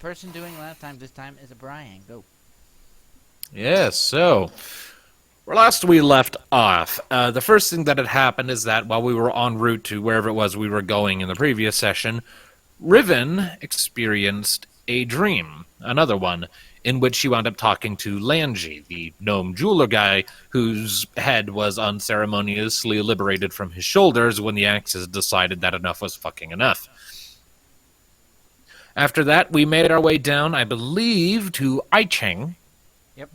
person doing last time this time is a Brian. Go. Yes, so where last we left off, the first thing that had happened is that while we were en route to wherever it was we were going in the previous session, Riven experienced a dream, another one, in which she wound up talking to Lanji, the gnome jeweler guy whose head was unceremoniously liberated from his shoulders when the Axis decided that enough was fucking enough. After that, we made our way down, I believe, to Aicheng. Yep.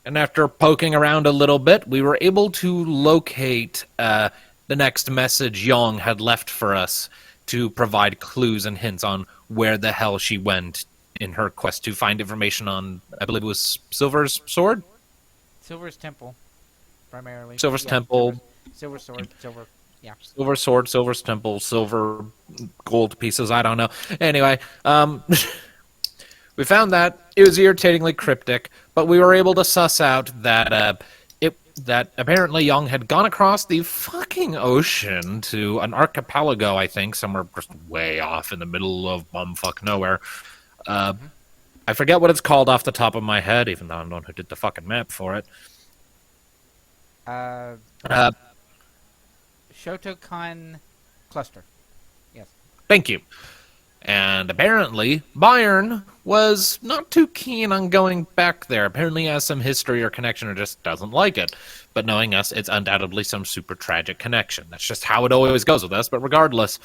And after poking around a little bit, we were able to locate the next message Yong had left for us to provide clues and hints on where the hell she went in her quest to find information on, I believe it was Silver's sword? Silver's temple, primarily. Silver's temple. Silver sword. Silver. Yeah. Silver sword, Silver's temple, silver gold pieces, I don't know. Anyway, we found that. It was irritatingly cryptic, but we were able to suss out that that apparently Yong had gone across the fucking ocean to an archipelago, I think, somewhere just way off in the middle of bumfuck nowhere. I forget what it's called off the top of my head, even though I'm the one who did the fucking map for it. Shotokhan Cluster. Yes. Thank you. And apparently, Byrn was not too keen on going back there. Apparently he has some history or connection or just doesn't like it. But knowing us, it's undoubtedly some super tragic connection. That's just how it always goes with us, but regardless.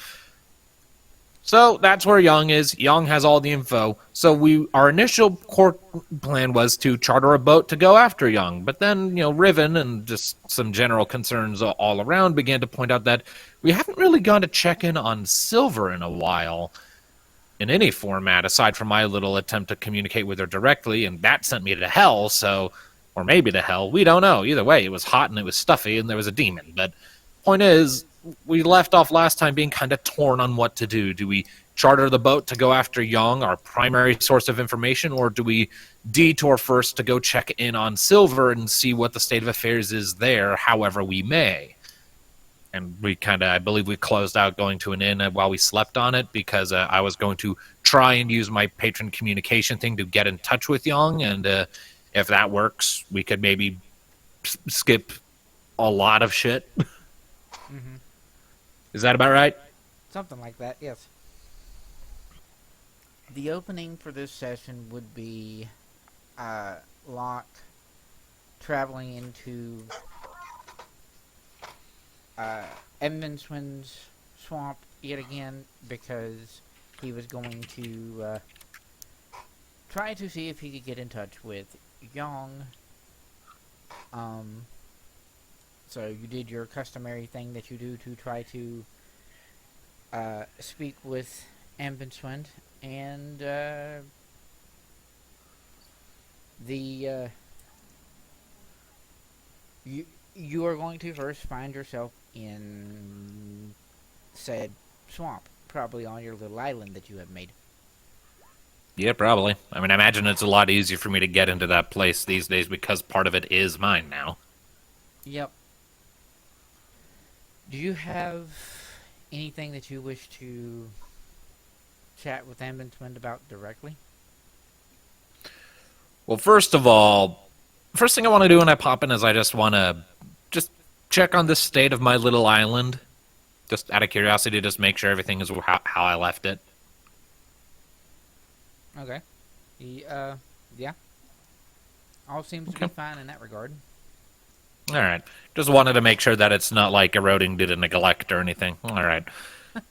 So that's where Yong is. Yong has all the info. So our initial core plan was to charter a boat to go after Yong. But then, Riven and just some general concerns all around began to point out that we haven't really gone to check in on Silver in a while. In any format, aside from my little attempt to communicate with her directly, and that sent me to hell, or maybe to hell, we don't know. Either way, it was hot and it was stuffy and there was a demon. But point is, we left off last time being kind of torn on what to do. Do we charter the boat to go after Yong, our primary source of information, or do we detour first to go check in on Silver and see what the state of affairs is there, however we may? And we I believe we closed out going to an inn while we slept on it because I was going to try and use my patron communication thing to get in touch with Yong. And if that works, we could maybe skip a lot of shit. Mm-hmm. Is that about right? Something like that, yes. The opening for this session would be Locke traveling into Vindsvept's swamp yet again because he was going to try to see if he could get in touch with Yong. So you did your customary thing that you do to try to speak with Vindsvept, and you are going to first find yourself in said swamp, probably on your little island that you have made. Yeah, probably. I mean, I imagine it's a lot easier for me to get into that place these days because part of it is mine now. Yep. Do you have anything that you wish to chat with Vindsvept about directly? Well, first of all, first thing I want to do when I pop in is I just want to check on the state of my little island. Just out of curiosity, just make sure everything is how I left it. Okay. Yeah. All seems to be fine in that regard. All right. Just wanted to make sure that it's not like eroding due to neglect or anything. All right. All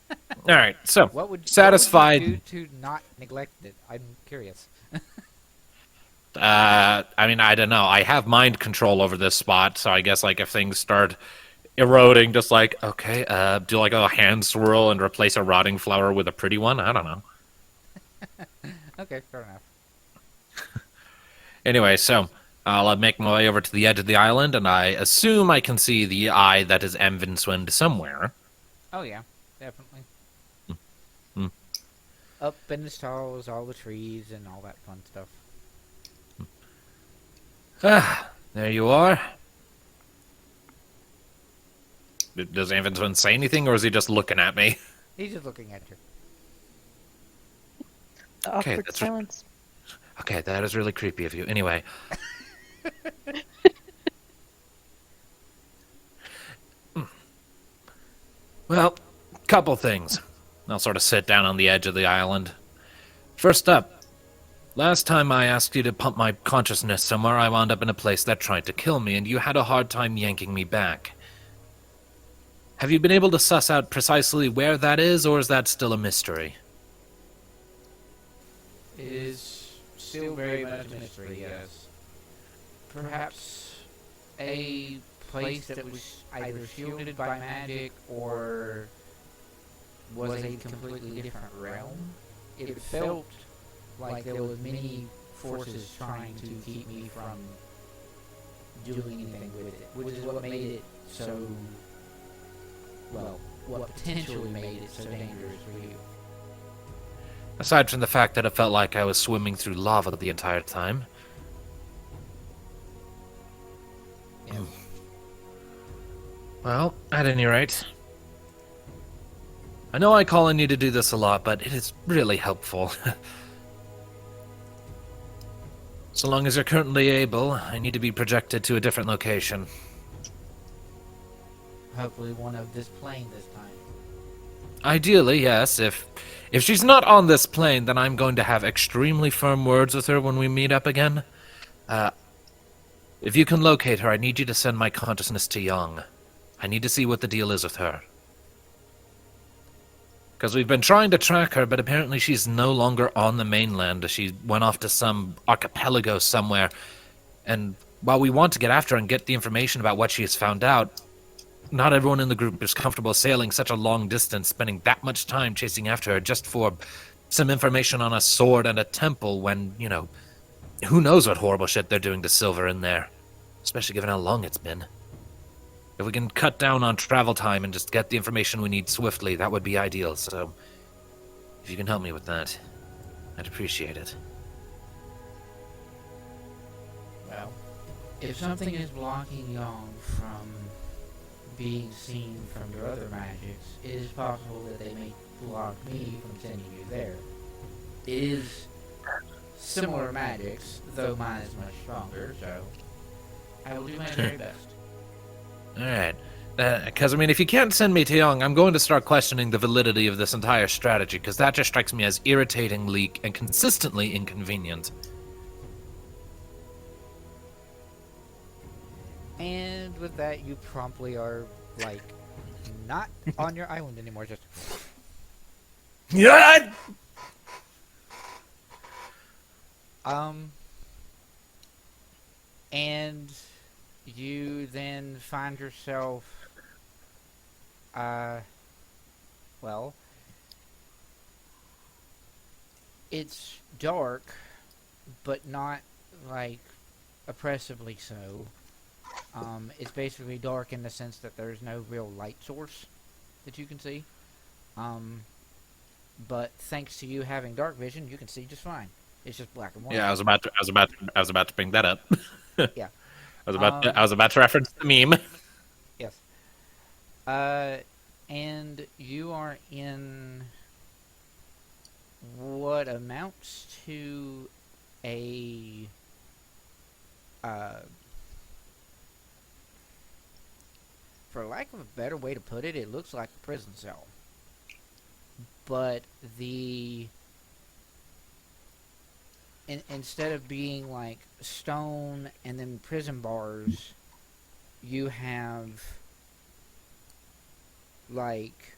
right. So, satisfied. What would you do to not neglect it? I'm curious. I mean, I don't know. I have mind control over this spot, so I guess if things start eroding, just okay, do a hand swirl and replace a rotting flower with a pretty one. I don't know. Okay, fair enough. Anyway, so I'll make my way over to the edge of the island, and I assume I can see the eye that is Vindsvept somewhere. Oh yeah, definitely. Hmm. Up in the stalls, all the trees and all that fun stuff. Ah, there you are. Does Vindsvept say anything, or is he just looking at me? He's just looking at you. The Okay, awkward silence. Okay, that is really creepy of you. Anyway. Well, couple things. I'll sort of sit down on the edge of the island. First up, last time I asked you to pump my consciousness somewhere, I wound up in a place that tried to kill me, and you had a hard time yanking me back. Have you been able to suss out precisely where that is, or is that still a mystery? It is still very much a mystery, yes. Perhaps a place that was either shielded by magic or was a completely different realm. It felt like there was many forces trying to keep me from doing anything with it, which is what made it so, well, what potentially made it so dangerous for you. Aside from the fact that it felt like I was swimming through lava the entire time. Yeah. Well, at any rate, I know I call on you to do this a lot, but it is really helpful. So long as you're currently able, I need to be projected to a different location. Hopefully one of this plane this time. Ideally, yes. If she's not on this plane, then I'm going to have extremely firm words with her when we meet up again. If you can locate her, I need you to send my consciousness to Yong. I need to see what the deal is with her. Because we've been trying to track her, but apparently she's no longer on the mainland. She went off to some archipelago somewhere. And while we want to get after her and get the information about what she has found out, not everyone in the group is comfortable sailing such a long distance, spending that much time chasing after her just for some information on a sword and a temple when, you know, who knows what horrible shit they're doing to Silver in there. Especially given how long it's been. If we can cut down on travel time and just get the information we need swiftly, that would be ideal. So, if you can help me with that, I'd appreciate it. Well, if something is blocking Yong from being seen from your other magics, it is possible that they may block me from sending you there. It is similar magics, though mine is much stronger, so I will do my very best. Alright. Because, I mean, if you can't send me to Yong, I'm going to start questioning the validity of this entire strategy, because that just strikes me as irritatingly and consistently inconvenient. And with that, you promptly are, like, not on your island anymore, just... Yeah. And you then find yourself, well, it's dark, but not, like, oppressively so. It's basically dark in the sense that there's no real light source that you can see. But thanks to you having dark vision, you can see just fine. It's just black and white. Yeah, I was about to bring that up. Yeah. I was about to reference the meme. Yes. And you are in what amounts to a for lack of a better way to put it, it looks like a prison cell. But instead of being like stone and then prison bars, you have like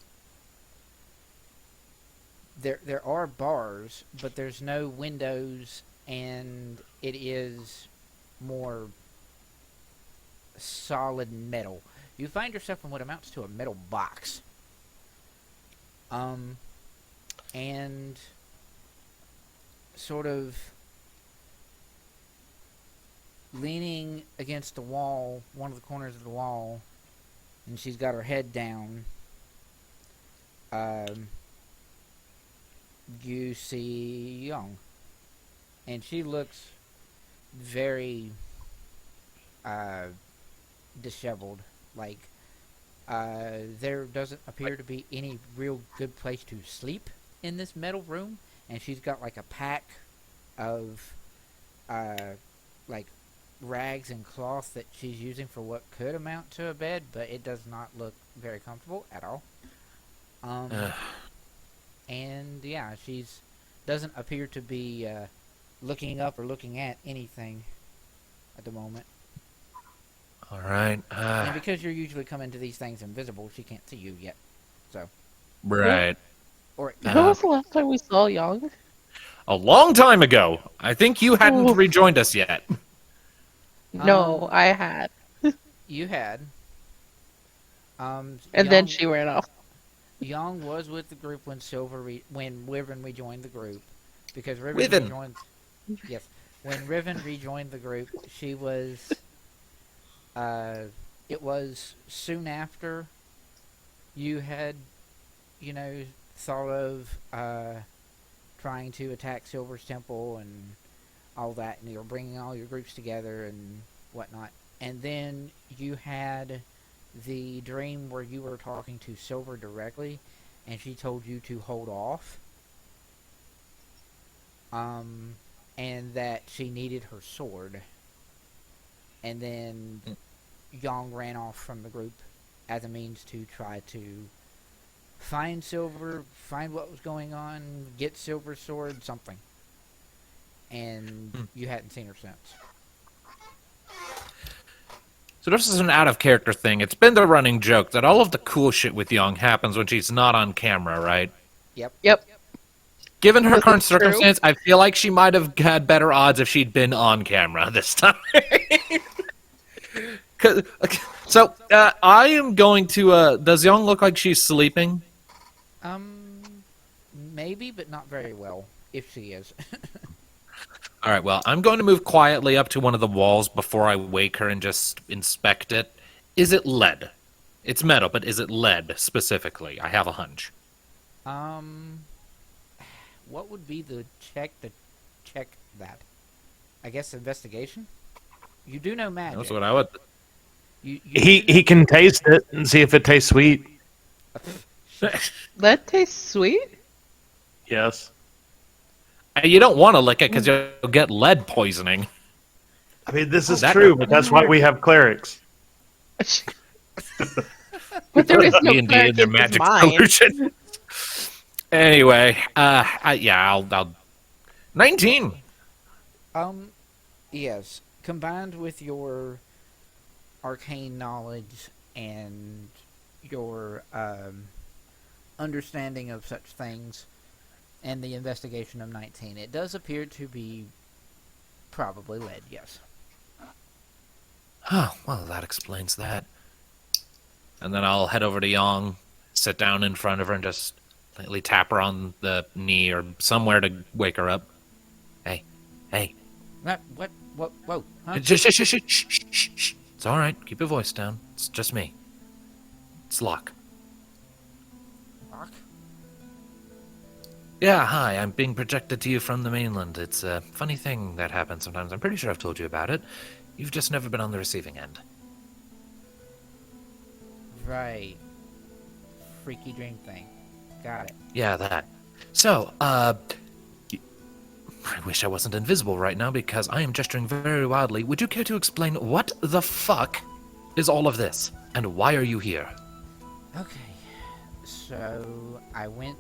there are bars, but there's no windows, and it is more solid metal. You find yourself in what amounts to a metal box. And sort of leaning against the wall, one of the corners of the wall, and she's got her head down. You see Yong, and she looks very disheveled. Like there doesn't appear to be any real good place to sleep in this metal room, and she's got like a pack of like rags and cloth that she's using for what could amount to a bed, but it does not look very comfortable at all. And yeah, she's doesn't appear to be looking up or looking at anything at the moment. All right. And because you're usually coming to these things invisible, she can't see you yet. So. Right. Or When was the last time we saw Yong? A long time ago. I think you hadn't Oof. rejoined us yet. No, I had. you had. And Yong, then she ran off. Yong was with the group when when Riven rejoined the group, because Riven Riven. rejoined. Yes, when Riven rejoined the group, she was. It was soon after you had, thought of trying to attack Silver's temple and all that, and you were bringing all your groups together and whatnot. And then you had the dream where you were talking to Silver directly, and she told you to hold off. And that she needed her sword. And then Yong ran off from the group as a means to try to find Silver, find what was going on, get Silver's sword, something. And you hadn't seen her since. So this is an out-of-character thing. It's been the running joke that all of the cool shit with Young happens when she's not on camera, right? Yep. Given her This current is true. circumstance, I feel like she might have had better odds if she'd been on camera this time. So, I am going to, does Young look like she's sleeping? Maybe, but not very well, if she is. All right, well, I'm going to move quietly up to one of the walls before I wake her and just inspect it. Is it lead? It's metal, but is it lead specifically? I have a hunch. What would be the check to check that? I guess investigation? You do know magic. That's what I would... He can taste it and see if it tastes sweet. That tastes sweet? Yes. You don't want to lick it because you'll get lead poisoning. I mean, this is That- true, but that's why we have clerics. But there is no D&D and cleric their in magic mine. solution. Anyway, I'll 19. Yes. Combined with your arcane knowledge and your understanding of such things and the investigation of 19, it does appear to be probably lead, yes. Oh, well, that explains that. And then I'll head over to Yong, sit down in front of her, and just lightly tap her on the knee or somewhere to wake her up. Hey. Whoa, huh? Shh. It's all right. Keep your voice down. It's just me. It's Locke. Locke? Yeah, hi. I'm being projected to you from the mainland. It's a funny thing that happens sometimes. I'm pretty sure I've told you about it. You've just never been on the receiving end. Right. Freaky dream thing. Got it. Yeah, that. So, I wish I wasn't invisible right now because I am gesturing very wildly. Would you care to explain what the fuck is all of this? And why are you here? Okay. So, I went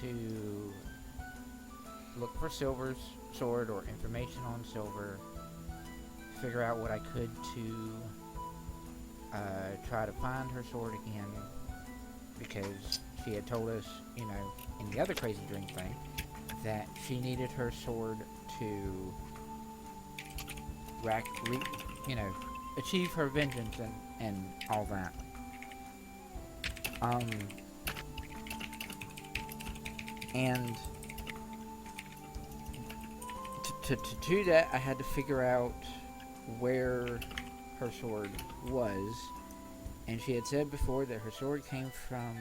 to look for Silver's sword or information on Silver, figure out what I could to try to find her sword again, because she had told us, in the other crazy dream thing, that she needed her sword to achieve her vengeance and all that. And to do that, I had to figure out where her sword was, and she had said before that her sword came from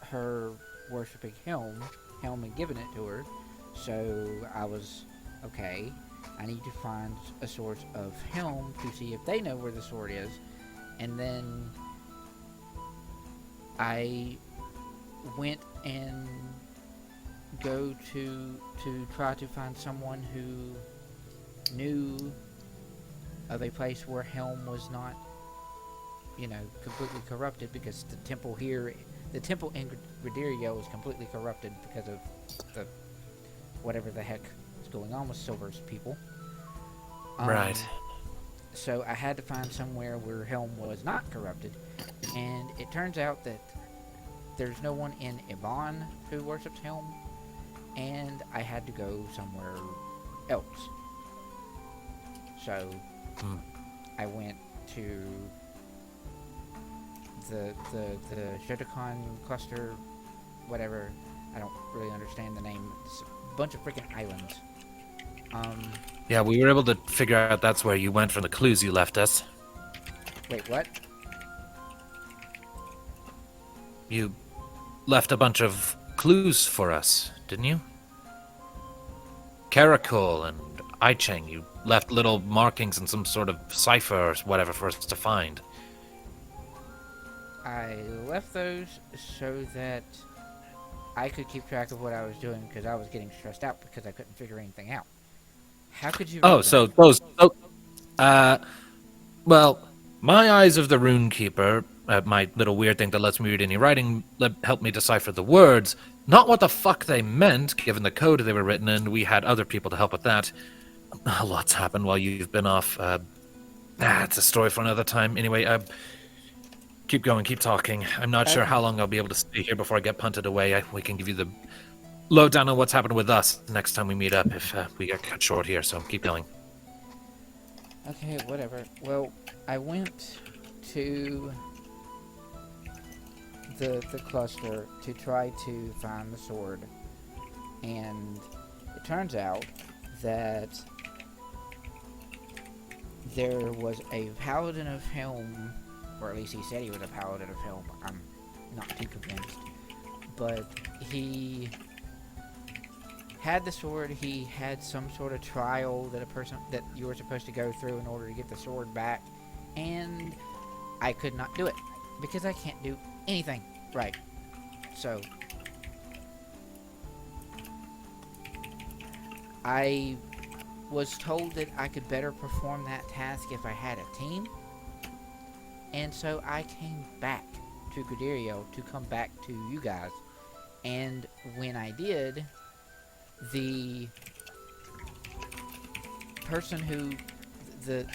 her worshipping Helm had given it to her. So I was, okay, I need to find a source of Helm to see if they know where the sword is. And then I went and go to try to find someone who knew of a place where Helm was not, completely corrupted, because the temple in Gradiriel is completely corrupted because of the whatever the heck is going on with Silver's people. Right. So I had to find somewhere where Helm was not corrupted, and it turns out that there's no one in Iban who worships Helm, and I had to go somewhere else. So I went to the Shotokhan Cluster, whatever. I don't really understand the name. It's a bunch of freaking islands. Yeah, we were able to figure out that's where you went from the clues you left us. Wait, what? You left a bunch of clues for us, didn't you? Karakul and Aicheng, you left little markings in some sort of cipher or whatever for us to find. I left those so that I could keep track of what I was doing, because I was getting stressed out because I couldn't figure anything out. How could you... Oh, so those... well, my Eyes of the Runekeeper, my little weird thing that lets me read any writing, helped me decipher the words. Not what the fuck they meant, given the code they were written in. We had other people to help with that. A lot's happened while you've been off. It's a story for another time. Anyway, keep going, keep talking. I'm not sure how long I'll be able to stay here before I get punted away. We can give you the lowdown on what's happened with us next time we meet up if we get cut short here, so keep going. Okay, whatever. Well, I went to the cluster to try to find the sword, and it turns out that there was a paladin of Helm, or at least he said he was a paladin of Helm. I'm not too convinced, but he had the sword. He had some sort of trial that you were supposed to go through in order to get the sword back, and I could not do it because I can't do anything right. So I was told that I could better perform that task if I had a team, and so I came back to Gradiriel to come back to you guys, and when I did, the person who the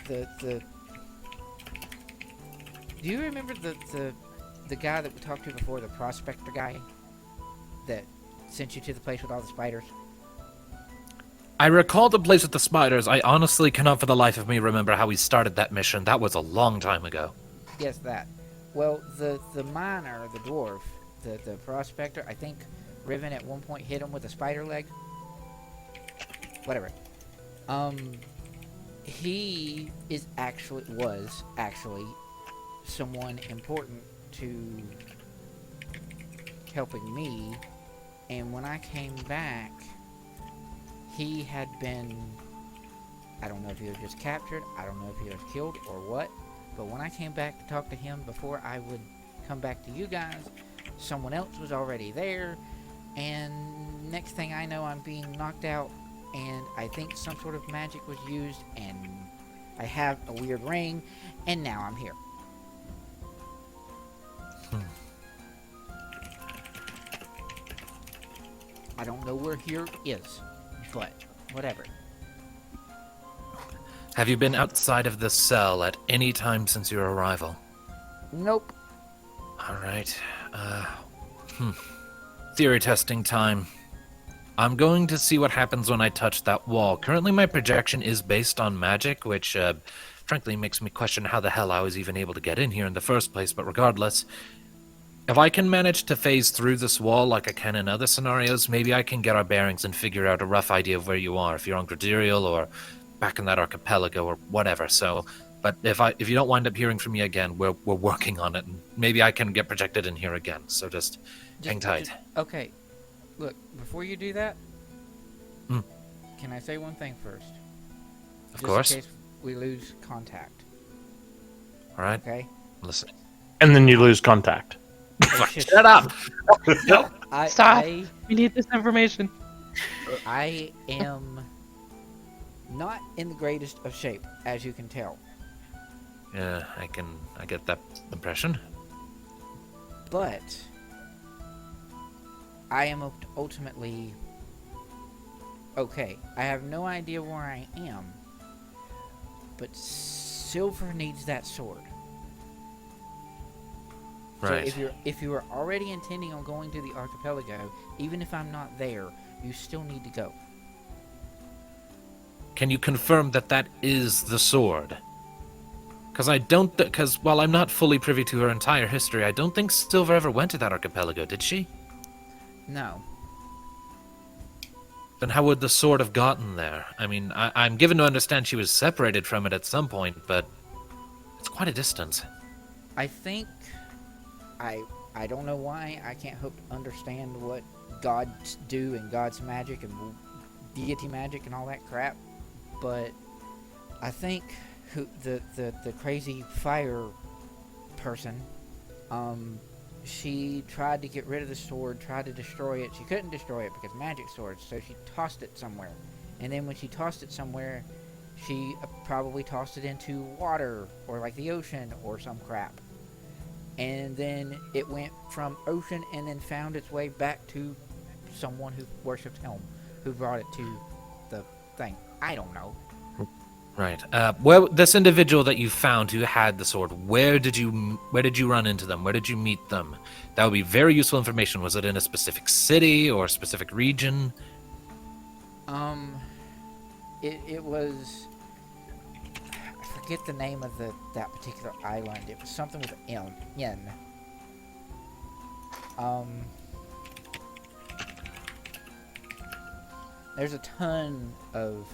do you remember the guy that we talked to before, the prospector guy that sent you to the place with all the spiders? I recall the place with the spiders. I honestly cannot for the life of me remember how we started that mission. That was a long time ago. Yes, that. Well, the miner, the dwarf, the prospector, I think Riven at one point hit him with a spider leg. Whatever. He was actually someone important to helping me, and when I came back, he had been, I don't know if he was just captured, I don't know if he was killed or what, but when I came back to talk to him before I would come back to you guys, someone else was already there, and next thing I know, I'm being knocked out, and I think some sort of magic was used, and I have a weird ring, and now I'm here. I don't know where here is, but whatever. Have you been outside of the cell at any time since your arrival? Nope. Alright. Theory testing time. I'm going to see what happens when I touch that wall. Currently my projection is based on magic, which frankly makes me question how the hell I was even able to get in here in the first place, but regardless, if I can manage to phase through this wall like I can in other scenarios, maybe I can get our bearings and figure out a rough idea of where you are, if you're on Gradiriel or back in that archipelago or whatever. So, but if you don't wind up hearing from me again, we're working on it, and maybe I can get projected in here again. So just hang tight. Okay, look, before you do that, can I say one thing first? Of course. In case we lose contact. All right. Okay. Listen. And then you lose contact. Shut up. Stop. We need this information. I am not in the greatest of shape, as you can tell. Yeah, I get that impression. But I am ultimately okay. I have no idea where I am, but Silver needs that sword. Right. So if you are already intending on going to the archipelago, even if I'm not there, you still need to go. Can you confirm that that is the sword? Because while I'm not fully privy to her entire history, I don't think Silver ever went to that archipelago, did she? No. Then how would the sword have gotten there? I mean, I'm given to understand she was separated from it at some point, but it's quite a distance. I think I don't know why I can't hope to understand what gods do and God's magic and deity magic and all that crap, but I think the crazy fire person, she tried to get rid of the sword, tried to destroy it. She couldn't destroy it because magic swords, so she tossed it somewhere. And then when she tossed it somewhere, she probably tossed it into water or like the ocean or some crap. And then it went from ocean and then found its way back to someone who worshipped Helm, who brought it to the thing. I don't know. Right. Well, this individual that you found who had the sword, where did you run into them? Where did you meet them? That would be very useful information. Was it in a specific city or a specific region? It was. I forget the name of that particular island. It was something with an N. There's a ton of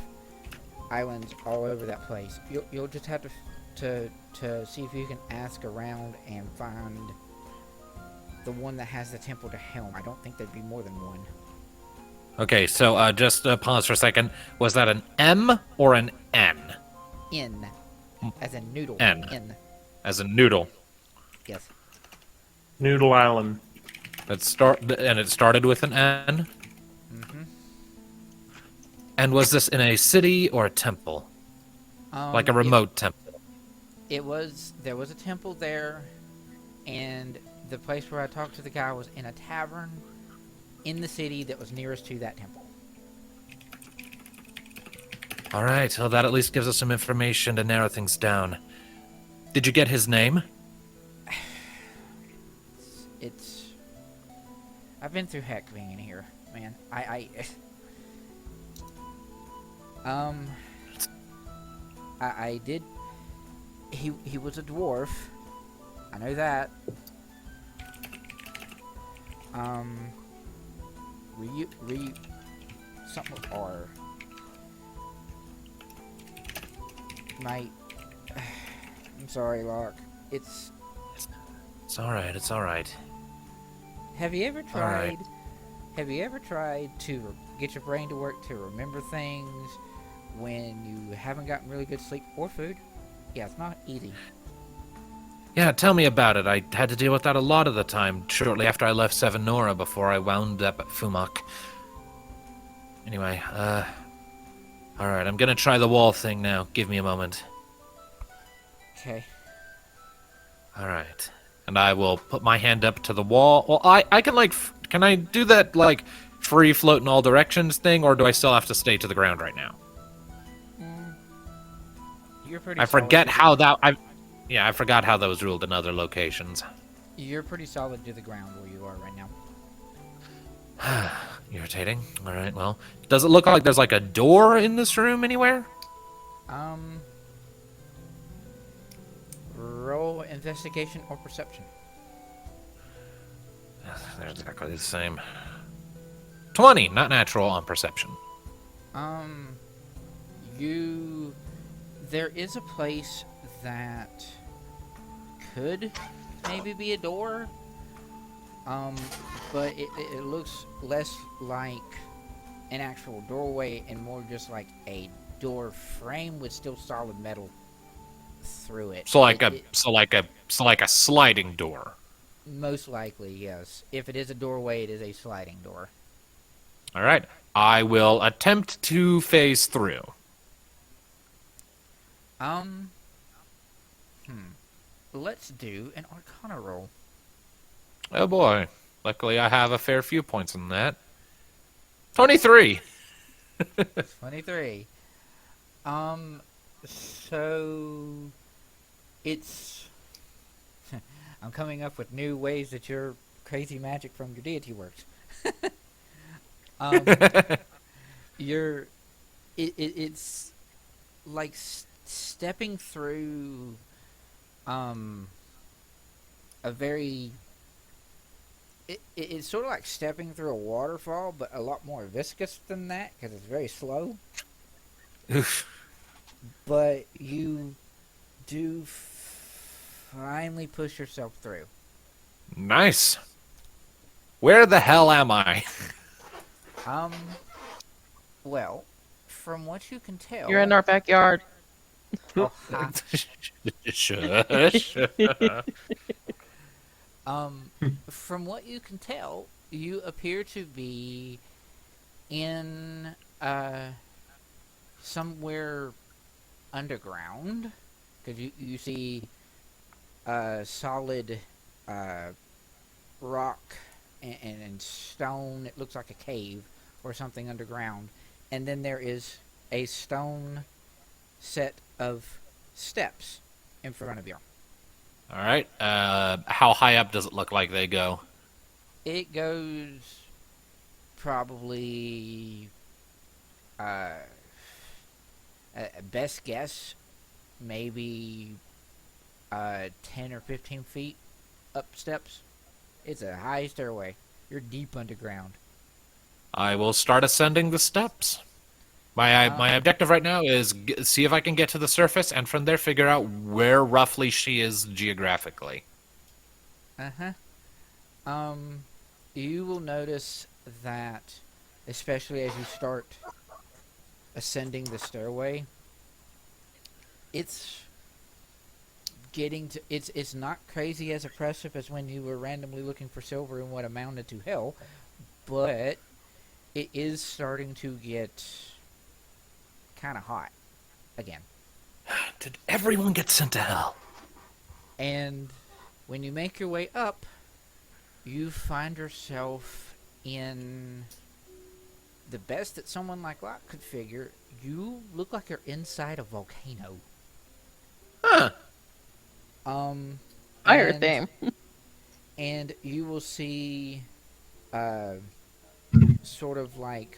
islands all over that place. You'll just have to see if you can ask around and find the one that has the temple to Helm. I don't think there'd be more than one. Okay, so just pause for a second. Was that an M or an N? N, as in noodle. N. N. As a noodle. Yes. Noodle Island. And it started with an N? Mm-hmm. And was this in a city or a temple? Like a remote temple? There was a temple there, and the place where I talked to the guy was in a tavern in the city that was nearest to that temple. All right, well, that at least gives us some information to narrow things down. Did you get his name? I've been through heck being in here, man. I did. He was a dwarf. I know that. Something with R. I'm sorry, Locke. It's all right. It's all right. Have you ever All right. tried? Have you ever tried to get your brain to work to remember things when you haven't gotten really good sleep or food? Yeah, it's not easy. Yeah, tell me about it. I had to deal with that a lot of the time shortly after I left Seven Nora before I wound up at Fumak. Anyway, alright, I'm gonna try the wall thing now. Give me a moment. Okay. Alright. And I will put my hand up to the wall. Well, I can, can I do that, free float in all directions thing, or do I still have to stay to the ground right now? You're pretty. I forget how that. I forgot how that was ruled in other locations. You're pretty solid to the ground where you are right now. Irritating. All right. Well, does it look like there's a door in this room anywhere? Roll investigation or perception. They're exactly the same. 20, not natural on perception. There is a place that could maybe be a door, but it looks less like an actual doorway and more just like a door frame with still solid metal through it. So like a sliding door. Most likely, yes. If it is a doorway, it is a sliding door. All right. I will attempt to phase through. Um, let's do an Arcana roll. Oh boy. Luckily, I have a fair few points in that. 23. 23. So it's I'm coming up with new ways that your crazy magic from your deity works. um, it's like stepping through a very it's sort of like stepping through a waterfall, but a lot more viscous than that because it's very slow. Oof. But you do finally push yourself through. Nice. Where the hell am I? Well, from what you can tell, You're in our backyard. oh, ha. Shush. From what you can tell, you appear to be in somewhere underground, because you see solid rock and stone. It looks like a cave or something underground, and then there is a stone set of steps in front of you. All right. How high up does it look like they go? It goes probably best guess maybe 10 or 15 feet up steps. It's a high stairway. You're deep underground. I will start ascending the steps. My objective right now is see if I can get to the surface, and from there figure out where roughly she is geographically. You will notice that, especially as you start ascending the stairway, it's getting to it's not crazy as oppressive as when you were randomly looking for silver in what amounted to hell, but it is starting to get kind of hot again. Did everyone get sent to hell? And when you make your way up, you find yourself in the best that someone like Locke could figure. You look like you're inside a volcano. Huh. Fire theme. And you will see sort of like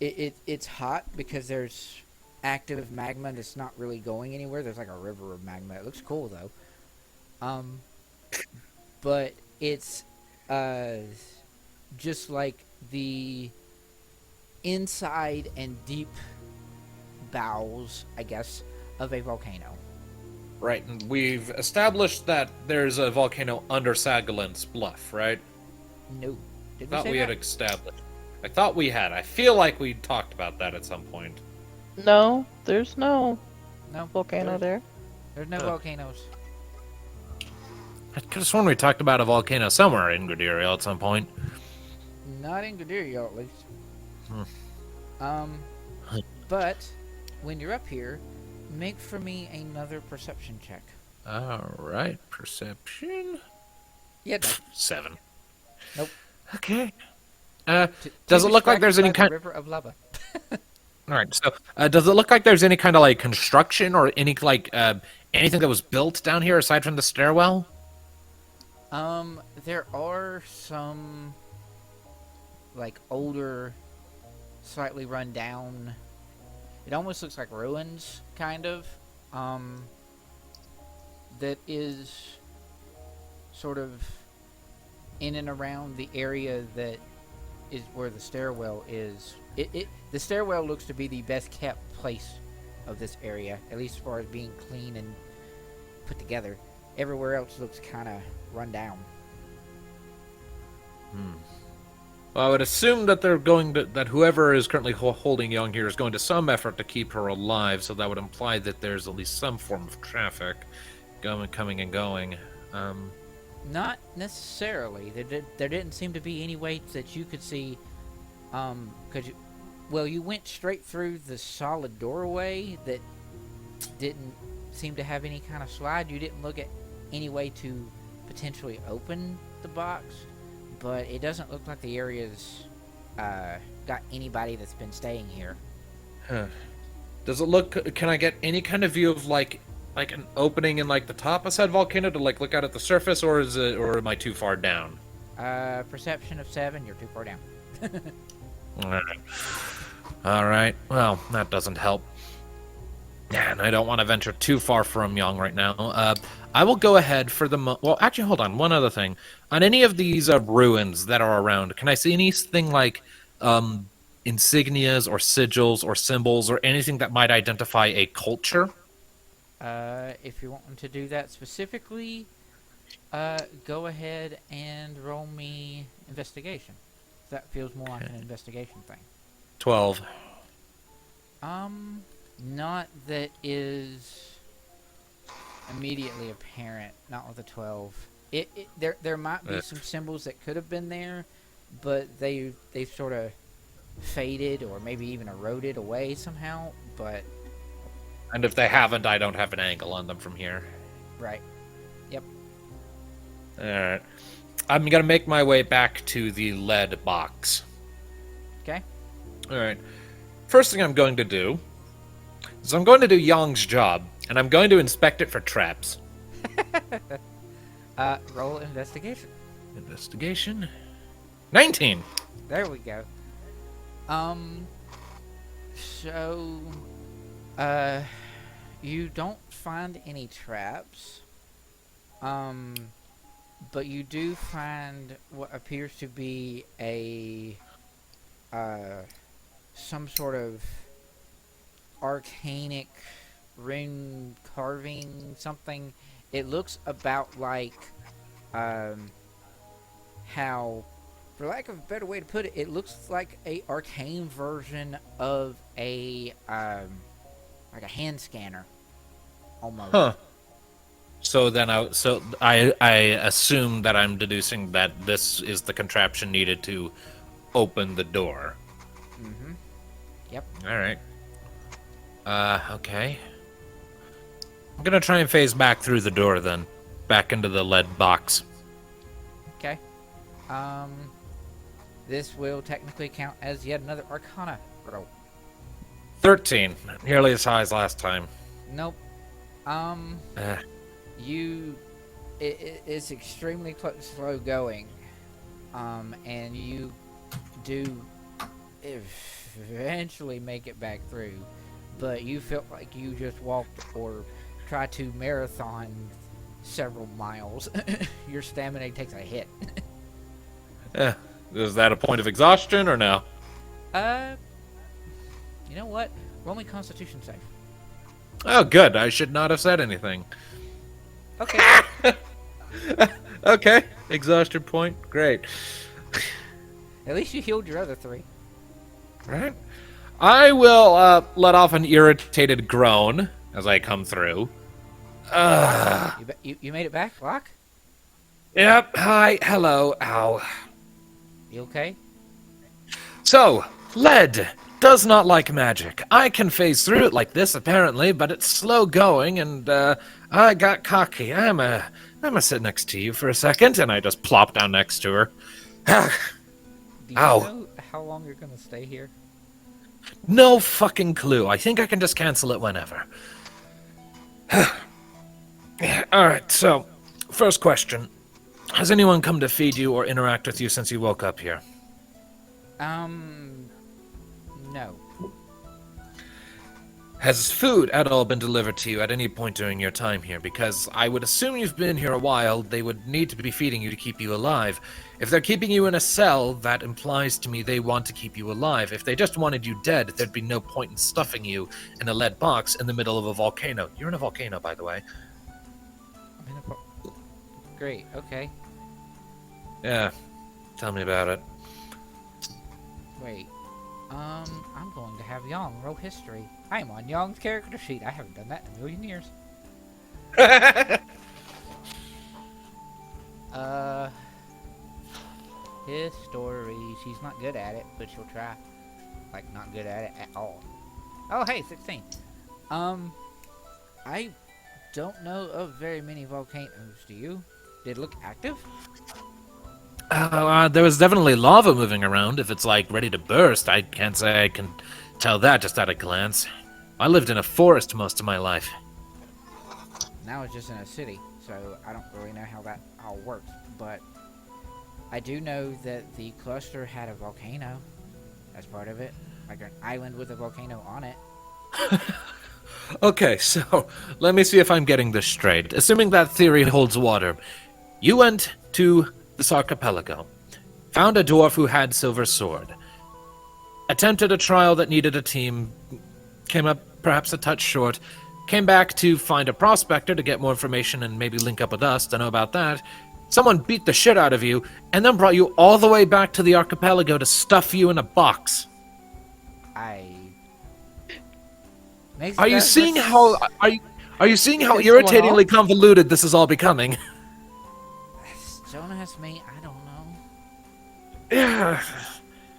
it's hot because there's active magma and it's not really going anywhere. There's like a river of magma. It looks cool though. But it's just like the inside and deep bowels, I guess, of a volcano. Right, and we've established that there's a volcano under Sagalyn's Bluff, right? No. Did I thought say we had that? established. I thought we had. I feel like we talked about that at some point. No, there's no No. volcano there. There's no volcanoes. I could have sworn we talked about a volcano somewhere in Gradiriel at some point. Not in Gradiriel, at least. Hmm. But when you're up here, make for me another perception check. Alright, perception. Yeah, no. 7. Nope. Okay. Too Does it look like there's distracted any by the kind... river of lava. Alright, so does it look like there's any kind of like construction or any like anything that was built down here aside from the stairwell? There are some like older, slightly run down. It almost looks like ruins, kind of. That is sort of in and around the area that is where the stairwell is. The stairwell looks to be the best kept place of this area, at least as far as being clean and put together. Everywhere else looks kind of run down. Well, I would assume that they're going to, that whoever is currently holding Yong here is going to some effort to keep her alive, so that would imply that there's at least some form of traffic coming and going. Not necessarily. There didn't seem to be any way that you could see. Cause you went straight through the solid doorway that didn't seem to have any kind of slide. You didn't look at any way to potentially open the box, but it doesn't look like the area's got anybody that's been staying here. Huh. Does it look? Can I get any kind of view of like an opening in like the top of said volcano to like look out at the surface, or am I too far down? Perception of 7. You're too far down. All right. Well, that doesn't help. And I don't want to venture too far from Yong right now. I will go ahead for the well, actually, hold on. One other thing. On any of these ruins that are around, can I see anything like insignias or sigils or symbols or anything that might identify a culture? If you're wanting to do that specifically, go ahead and roll me investigation. That feels more like an investigation thing. 12. Not that is immediately apparent. Not with a 12. There might be some symbols that could have been there, but they've sort of faded or maybe even eroded away somehow. But And if they haven't, I don't have an angle on them from here. right, yep. All right. I'm gonna make my way back to the lead box. Okay. All right. First thing I'm going to do is I'm going to do Yong's job, and I'm going to inspect it for traps. Roll investigation. Investigation. 19. There we go. So, you don't find any traps. But you do find what appears to be a, some sort of arcanic rune carving, something. It looks about like, how, for lack of a better way to put it, it looks like a arcane version of a, like a hand scanner, almost. Huh. So then I assume that I'm deducing that this is the contraption needed to open the door. Mm-hmm. Yep. All right. Okay. I'm gonna try and phase back through the door then, back into the lead box. Okay. This will technically count as yet another Arcana roll. 13, nearly as high as last time. Nope. It's extremely slow going, and you do eventually make it back through, but you felt like you just walked or tried to marathon several miles. Your stamina takes a hit. Is that a point of exhaustion or no? You know what? Roll me Constitution save. Oh, good. I should not have said anything. Okay. Okay. Exhaustion point. Great. At least you healed your other 3. Right. I will let off an irritated groan as I come through. You made it back, Locke? Yep. Hi. Hello. Ow. You okay? So, lead does not like magic. I can phase through it like this, apparently, but it's slow going, and I got cocky. I'm gonna sit next to you for a second, and I just plop down next to her. Do you Ow. know how long you're gonna stay here? No fucking clue. I think I can just cancel it whenever. Alright, so, first question. Has anyone come to feed you or interact with you since you woke up here? No. Has food at all been delivered to you at any point during your time here? Because I would assume you've been here a while, they would need to be feeding you to keep you alive. If they're keeping you in a cell, that implies to me they want to keep you alive. If they just wanted you dead, there'd be no point in stuffing you in a lead box in the middle of a volcano. You're in a volcano, by the way. I'm in a Great, okay. Yeah, tell me about it. Wait. I'm going to have Yong roll history. I am on Yong's character sheet. I haven't done that in a million years. History. She's not good at it, but she'll try. Like, not good at it at all. Oh, hey, 16. I don't know of very many volcanoes. Do you? Did it look active? There was definitely lava moving around. If it's, like, ready to burst, I can't say I can tell that just at a glance. I lived in a forest most of my life. Now it's just in a city, so I don't really know how that all works. But I do know that the cluster had a volcano as part of it. Like an island with a volcano on it. Okay, so let me see if I'm getting this straight. Assuming that theory holds water, you went to this archipelago, found a dwarf who had silver sword, attempted a trial that needed a team, came up perhaps a touch short, came back to find a prospector to get more information and maybe link up with us to know about that. Someone beat the shit out of you, and then brought you all the way back to the archipelago to stuff you in a box. Are you seeing how irritatingly convoluted this is all becoming? Don't ask me. I don't know. Yeah,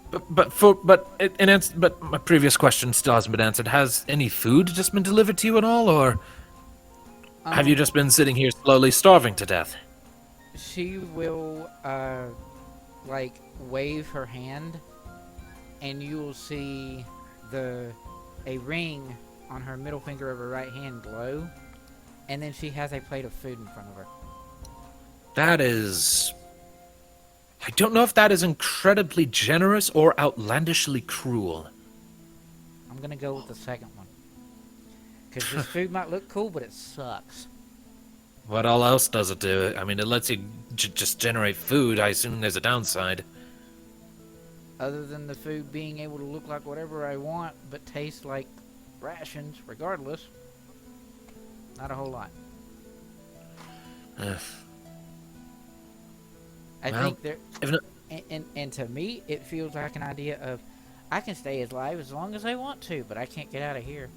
but my previous question still hasn't been answered. Has any food just been delivered to you at all, or have you just been sitting here slowly starving to death? She will, like, wave her hand, and you will see a ring on her middle finger of her right hand glow, and then she has a plate of food in front of her. That is... I don't know if that is incredibly generous or outlandishly cruel. I'm gonna go with the second one. Because this food might look cool, but it sucks. What all else does it do? I mean, it lets you just generate food. I assume there's a downside. Other than the food being able to look like whatever I want, but taste like rations, regardless. Not a whole lot. I think there... And to me, it feels like an idea of, I can stay alive as long as I want to, but I can't get out of here.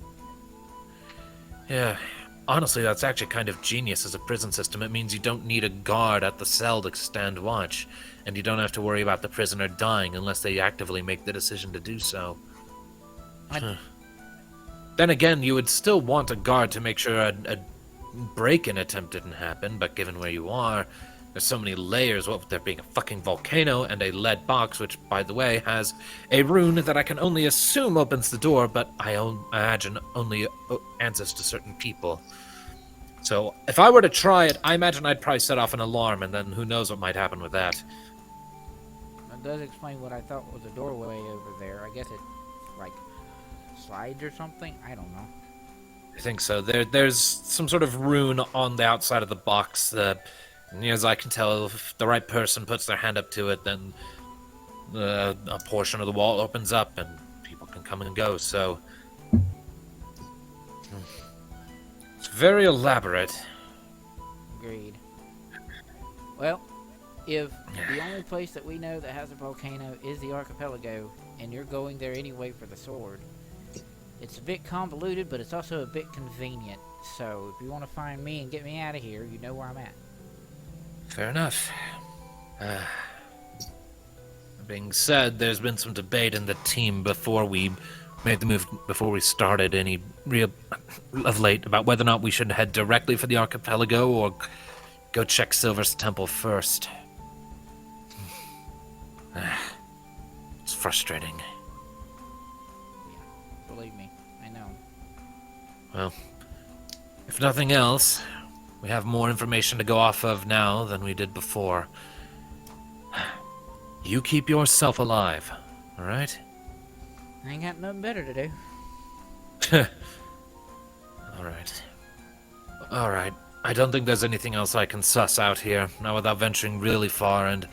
Yeah. Honestly, that's actually kind of genius as a prison system. It means you don't need a guard at the cell to stand watch, and you don't have to worry about the prisoner dying unless they actively make the decision to do so. Then again, you would still want a guard to make sure a break-in attempt didn't happen, but given where you are, there's so many layers, what with there being a fucking volcano and a lead box, which, by the way, has a rune that I can only assume opens the door, but I imagine only answers to certain people. So, if I were to try it, I imagine I'd probably set off an alarm, and then who knows what might happen with that. That does explain what I thought was a doorway over there. I guess it, like, slides or something? I don't know. I think so. There's some sort of rune on the outside of the box that, as I can tell, if the right person puts their hand up to it, then a portion of the wall opens up and people can come and go, so... It's very elaborate. Agreed. Well, if the only place that we know that has a volcano is the archipelago, and you're going there anyway for the sword, it's a bit convoluted, but it's also a bit convenient. So, if you want to find me and get me out of here, you know where I'm at. Fair enough. Being said, there's been some debate in the team before we made the move, before we started any real of late, about whether or not we should head directly for the archipelago or go check Silver's temple first. It's frustrating. Yeah, believe me, I know. Well, if nothing else, we have more information to go off of now than we did before. You keep yourself alive, alright? I ain't got nothing better to do. Alright. I don't think there's anything else I can suss out here, not without venturing really far, and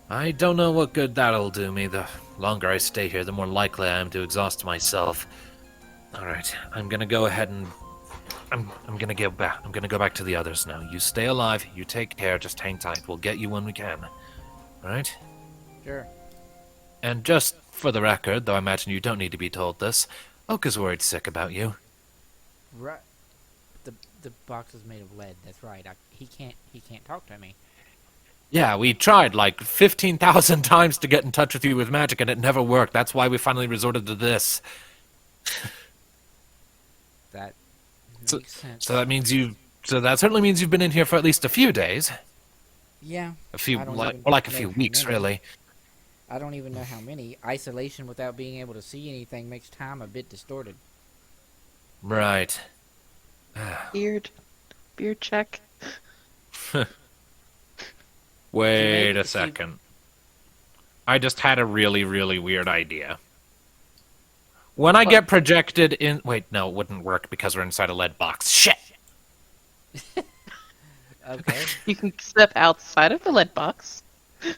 I don't know what good that'll do me. The longer I stay here, the more likely I am to exhaust myself. Alright, I'm gonna go ahead and... I'm gonna go back to the others now. You stay alive, you take care, just hang tight. We'll get you when we can. Alright? Sure. And just for the record, though I imagine you don't need to be told this, Oak is worried sick about you. Right. The box is made of lead. That's right. He can't talk to me. Yeah, we tried like 15,000 times to get in touch with you with magic, and it never worked. That's why we finally resorted to this. That So, makes sense. so that means you. So that certainly means you've been in here for at least a few days. Yeah. A few, I don't like, even or like a know few how weeks, many. really. I don't even know how many. Isolation without being able to see anything makes time a bit distorted. Right. Beard. Beard check. Wait maybe- a second. I just had a really, really weird idea. When I What? get projected in... Wait, no, it wouldn't work because we're inside a lead box. Shit! Okay. You can step outside of the lead box.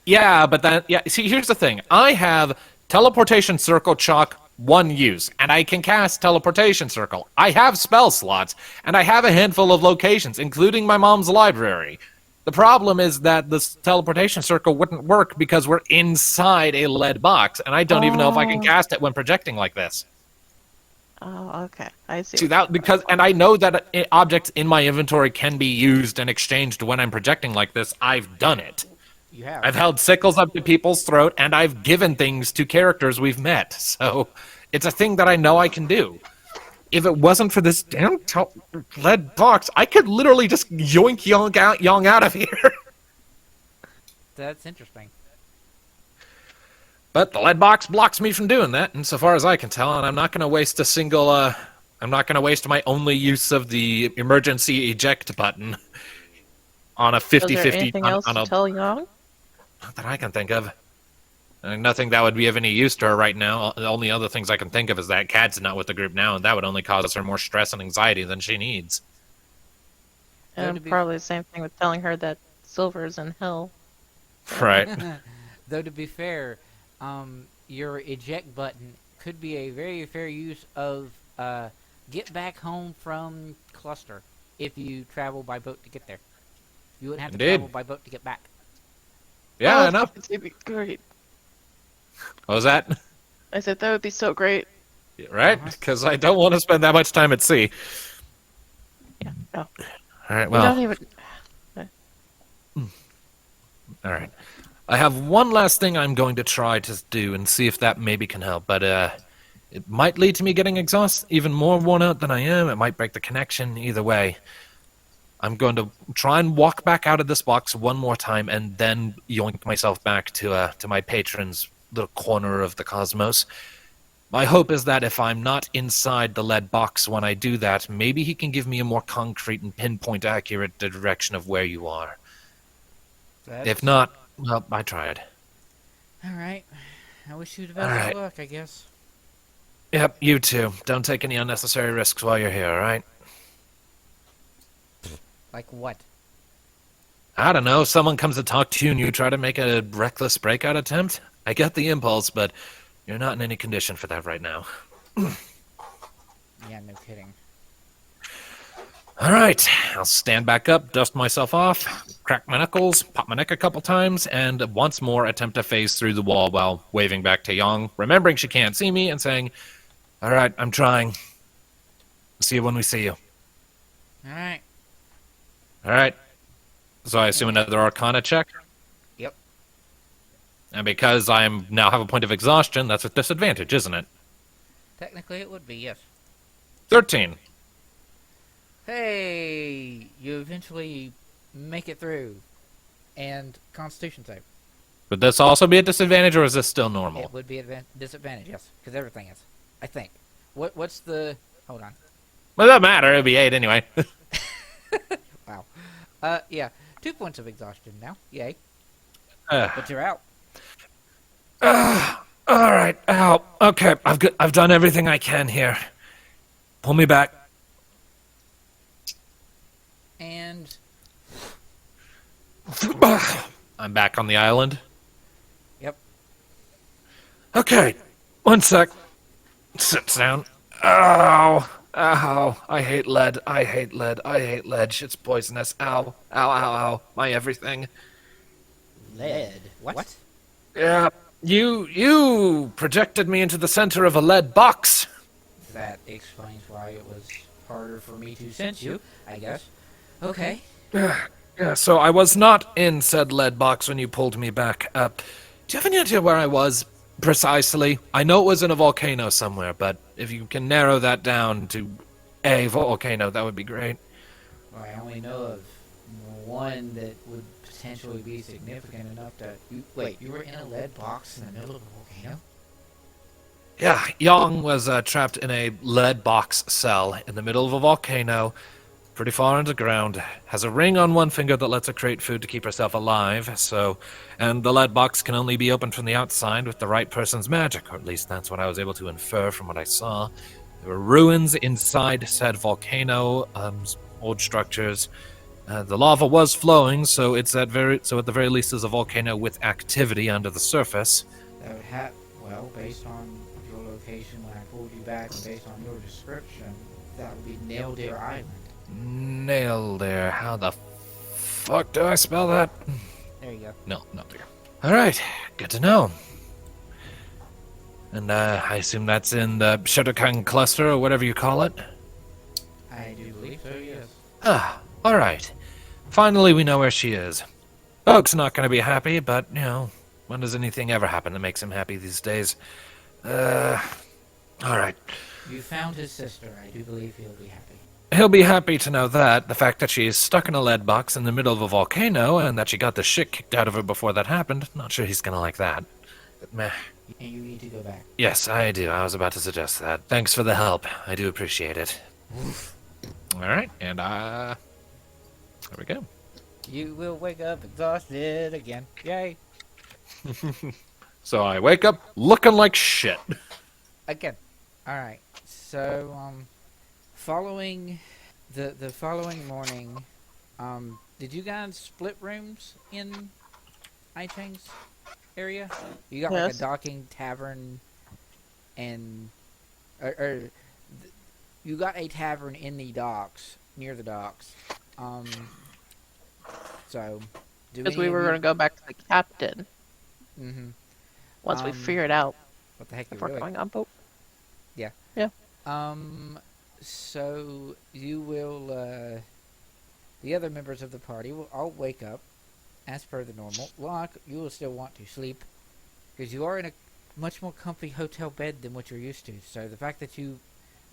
Yeah, but then... Yeah, see, here's the thing. I have teleportation circle chalk 1 use, and I can cast teleportation circle. I have spell slots, and I have a handful of locations, including my mom's library. The problem is that this teleportation circle wouldn't work because we're inside a lead box, and I don't even know if I can Oh. cast it when projecting like this. Oh, okay. I see. See that because, and I know that objects in my inventory can be used and exchanged when I'm projecting like this. I've done it. You have. I've held sickles up to people's throat, and I've given things to characters we've met. So it's a thing that I know I can do. If it wasn't for this damn lead box, I could literally just yoink Yong out of here. That's interesting. But the lead box blocks me from doing that, insofar as I can tell, and I'm not going to waste a single, I'm not going to waste my only use of the emergency eject button on a Was there 50-50 anything else on to a... tell Yong? Not that I can think of. Nothing that would be of any use to her right now. The only other things I can think of is that Cad's not with the group now, and that would only cause her more stress and anxiety than she needs. Though to And be- probably the same thing with telling her that Silver's in hell. Right. Though to be fair, your eject button could be a very fair use of get back home from Cluster if you travel by boat to get there. You wouldn't have to Indeed. travel by boat to get back. Yeah, Oh, I know. It'd be great. What was that? I said that would be so great. Right? Uh-huh. Because I don't want to spend that much time at sea. Yeah. No. All right, We don't well, even. all right. I have one last thing I'm going to try to do and see if that maybe can help, but it might lead to me getting exhausted, even more worn out than I am. It might break the connection. Either way, I'm going to try and walk back out of this box one more time and then yoink myself back to my patron's little corner of the cosmos. My hope is that if I'm not inside the lead box when I do that, maybe he can give me a more concrete and pinpoint accurate direction of where you are. If not, well, I tried. Alright. I wish you the best Alright. of luck, I guess. Yep, you too. Don't take any unnecessary risks while you're here, alright? Like what? I don't know, someone comes to talk to you and you try to make a reckless breakout attempt? I get the impulse, but you're not in any condition for that right now. Yeah, no kidding. Alright, I'll stand back up, dust myself off, crack my knuckles, pop my neck a couple times, and once more attempt to phase through the wall while waving back to Yong, remembering she can't see me, and saying, alright, I'm trying. See you when we see you. Alright. Alright. So I assume another Arcana check? Yep. And because I now have a point of exhaustion, that's a disadvantage, isn't it? Technically it would be, yes. 13. Hey! You eventually make it through. And Constitution save. Would this also be a disadvantage, or is this still normal? It would be a disadvantage, yes. Because everything is. I think. What's the... Hold on. Well, it doesn't matter, it'd be 8 anyway. Wow. Yeah. 2 points of exhaustion now. Yay. Uh, But you're out. Alright, ow. Okay, I've done everything I can here. Pull me back. And... I'm back on the island. Yep. Okay, one sec. Sit down. Ow. Ow. I hate lead. I hate lead. I hate lead. Shit's poisonous. Ow. Ow, ow, ow. My everything. Lead. What? Yeah. You projected me into the center of a lead box. That explains why it was harder for me to sense you, I guess. Okay. Yeah, so I was not in said lead box when you pulled me back. Do you have any idea where I was precisely? I know it was in a volcano somewhere, but if you can narrow that down to a volcano, that would be great. Well, I only know of one that would potentially be significant enough to... Wait, you were in a lead box in the middle of a volcano? Yeah, Yong was trapped in a lead box cell in the middle of a volcano, pretty far underground. Has a ring on one finger that lets her create food to keep herself alive, and the lead box can only be opened from the outside with the right person's magic, or at least that's what I was able to infer from what I saw. There were ruins inside said volcano, old structures. The lava was flowing, so at the very least is a volcano with activity under the surface. That would have... Well, based on your location when I pulled you back, and based on your description, that would be Naildeer Island. Nailed there. How the fuck do I spell that? There you go. No, not there. Alright, good to know. And I assume that's in the Shotokhan Cluster, or whatever you call it? I do believe so, yes. Ah, alright. Finally we know where she is. Oak's not gonna be happy, but, you know, when does anything ever happen that makes him happy these days? Alright. You found his sister. I do believe he'll be happy. He'll be happy to know that. The fact that she's stuck in a lead box in the middle of a volcano, and that she got the shit kicked out of her before that happened, not sure he's gonna like that. But meh. And you need to go back. Yes, I do. I was about to suggest that. Thanks for the help. I do appreciate it. Alright, and there we go. You will wake up exhausted again. Yay. So I wake up looking like shit. Again. Alright. So, following the following morning, did you guys split rooms in Ichang's area? You got like Yes. a docking tavern and you got a tavern in the docks, near the docks. So do Because any we of were you- going to go back to the captain Mhm. once we Um, figured out What the heck if you we're doing? going on boat. So you will, the other members of the party will all wake up as per the normal. Locke, you will still want to sleep because you are in a much more comfy hotel bed than what you're used to. So the fact that you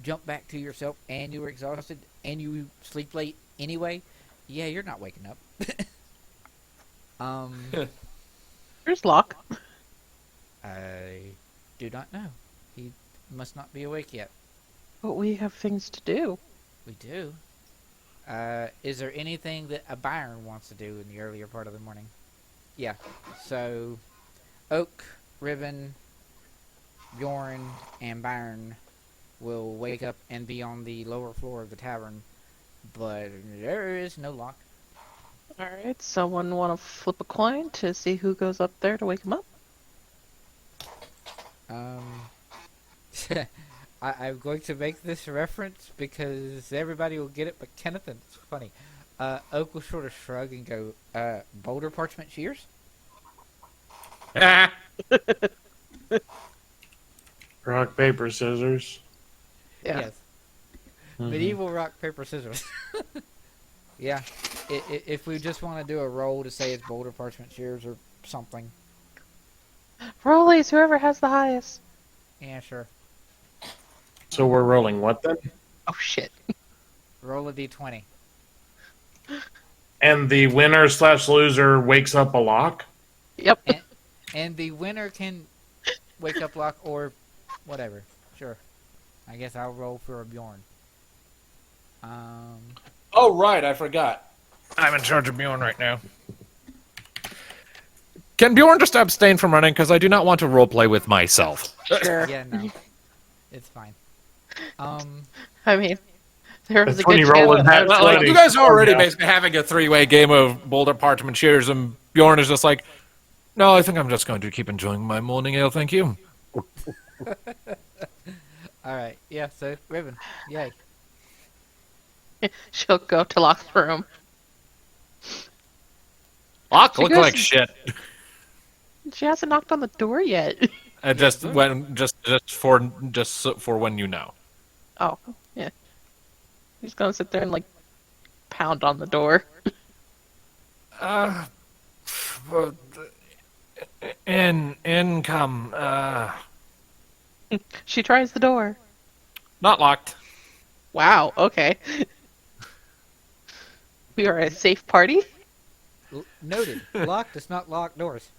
jump back to yourself and you were exhausted and you sleep late anyway, yeah, you're not waking up. Here's Locke. I do not know. He must not be awake yet. But we have things to do. We do. Is there anything that a Byrn wants to do in the earlier part of the morning? Yeah. So, Oak, Riven, Bjorn, and Byrn will wake up and be on the lower floor of the tavern, but there is no Locke. Alright, someone want to flip a coin to see who goes up there to wake him up? I'm going to make this reference because everybody will get it, but Kenneth, and it's funny. Oak will sort of shrug and go, boulder parchment shears? Rock, paper, scissors. Yeah. Yes. Medieval rock, paper, scissors. Yeah. If we just want to do a roll to say it's boulder parchment shears or something. Rollies, whoever has the highest. Yeah, sure. So we're rolling what then? Oh shit. Roll a d20. And the winner / loser wakes up a Locke? Yep. And the winner can wake up Locke or whatever. Sure. I guess I'll roll for a Bjorn. Oh, right, I forgot. I'm in charge of Bjorn right now. Can Bjorn just abstain from running? Because I do not want to roleplay with myself. Sure. Yeah, no. It's fine. I mean, there was That's a when good you roll chance in that I that was bloody- like, You guys are already Yeah. basically having a three-way game of boulder parchment shears, and Bjorn is just like, no, I think I'm just going to keep enjoying my morning ale, thank you. Alright, yeah, so, Riven. Yay. she'll go to Locke's room. Locke She look goes- like shit. She hasn't knocked on the door yet. Just for when you know. Oh, yeah. He's gonna sit there and like pound on the door. Well, income. She tries the door. Not locked. Wow, okay. We are a safe party? Noted. Lock does not lock doors.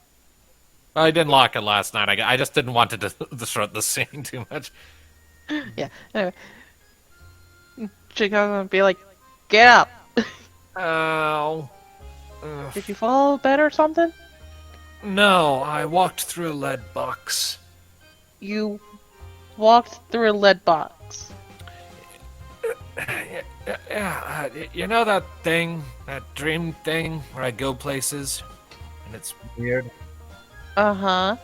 I didn't lock it last night. I just didn't want to disrupt the scene too much. Yeah, anyway. She goes and be like, get up! Oh. Did you fall a bed or something? No, I walked through a lead box. You walked through a lead box. Yeah, you know that thing, that dream thing where I go places and it's weird? Uh-huh.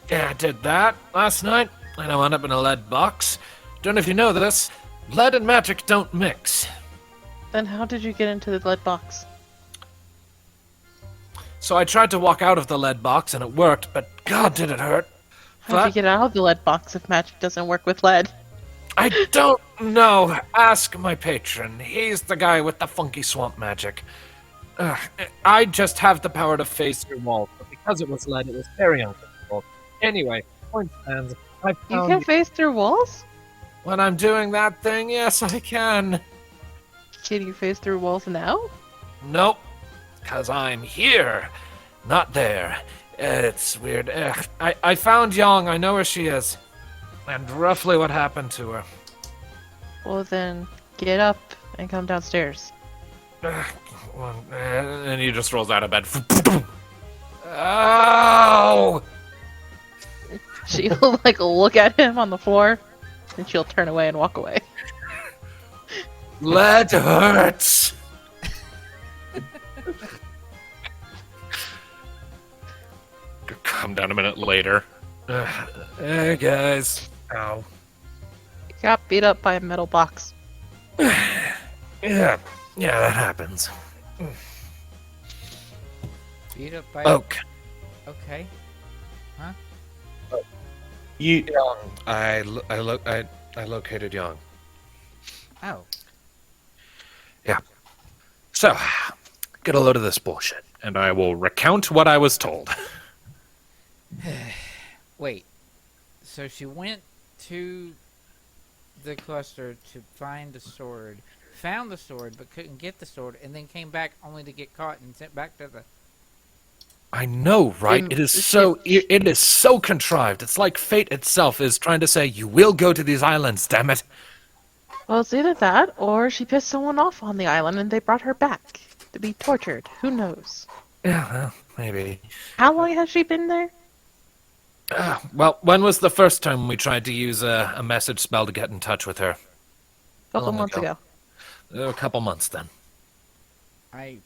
Yeah, I did that last night and I wound up in a lead box. Don't know if you know this, lead and magic don't mix. Then how did you get into the lead box? So I tried to walk out of the lead box and it worked, but God did it hurt. How'd you get out of the lead box if magic doesn't work with lead? I don't know. Ask my patron. He's the guy with the funky swamp magic. I just have the power to face your wall, but because it was lead, it was very uncomfortable. Anyway, point stands. I You found can face through walls? when I'm doing that thing, yes, I can. Can you face through walls now? Nope, because I'm here, not there. It's weird. I found Yong. I know where she is. And roughly what happened to her. Well then, get up and come downstairs. And he just rolls out of bed. Ow! She'll like look at him on the floor, and she'll turn away and walk away. Lead hurts! Come down a minute later. Hey guys. Ow. You got beat up by a metal box. Yeah, that happens. Beat up by. Oak. Okay. You Young. I located Young. Oh. So, get a load of this bullshit, and I will recount what I was told. Wait. So she went to the cluster to find the sword, found the sword, but couldn't get the sword, and then came back only to get caught and sent back to the. I know, right? Then It is so contrived. It's like fate itself is trying to say, you will go to these islands, damn it. Well, it's either that, or she pissed someone off on the island and they brought her back to be tortured. Who knows? Yeah, well, maybe. How long has she been there? Well, when was the first time we tried to use a message spell to get in touch with her? A couple long months ago? ago. A couple months then. And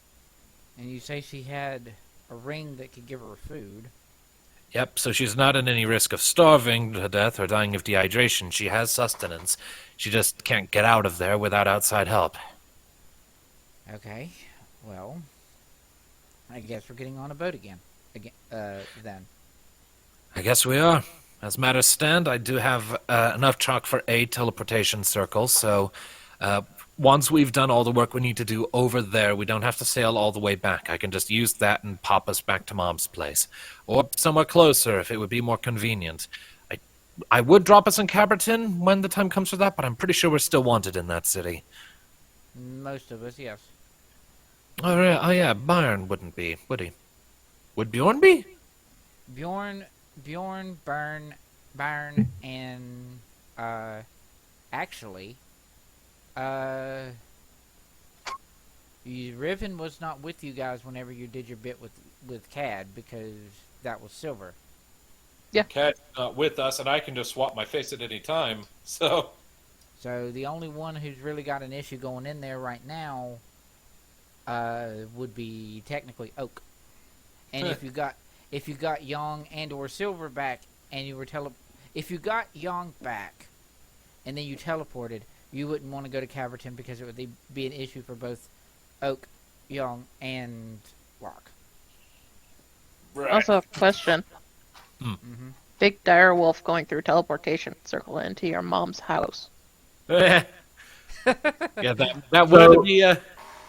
you say she had a ring that could give her food. Yep, so she's not in any risk of starving to death or dying of dehydration. She has sustenance. She just can't get out of there without outside help. Okay. Well, I guess we're getting on a boat again. Then. I guess we are. As matters stand, I do have enough chalk for a teleportation circle, so once we've done all the work we need to do over there, we don't have to sail all the way back. I can just use that and pop us back to Mom's place. Or somewhere closer if it would be more convenient. I would drop us in Caberton when the time comes for that, but I'm pretty sure we're still wanted in that city. Most of us, yes. Oh yeah, Byrn wouldn't be, would he? Would Bjorn be? Bjorn, Byrn, and actually, Riven was not with you guys whenever you did your bit with Cad because that was Silver. Cat's not with us, and I can just swap my face at any time, so... So the only one who's really got an issue going in there right now would be technically Oak. And if you got Yong and or Silver back and you were if you got Yong back and then you teleported, you wouldn't want to go to Caverton because it would be an issue for both Oak, Yong, and Locke. Right. Also, a question. Mm-hmm. Big dire wolf going through teleportation circle into your mom's house. Yeah, that would be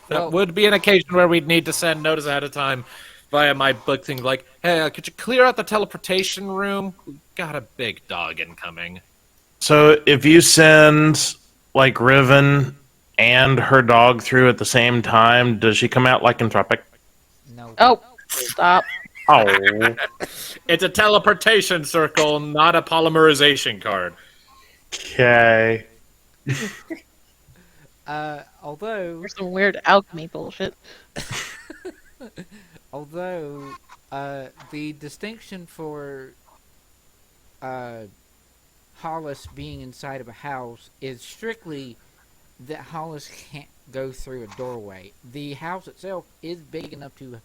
That Well, would be an occasion where we'd need to send notice ahead of time via my book thing, like, hey, could you clear out the teleportation room? We got a big dog incoming. So if you send like Riven and her dog through at the same time, does she come out lycanthropic? no. Oh, stop. Oh, It's a teleportation circle, not a polymerization card. okay. Although, There's some weird alchemy bullshit. although, the distinction for Hollis being inside of a house is strictly that Hollis can't go through a doorway. The house itself is big enough to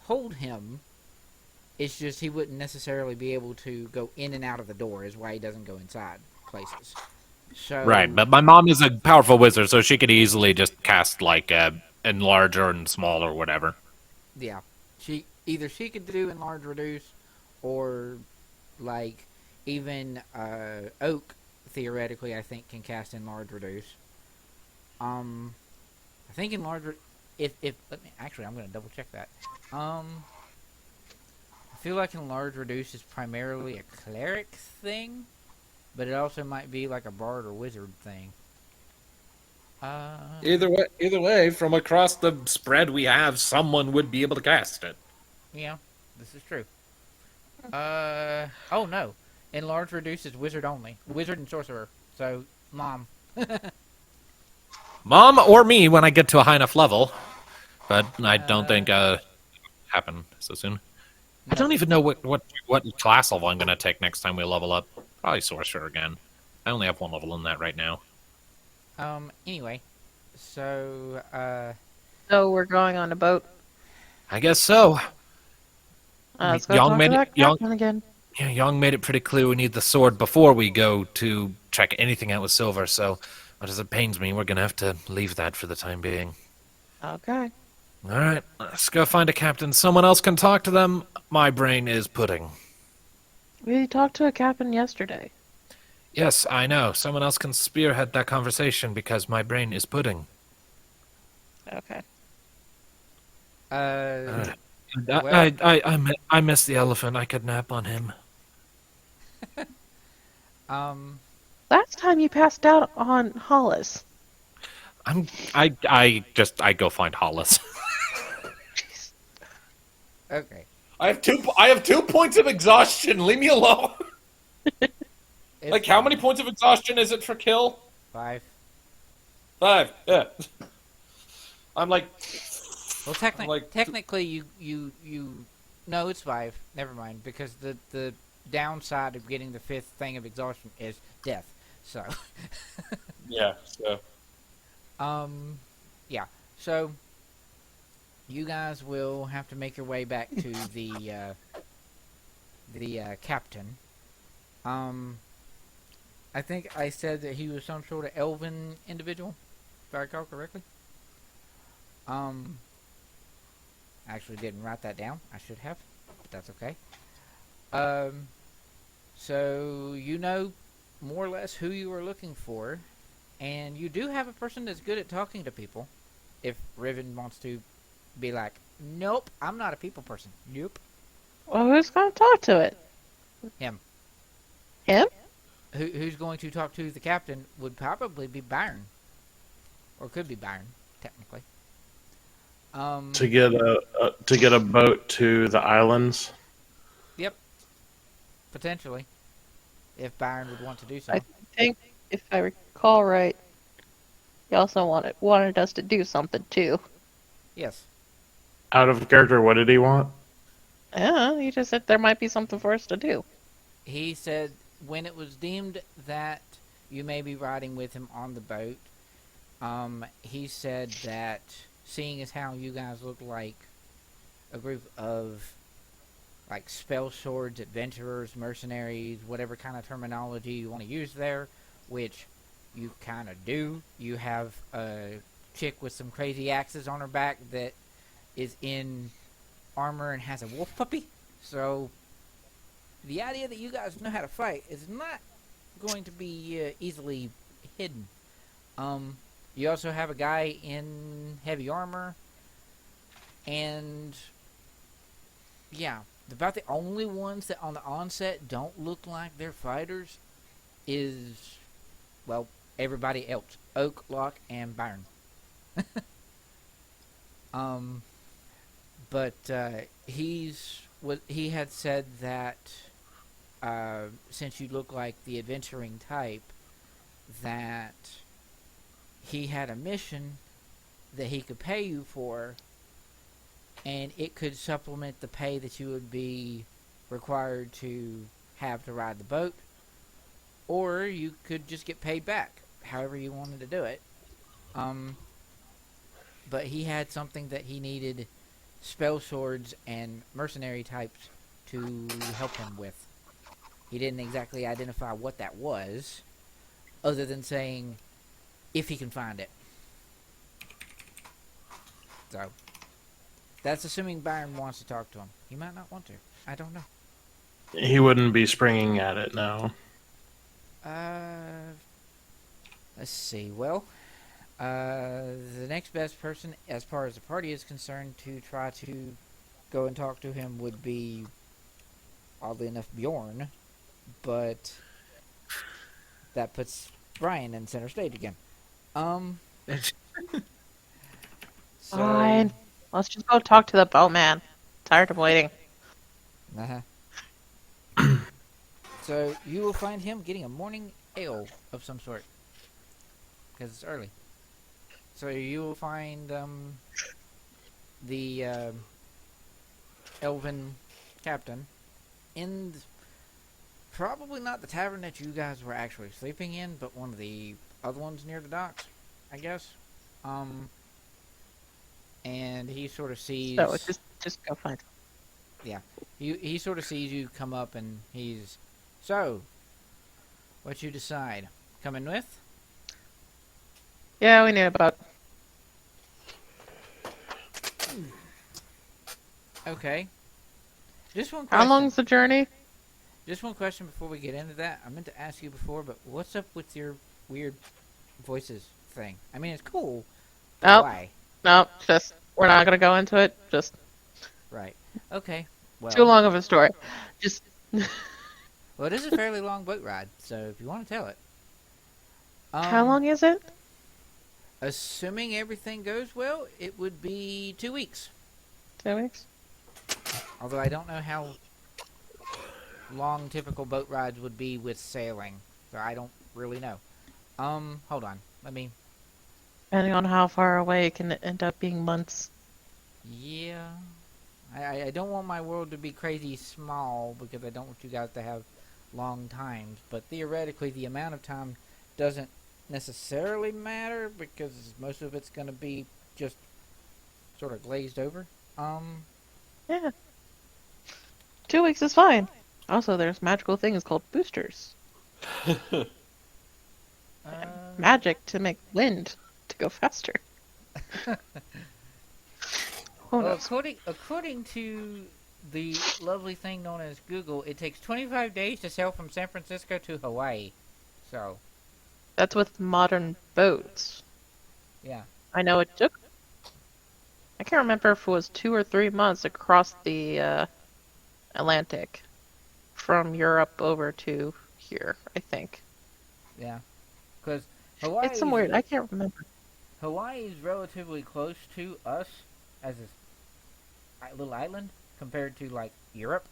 hold him. It's just he wouldn't necessarily be able to go in and out of the door, is why he doesn't go inside places. So Right, but my mom is a powerful wizard, so she could easily just cast, like, enlarge or and small or whatever. yeah, she could do enlarge reduce, or like even Oak theoretically I think can cast enlarge reduce. I think enlarge if let me actually I'm gonna double check that. I feel like enlarge reduce is primarily a cleric thing, but it also might be like a bard or wizard thing. Either way, from across the spread we have, someone would be able to cast it. Yeah, this is true. Oh no, enlarge reduce is wizard only, wizard and sorcerer. So mom. Mom or me when I get to a high enough level, but I don't think happen so soon. I don't even know what class level I'm gonna take next time we level up. Probably sorcerer again. I only have one level in that right now. Anyway, so So we're going on a boat. I guess so. Let's go Yong talk made to that it- Yong- captain again. Yeah, Yong made it pretty clear we need the sword before we go to check anything out with silver, so much as it pains me, we're gonna have to leave that for the time being. Okay. Alright, let's go find a captain. Someone else can talk to them. My brain is pudding. We talked to a captain yesterday. Yes, I know. Someone else can spearhead that conversation because my brain is pudding. Okay. Well- I miss the elephant. I could nap on him. Last time you passed out on Hollis. I go find Hollis. Okay. I have 2 points of exhaustion. Leave me alone. Like, how many points of exhaustion is it for kill? 5. 5. Yeah. I'm like, Well, technically, you no, it's 5. Never mind, because the downside of getting the 5th thing of exhaustion is death. So, yeah. So yeah. So, you guys will have to make your way back to the captain. I think I said that he was some sort of elven individual, if I recall correctly. Actually didn't write that down. I should have, but that's okay. So you know more or less who you are looking for, and you do have a person that's good at talking to people. If Riven wants to be like, nope, I'm not a people person. Nope. Well, who's going to talk to it? Him. Him? Who's going to talk to the captain would probably be Byrn. Or could be Byrn, technically. To get a boat to the islands. Yep. Potentially. If Byrn would want to do so. I think, if I recall right, he also wanted us to do something too. Yes. Out of character, what did he want? Yeah, he just said there might be something for us to do. He said when it was deemed that you may be riding with him on the boat, he said that seeing as how you guys look like a group of like spell swords, adventurers, mercenaries, whatever kind of terminology you want to use there, which you kind of do. You have a chick with some crazy axes on her back that is in armor and has a wolf puppy. So the idea that you guys know how to fight is not going to be easily hidden. You also have a guy in heavy armor, and yeah, about the only ones that on the onset don't look like they're fighters is, well, everybody else. Oak, Locke, and Byrn. um, but he had said that since you look like the adventuring type, that he had a mission that he could pay you for, and it could supplement the pay that you would be required to have to ride the boat, or you could just get paid back, however you wanted to do it. But he had something that he needed spell swords and mercenary types to help him with. He didn't exactly identify what that was, other than saying if he can find it. So, that's assuming Byron wants to talk to him. He might not want to. I don't know. He wouldn't be springing at it now. Let's see. Well, the next best person, as far as the party is concerned, to try to go and talk to him would be, oddly enough, Bjorn. But that puts Brian in center stage again. So, Fine. Let's just go talk to the boatman. Tired of waiting. So you will find him getting a morning ale of some sort, because it's early. So you will find the elven captain in probably not the tavern that you guys were actually sleeping in, but one of the other ones near the docks, I guess. And he sort of sees. So just go find. Yeah, he sort of sees you come up, and he's, so, what you decide? Coming with? Yeah, we need a boat. Okay. Just one question. How long's the journey? Just one question before we get into that. I meant to ask you before, but what's up with your weird voices thing? I mean, it's cool. Nope. Why? No, just we're not gonna go into it. Just Right. Okay. Well, too long of a story. Just well, it is a fairly long boat ride, so if you want to tell it. how long is it? Assuming everything goes well, it would be 2 weeks. 2 weeks. Although I don't know how long typical boat rides would be with sailing, so I don't really know. Hold on. Let me. Depending on how far away, it can end up being months. Yeah. I don't want my world to be crazy small because I don't want you guys to have long times, but theoretically the amount of time doesn't necessarily matter because most of it's going to be just sort of glazed over. Yeah. 2 weeks is fine. Also, there's magical things called boosters. Magic to make wind to go faster. Well, according to the lovely thing known as Google, it takes 25 days to sail from San Francisco to Hawaii. So, That's with modern boats. yeah. I know it took. I can't remember if it was 2 or 3 months across the Atlantic from Europe over to here, I think. Yeah. Because Hawaii, It's some weird. I can't remember. Hawaii is relatively close to us as a little island compared to, like, Europe.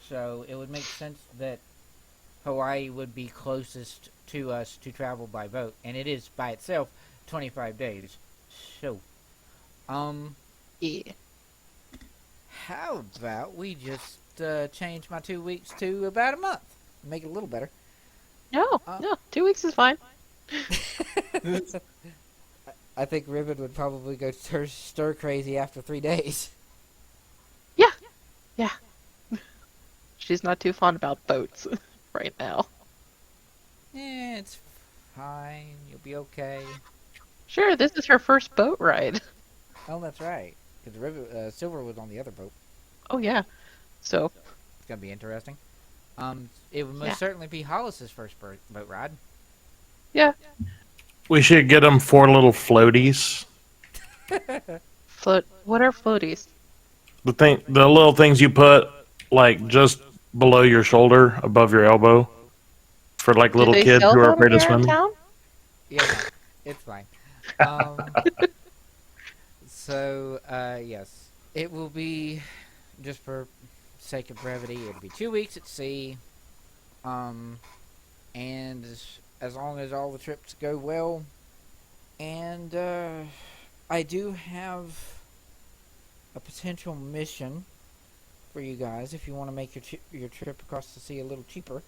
So it would make sense that Hawaii would be closest to us to travel by boat. And it is, by itself, 25 days. So, Yeah. how about we just change my 2 weeks to about a month? Make it a little better. No, 2 weeks is fine. I think Riven would probably go stir crazy after 3 days. Yeah. She's not too fond about boats right now. Yeah, it's fine. You'll be okay. Sure, this is her first boat ride. Oh, that's right. Because Silver was on the other boat. Oh, yeah. So, It's gonna be interesting. It would most Yeah. certainly be Hollis's first boat ride. yeah. We should get them 4 little floaties. What are floaties? The little things you put like just below your shoulder, above your elbow, for like Do little they kids sell who are them afraid of here in swimming. town? Yeah, no, it's fine. Um, so, yes. It will be, just for sake of brevity, it'll be 2 weeks at sea. And as long as all the trips go well. And, I do have a potential mission for you guys if you want to make your trip across the sea a little cheaper.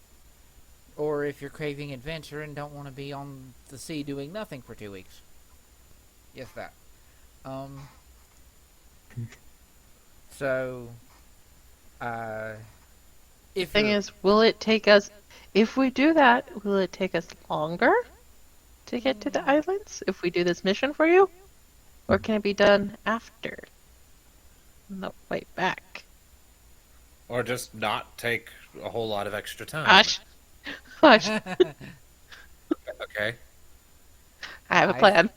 Or if you're craving adventure and don't want to be on the sea doing nothing for 2 weeks. Yes, that. So, if Thing you're- is, will it take us? If we do that, will it take us longer to get to the islands if we do this mission for you, or can it be done after? No, way back. Or just not take a whole lot of extra time. Hush, hush. Okay. I have a plan.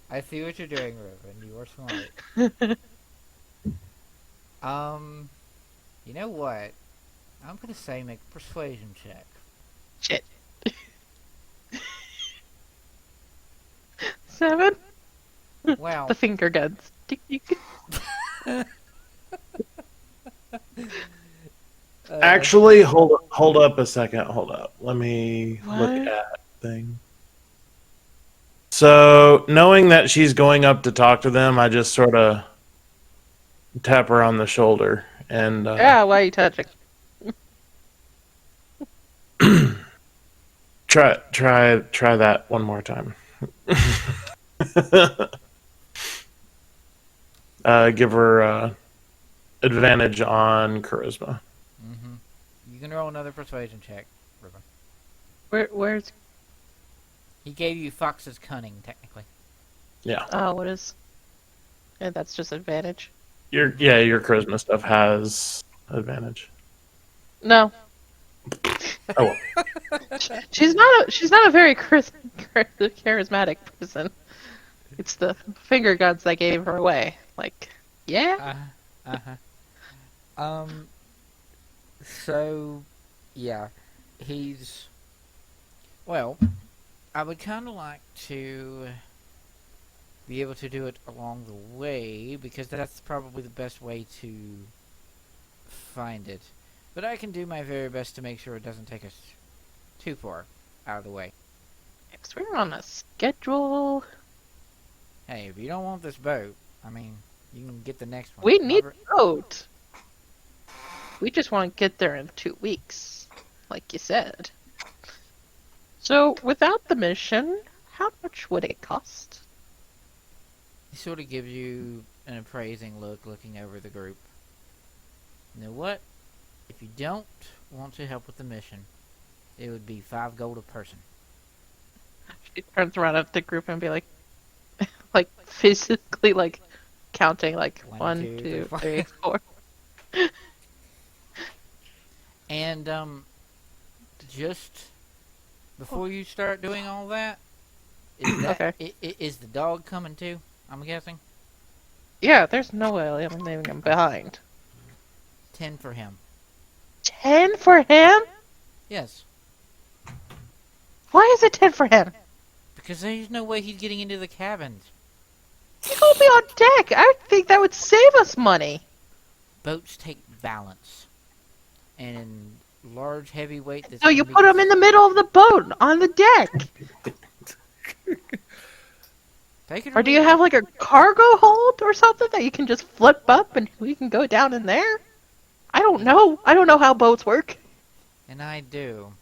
I see what you're doing, Riven. You are smart. You know what? I'm gonna say make a persuasion check. Shit. 7. Well, The finger guns. Tick, tick. Actually, hold up a second. Hold up. Let me look What? at thing. So, knowing that she's going up to talk to them, I just sort of tap her on the shoulder and Yeah, why are you touching? try that one more time. Give her advantage on charisma. you can roll another persuasion check, Riven. Where's? He gave you Fox's cunning, technically. Yeah. Oh, what is? Yeah, that's just advantage. Your charisma stuff has advantage. No, Oh well. she's not a very charismatic person. It's the finger guns that gave her away. Like, yeah. So, yeah, he's. Well, I would kind of like to be able to do it along the way because that's probably the best way to find it. But I can do my very best to make sure it doesn't take us too far out of the way. Because we're on a schedule. Hey, if you don't want this boat, I mean, you can get the next one. We need However- a boat. We just want to get there in 2 weeks, like you said. So, without the mission, how much would it cost? He sort of gives you an appraising look looking over the group. You know what? If you don't want to help with the mission, it would be 5 gold a person. She turns around at the group and be like, like physically, like counting, like 1, 2, 3, 4. And, just before you start doing all that, is that Okay. is the dog coming too? I'm guessing. Yeah, there's no way I'm leaving him behind. 10 for him. 10 for him? Yes, Why is it 10 for him? because there's no way he's getting into the cabins. He's gonna be on deck. I think that would save us money. Boats take balance, and large heavy weight. That's So you gonna be- put him in the middle of the boat on the deck. Take it Or do you have like a cargo hold or something that you can just flip up and we can go down in there? I don't know. I don't know how boats work. And I do.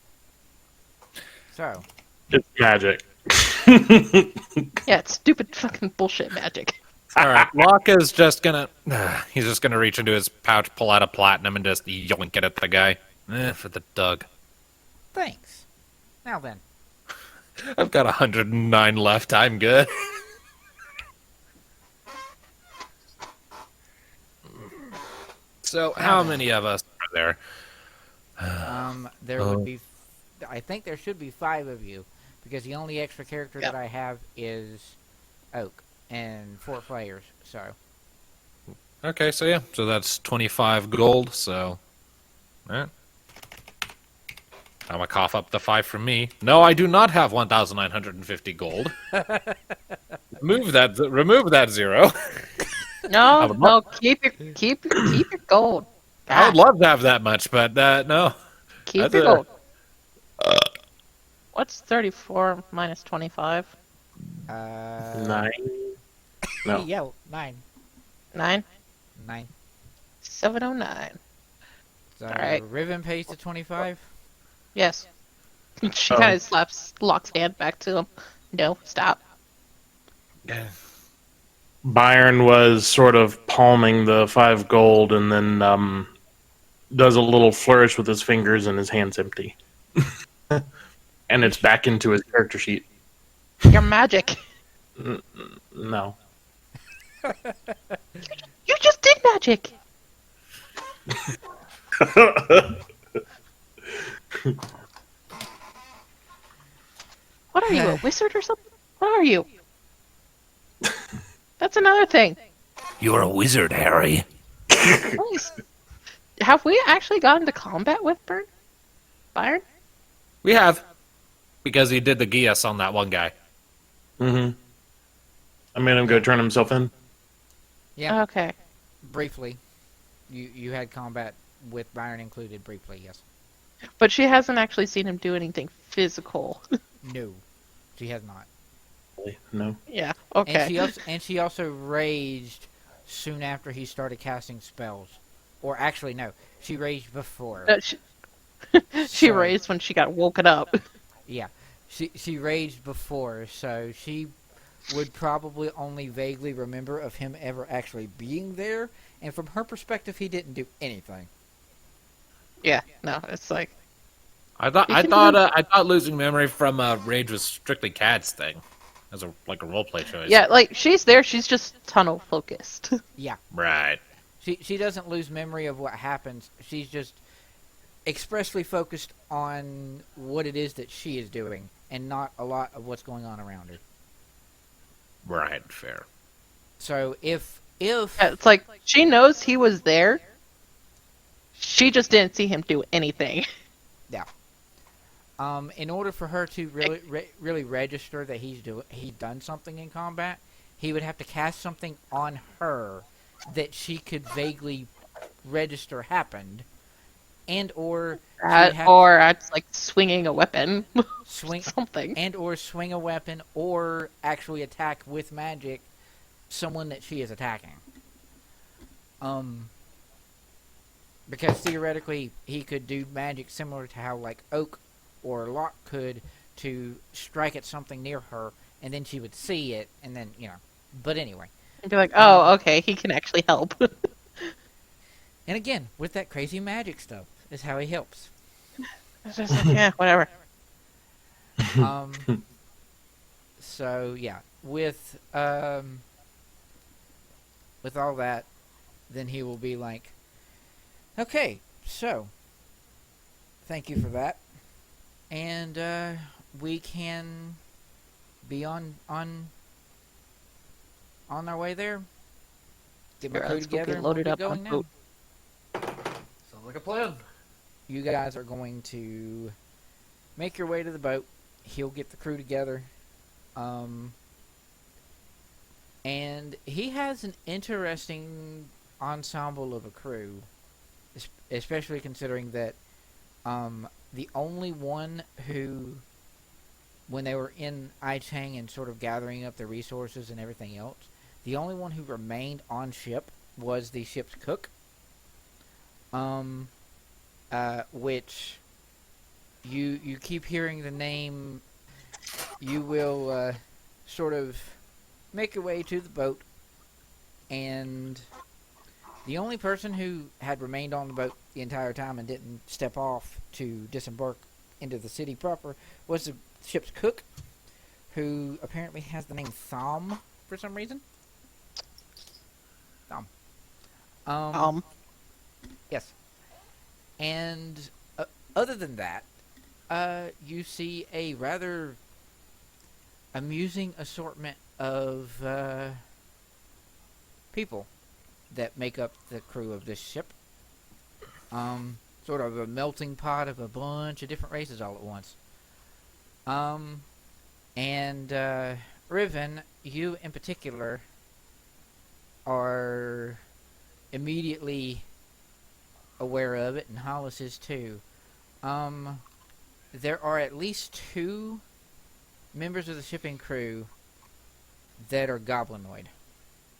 So, It's magic. Yeah, it's stupid fucking bullshit magic. All right, Locke is just gonna. He's just gonna reach into his pouch, pull out a platinum, and just yoink it at the guy. For the dog. thanks. Now then, I've got 109 left. I'm good. So, how many of us are there? there would be. I think there should be 5 of you, because the only extra character that I have is Oak and 4 players. So Okay, so yeah, so that's 25 gold. So, alright. I'm gonna cough up the 5 from me. No, I do not have 1,950 gold. Remove that 0. No, would no, keep your gold. I would God, love to have that much, but no. keep That's your a- gold. What's 34 minus 25? 9. No. yeah, 9. 9? 9. 709. So Alright. Riven pays to 25. Yes. She Oh. kind of slaps Locke's hand back to him. No, stop. Byrn was sort of palming the 5 gold and then does a little flourish with his fingers and his hand's empty. And it's back into his character sheet. Your magic. No. You just did magic. What are you, a wizard or something? What are you? That's another thing. You're a wizard, Harry. Nice. Have we actually gotten to combat with Byrn? We have. Because he did the Gias on that one guy. Mm-hmm. I made him go turn himself in. Yeah, Okay. briefly. You had combat with Byron included briefly, yes. But she hasn't actually seen him do anything physical. No, she has not. No. Yeah, okay. And she also raged soon after he started casting spells. Or actually, no, she raged before. She So- raised when she got woken up. Yeah, she raged before, so she would probably only vaguely remember of him ever actually being there. And from her perspective, he didn't do anything. Yeah, no, it's like, I thought losing memory from rage was strictly Cad's thing, as a roleplay choice. yeah, like, she's there, she's just tunnel focused. Yeah, Right. she doesn't lose memory of what happens. She's just expressly focused on what it is that she is doing, and not a lot of what's going on around her. Right. Fair. So if Yeah, it's like, she knows he was there, she just didn't see him do anything. in order for her to really register that he's done something in combat, he would have to cast something on her that she could vaguely register happened, and or Or it's like swinging a weapon. swing Something. and or swing a weapon, or actually attack with magic someone that she is attacking. Because theoretically he could do magic similar to how like Oak or Locke could, to strike at something near her, and then she would see it, and then But anyway, And be like, oh, okay, he can actually help. and again with that crazy magic stuff is how he helps. It's just like, yeah, whatever. So yeah, with all that, then he will be like, okay, so thank you for that, and we can be on our way there. Get my Sure, crew let's go together. get And loaded we'll up be going on now. boat. Sounds like a plan. You guys are going to make your way to the boat. He'll get the crew together. And he has an interesting ensemble of a crew, especially considering that the only one who, when they were in Ichang and sort of gathering up the resources and everything else, the only one who remained on ship was the ship's cook. Which you keep hearing the name. You will sort of make your way to the boat, and the only person who had remained on the boat the entire time and didn't step off to disembark into the city proper was the ship's cook, who apparently has the name Thom for some reason. Thom. Yes. And other than that, you see a rather amusing assortment of people that make up the crew of this ship. Sort of a melting pot of a bunch of different races all at once. And Riven, you in particular are immediately aware of it, and Hollis is too. There are at least 2 members of the shipping crew that are goblinoid.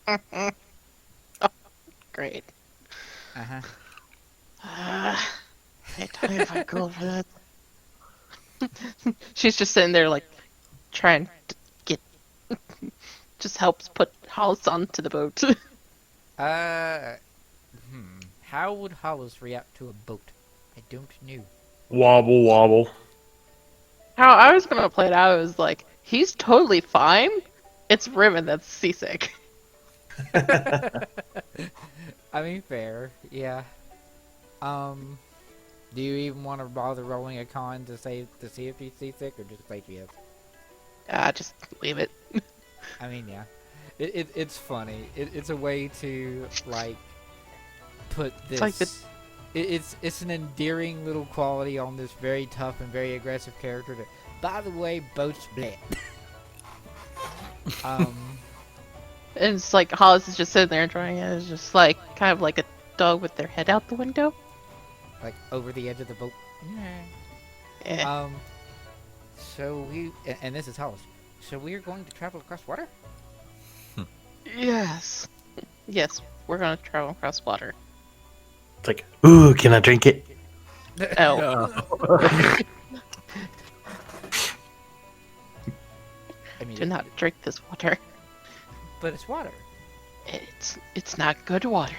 Oh, great. Uh-huh. I don't know if I go for that. She's just sitting there, like, trying to get... just helps put Hollis onto the boat. How would Hollis react to a boat? I don't know. Wobble, wobble. How I was gonna play it out was like, he's totally fine. It's Riven that's seasick. I mean, fair, yeah. Do you even want to bother rolling a con to see if he's seasick, or just say yes? Just leave it. I mean, yeah. It's funny. It's a way to, like, put this... It's like It's an endearing little quality on this very tough and very aggressive character that, by the way, boats bleh. And it's like Hollis is just sitting there enjoying it. It's just like kind of like a dog with their head out the window. Like over the edge of the boat. Yeah. So and this is Hollis. So we are going to travel across water? Yes. Yes, we're gonna travel across water. It's like, ooh, can I drink it? Oh. I mean, Do not drink this water. but it's water. It's not good water.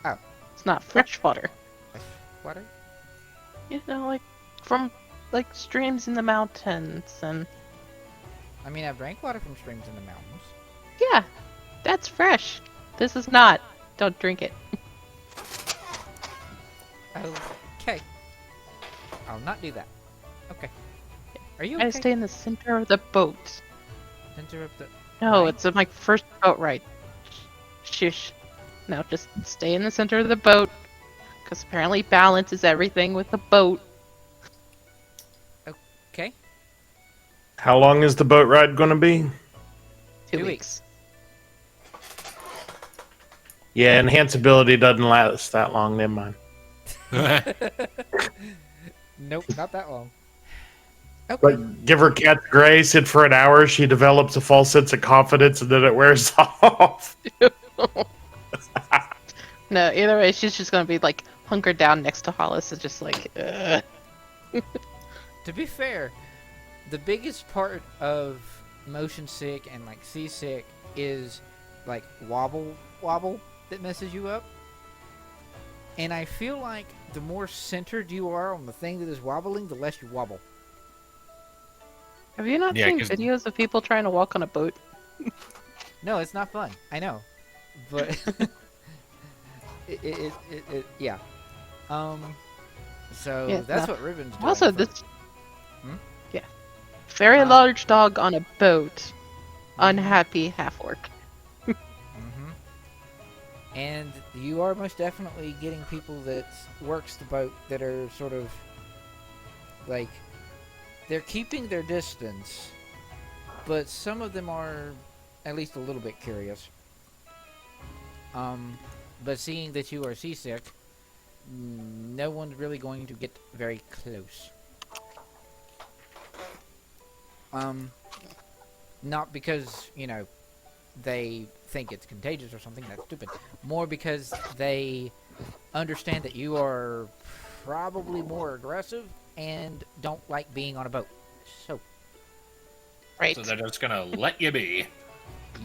Oh. It's not fresh water. Fresh water? You know, like from like streams in the mountains and I mean, I've drank water from streams in the mountains. yeah, that's fresh. This is not. Don't drink it. Okay. I'll not do that. Okay. Are you I okay? stay in the center of the boat. Center of the... No, Right. it's my first boat ride. Shush. Now just stay in the center of the boat. Because apparently balance is everything with the boat. Okay. How long is the boat ride going to be? 2 2 weeks. Yeah, enhance ability doesn't last that long. Never mind. Nope, not that long. Okay. But give her cat's grace, and for an hour she develops a false sense of confidence, and then it wears off. No, either way, she's just gonna be like hunkered down next to Hollis and just like, ugh. To be fair, the biggest part of motion sick and like seasick is like wobble that messes you up. And I feel like the more centered you are on the thing that is wobbling, the less you wobble. Have you not Yeah, seen 'cause- videos of people trying to walk on a boat? No, it's not fun. I know, but yeah. So Yeah, that's no. what Riven's doing. Also, for- this. Hmm? Yeah. Very large dog on a boat. Unhappy half-orc. Mhm. And you are most definitely getting people that works the boat that are sort of like they're keeping their distance, but some of them are at least a little bit curious. But seeing that you are seasick, no one's really going to get very close. Not because, you know, they think it's contagious or something, that's stupid. More because they understand that you are probably more aggressive and don't like being on a boat. So, Right. So they're just gonna let you be.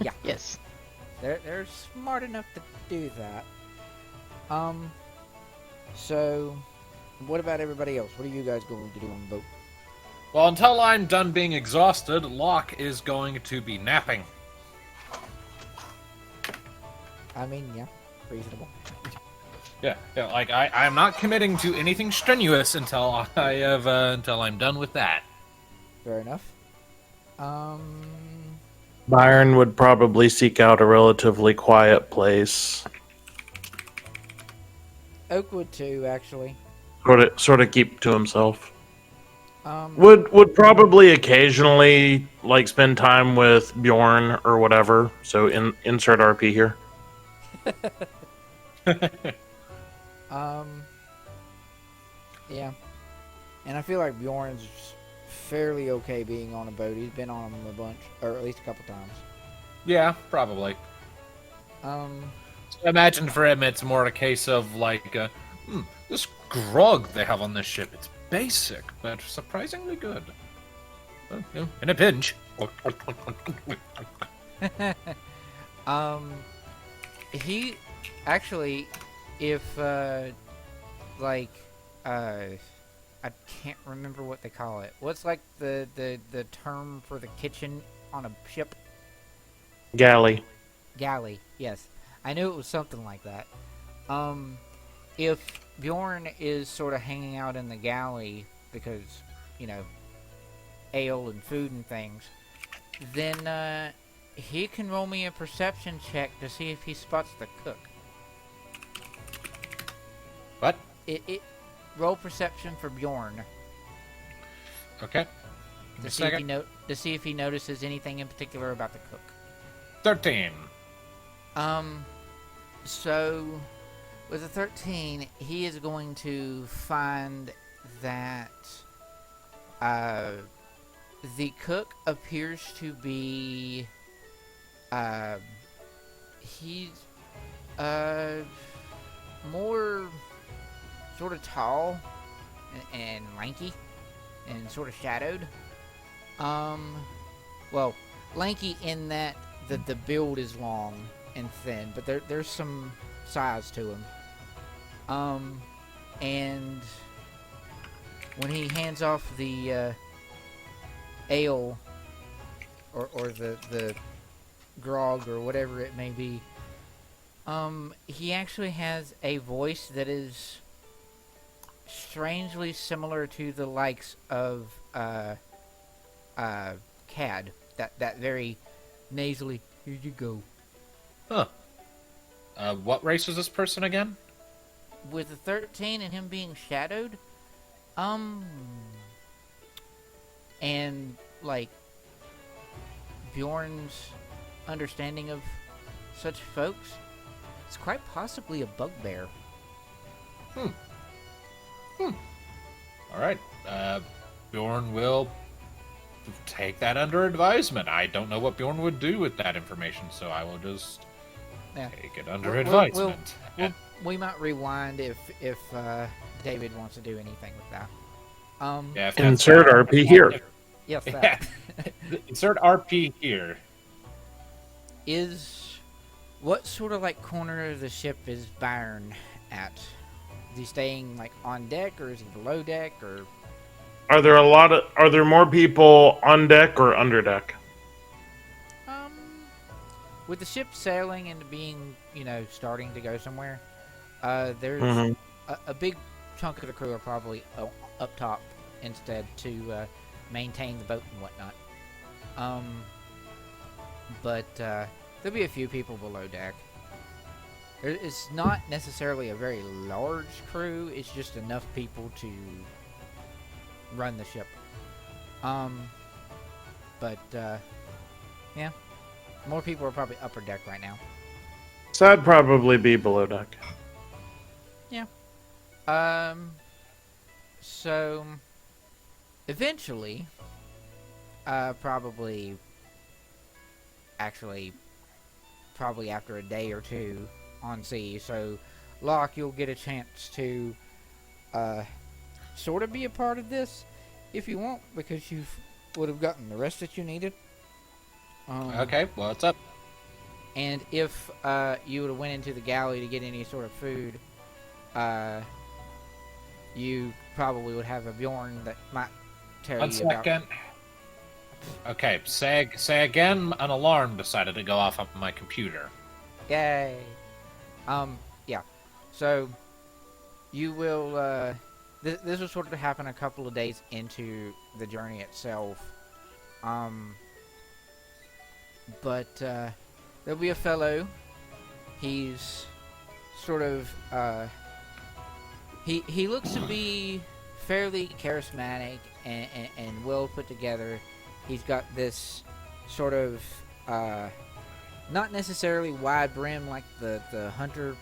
yeah, Yes. they're smart enough to do that. So, what about everybody else? What are you guys going to do on the boat? Well, until I'm done being exhausted, Locke is going to be napping. I mean, yeah, reasonable. Yeah, like I'm not committing to anything strenuous until I'm done with that. Fair enough. Um, Byrn would probably seek out a relatively quiet place. Oakwood too, actually. Sort of keep to himself. Um, Would probably occasionally like spend time with Bjorn or whatever. So insert RP here. um, yeah. And I feel like Bjorn's fairly okay being on a boat. He's been on them a bunch, or at least a couple times. Yeah, probably. Um, I imagine for him it's more a case of like, this grog they have on this ship, it's basic, but surprisingly good. In a pinch. he actually, if like, I can't remember what they call it. What's like the term for the kitchen on a ship? Galley. Galley. Yes, I knew it was something like that. If Bjorn is sort of hanging out in the galley because, you know, ale and food and things, then he can roll me a perception check to see if he spots the cook. What? It roll perception for Bjorn Okay. to see if he notices anything in particular about the cook. 13. So with a 13, he is going to find that the cook appears to be he's more sort of tall and lanky and sort of shadowed. Well, lanky in that the build is long and thin, but there's some size to him. And when he hands off the ale or the grog or whatever it may be, he actually has a voice that is strangely similar to the likes of Cad. That very nasally, here you go. Huh. What race was this person again? With the 13 and him being shadowed, and like Bjorn's understanding of such folks, it's quite possibly a bugbear. Alright. Bjorn will take that under advisement. I don't know what Bjorn would do with that information, so I will just take it under advisement. We might rewind if David wants to do anything with that. Yeah, Insert RP here. Yes, Yeah. that Insert RP here. is. What sort of like corner of the ship is Byrn at? Is he staying like on deck, or is he below deck, or? Are there more people on deck or under deck? With the ship sailing and being, starting to go somewhere, there's a big chunk of the crew are probably up top instead to maintain the boat and whatnot. But there'll be a few people below deck. It's not necessarily a very large crew. It's just enough people to run the ship. But yeah, more people are probably upper deck right now. So I'd probably be below deck. Yeah. So eventually, probably after a day or two on sea. So, Locke, you'll get a chance to sort of be a part of this if you want, because you would have gotten the rest that you needed. Okay, what's up? And if you would have went into the galley to get any sort of food, you probably would have a Bjorn that might tell One you second. Okay, say again. An alarm decided to go off on my computer. Yay. Yeah. So, you will, this will sort of happen a couple of days into the journey itself. but there'll be a fellow. He's sort of he looks to be fairly charismatic and well put together. He's got this sort of not necessarily wide brim like the hunter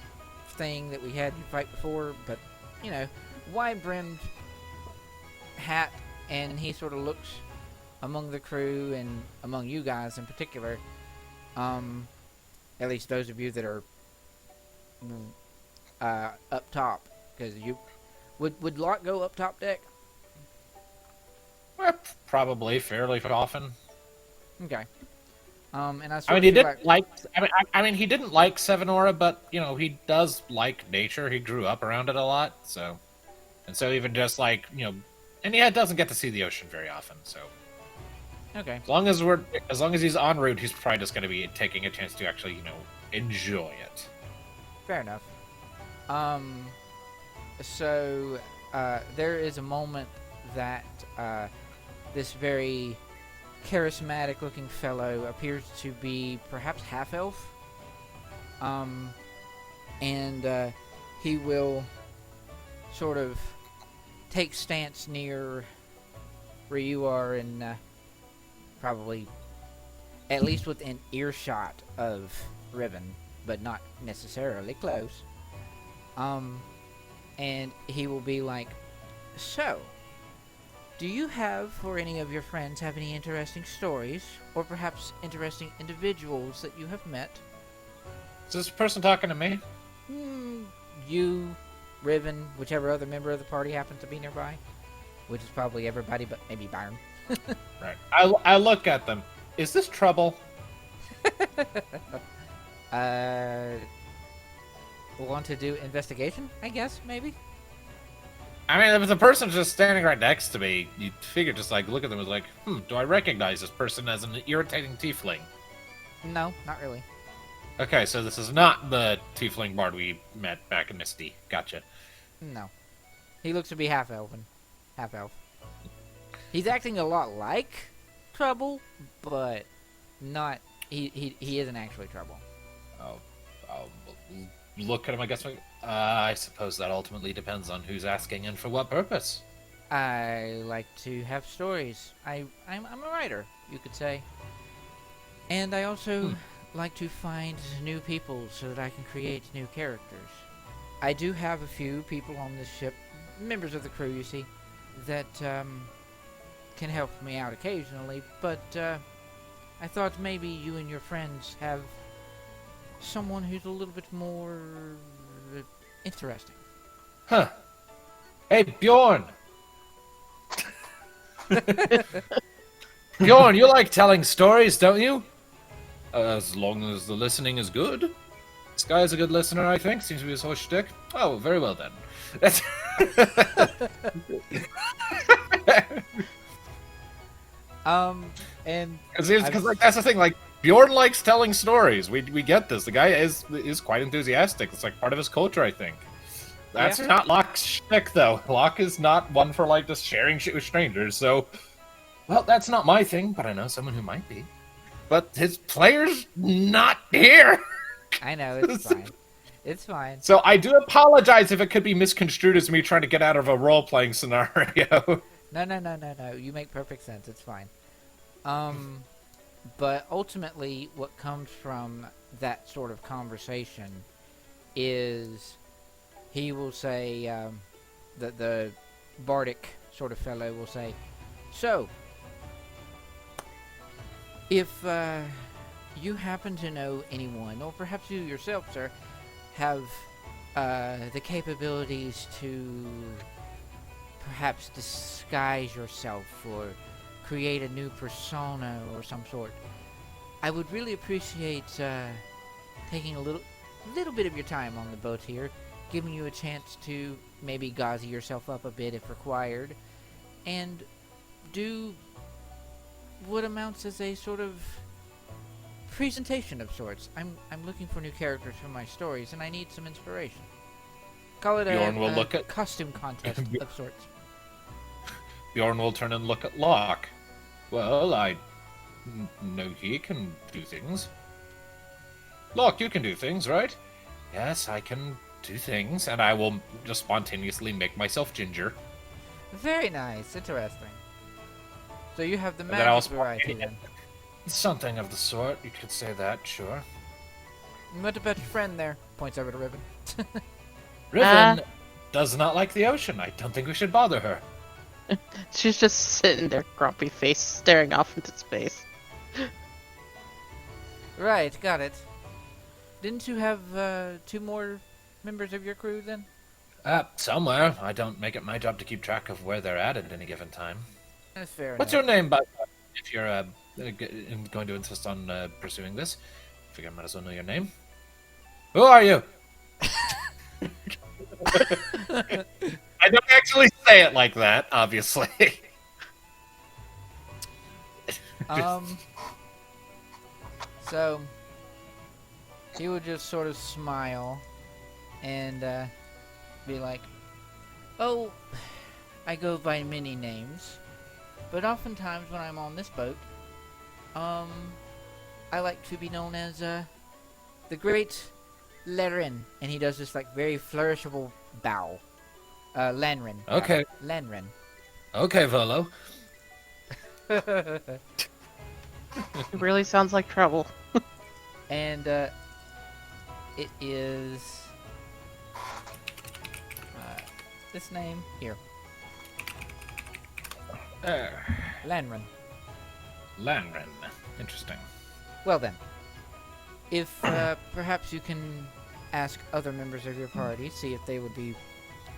thing that we had in fight before, but you know, wide brimmed hat, and he sort of looks among the crew and among you guys in particular, at least those of you that are up top, because you would Locke go up top deck? Well, probably fairly often. Okay. And I I mean, he feel didn't like. I mean, he didn't like Seven Aura, but you know, he does like nature. He grew up around it a lot, so even just like and he doesn't get to see the ocean very often. So okay. as long as he's en route, he's probably just going to be taking a chance to actually enjoy it. Fair enough. So there is a moment that this very charismatic-looking fellow appears to be perhaps half-elf, and he will sort of take stance near where you are, and probably at least within earshot of Riven, but not necessarily close. And he will be like, "So, do you have, or any of your friends have any interesting stories, or perhaps interesting individuals that you have met?" Is this person talking to me? You, Riven, whichever other member of the party happens to be nearby, which is probably everybody but maybe Byrn. Right. I look at them. Is this trouble? Want to do investigation, I guess, maybe? I mean, if the person's just standing right next to me, you'd figure just like look at them as like, do I recognize this person as an irritating tiefling? No, not really. Okay, so this is not the tiefling bard we met back in Misty. Gotcha. No. He looks to be half-elf. He's acting a lot like Trouble, but not... He isn't actually Trouble. I'll look at him, I guess. I suppose that ultimately depends on who's asking and for what purpose. I like to have stories. I'm a writer, you could say. And I also like to find new people so that I can create new characters. I do have a few people on this ship, members of the crew, you see, that can help me out occasionally, but I thought maybe you and your friends have someone who's a little bit more interesting. Huh. Hey, Bjorn! Bjorn, you like telling stories, don't you? As long as the listening is good. This guy is a good listener, I think. Seems to be his whole shtick. Oh, very well then. That's... And... Because like, that's the thing, like, Bjorn likes telling stories. We get this. The guy is quite enthusiastic. It's like part of his culture, I think. That's not Locke's shtick, though. Locke is not one for, like, just sharing shit with strangers, so... Well, that's not my thing, but I know someone who might be. But his player's not here! I know, it's fine. It's fine. So I do apologize if it could be misconstrued as me trying to get out of a role-playing scenario. No. You make perfect sense. It's fine. But ultimately, what comes from that sort of conversation is he will say, the bardic sort of fellow will say, "So, if you happen to know anyone, or perhaps you yourself, sir, have the capabilities to perhaps disguise yourself or create a new persona or some sort, I would really appreciate taking a little bit of your time on the boat here, giving you a chance to maybe gauzy yourself up a bit if required, and do what amounts as a sort of presentation of sorts. I'm looking for new characters for my stories, and I need some inspiration. Call it a costume contest of sorts." Bjorn will turn and look at Locke. Well, I No, he can do things. Locke, you can do things, right? Yes, I can do things, and I will just spontaneously make myself ginger. Very nice. Interesting. So you have the And then I'll magic variety then. Something of the sort, you could say that, sure. What about your friend there? Points over to Riven. Riven does not like the ocean. I don't think we should bother her. She's just sitting there, grumpy face, staring off into space. Right, got it. Didn't you have 2 more members of your crew then? Somewhere. I don't make it my job to keep track of where they're at any given time. That's fair What's enough. your name, by the way, if you're going to insist on pursuing this? I figure I might as well know your name. Who are you? I don't actually say it like that, obviously. So he would just sort of smile and be like, "Oh, I go by many names, but oftentimes when I'm on this boat, I like to be known as the Great Laren," and he does this like very flourishable bow. Lanren. Okay. Lanren. Okay, Volo. It really sounds like trouble. And it is this name here, Lanren. Lanren. Interesting. Well then, if perhaps you can ask other members of your party, see if they would be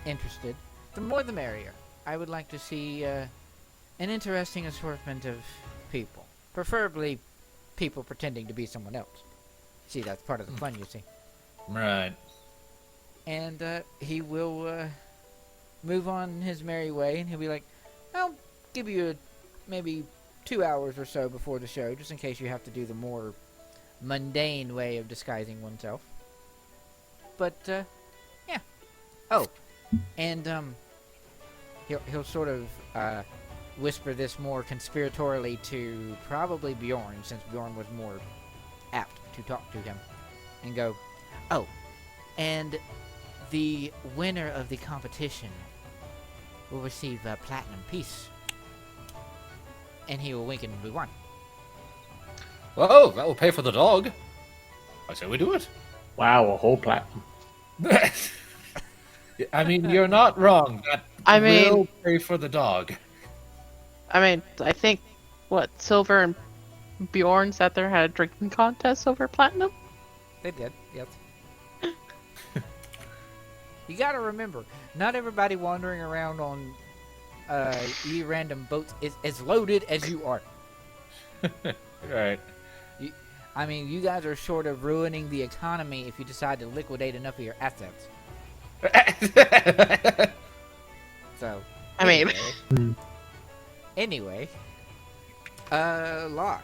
interested. The more the merrier. I would like to see an interesting assortment of people. Preferably people pretending to be someone else. See, that's part of the fun, you see. Right. And he will move on his merry way, and he'll be like, I'll give you maybe 2 hours or so before the show, just in case you have to do the more mundane way of disguising oneself. But, yeah. Oh, and he'll sort of whisper this more conspiratorially to probably Bjorn, since Bjorn was more apt to talk to him, and go, "Oh, and the winner of the competition will receive a platinum piece." And he will wink and move on. Whoa, that will pay for the dog. I say we do it. Wow, a whole platinum. I mean, you're not wrong. That will pay for the dog. I think, Silver and Bjorn sat there, had a drinking contest over platinum? They did, yes. You gotta remember, not everybody wandering around on random boats is as loaded as you are. Right. You guys are sort of ruining the economy if you decide to liquidate enough of your assets. So, anyway, Locke,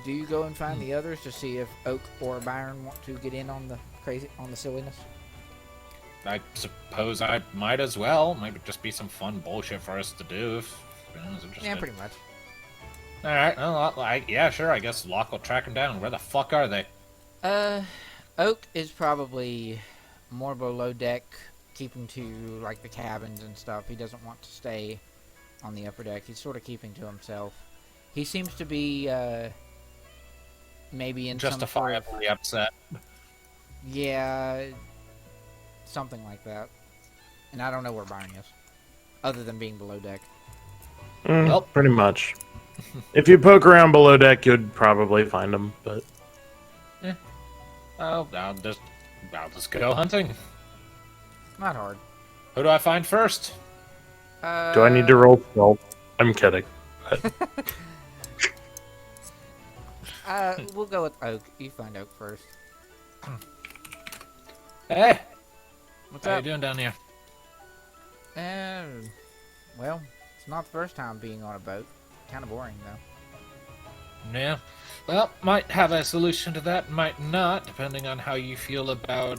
do you go and find the others to see if Oak or Byrn want to get in on the silliness? I suppose I might as well. Might just be some fun bullshit for us to do if anyone's interested. Yeah, pretty much. Alright, well, yeah, sure, I guess Locke will track them down. Where the fuck are they? Oak is probably more below deck, keeping to, like, the cabins and stuff. He doesn't want to stay on the upper deck. He's sort of keeping to himself. He seems to be, maybe in justifiably upset. Yeah, something like that. And I don't know where Byrn is, other than being below deck. Well, pretty much. If you poke around below deck, you'd probably find them, but... Well, I'll just go hunting. Not hard. Who do I find first? Do I need to roll stealth? I'm kidding. We'll go with Oak. You find Oak first. Hey! What's How up? you doing down here? Well, it's not the first time being on a boat. Kind of boring, though. Yeah. Well, might have a solution to that, might not, depending on how you feel about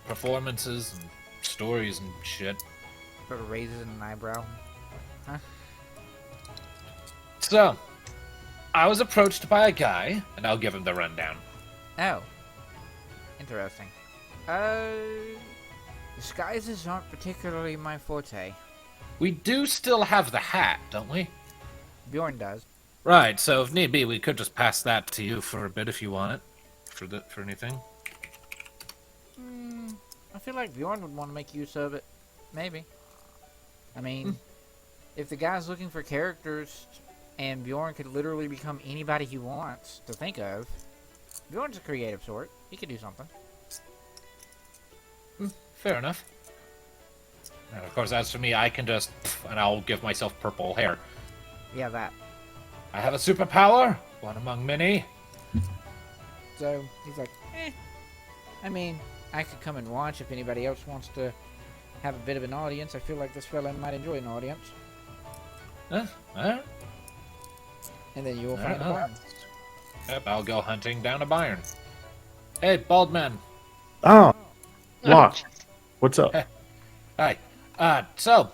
performances and stories and shit. Sort of raises an eyebrow. Huh? So, I was approached by a guy, and I'll give him the rundown. Oh. Interesting. Disguises aren't particularly my forte. We do still have the hat, don't we? Bjorn does. Right, so if need be, we could just pass that to you for a bit if you want it. For anything. I feel like Bjorn would want to make use of it. Maybe. I mean, if the guy's looking for characters and Bjorn could literally become anybody he wants to think of, Bjorn's a creative sort. He could do something. Fair enough. And of course, as for me, I can just... and I'll give myself purple hair. Yeah, that. I have a superpower, one among many. So, he's like, I mean, I could come and watch if anybody else wants to have a bit of an audience. I feel like this fella might enjoy an audience. Alright. And then you'll find a barn. Yep, I'll go hunting down a Byrn. Hey, bald man. Oh, Locke. What's up? Hi. So,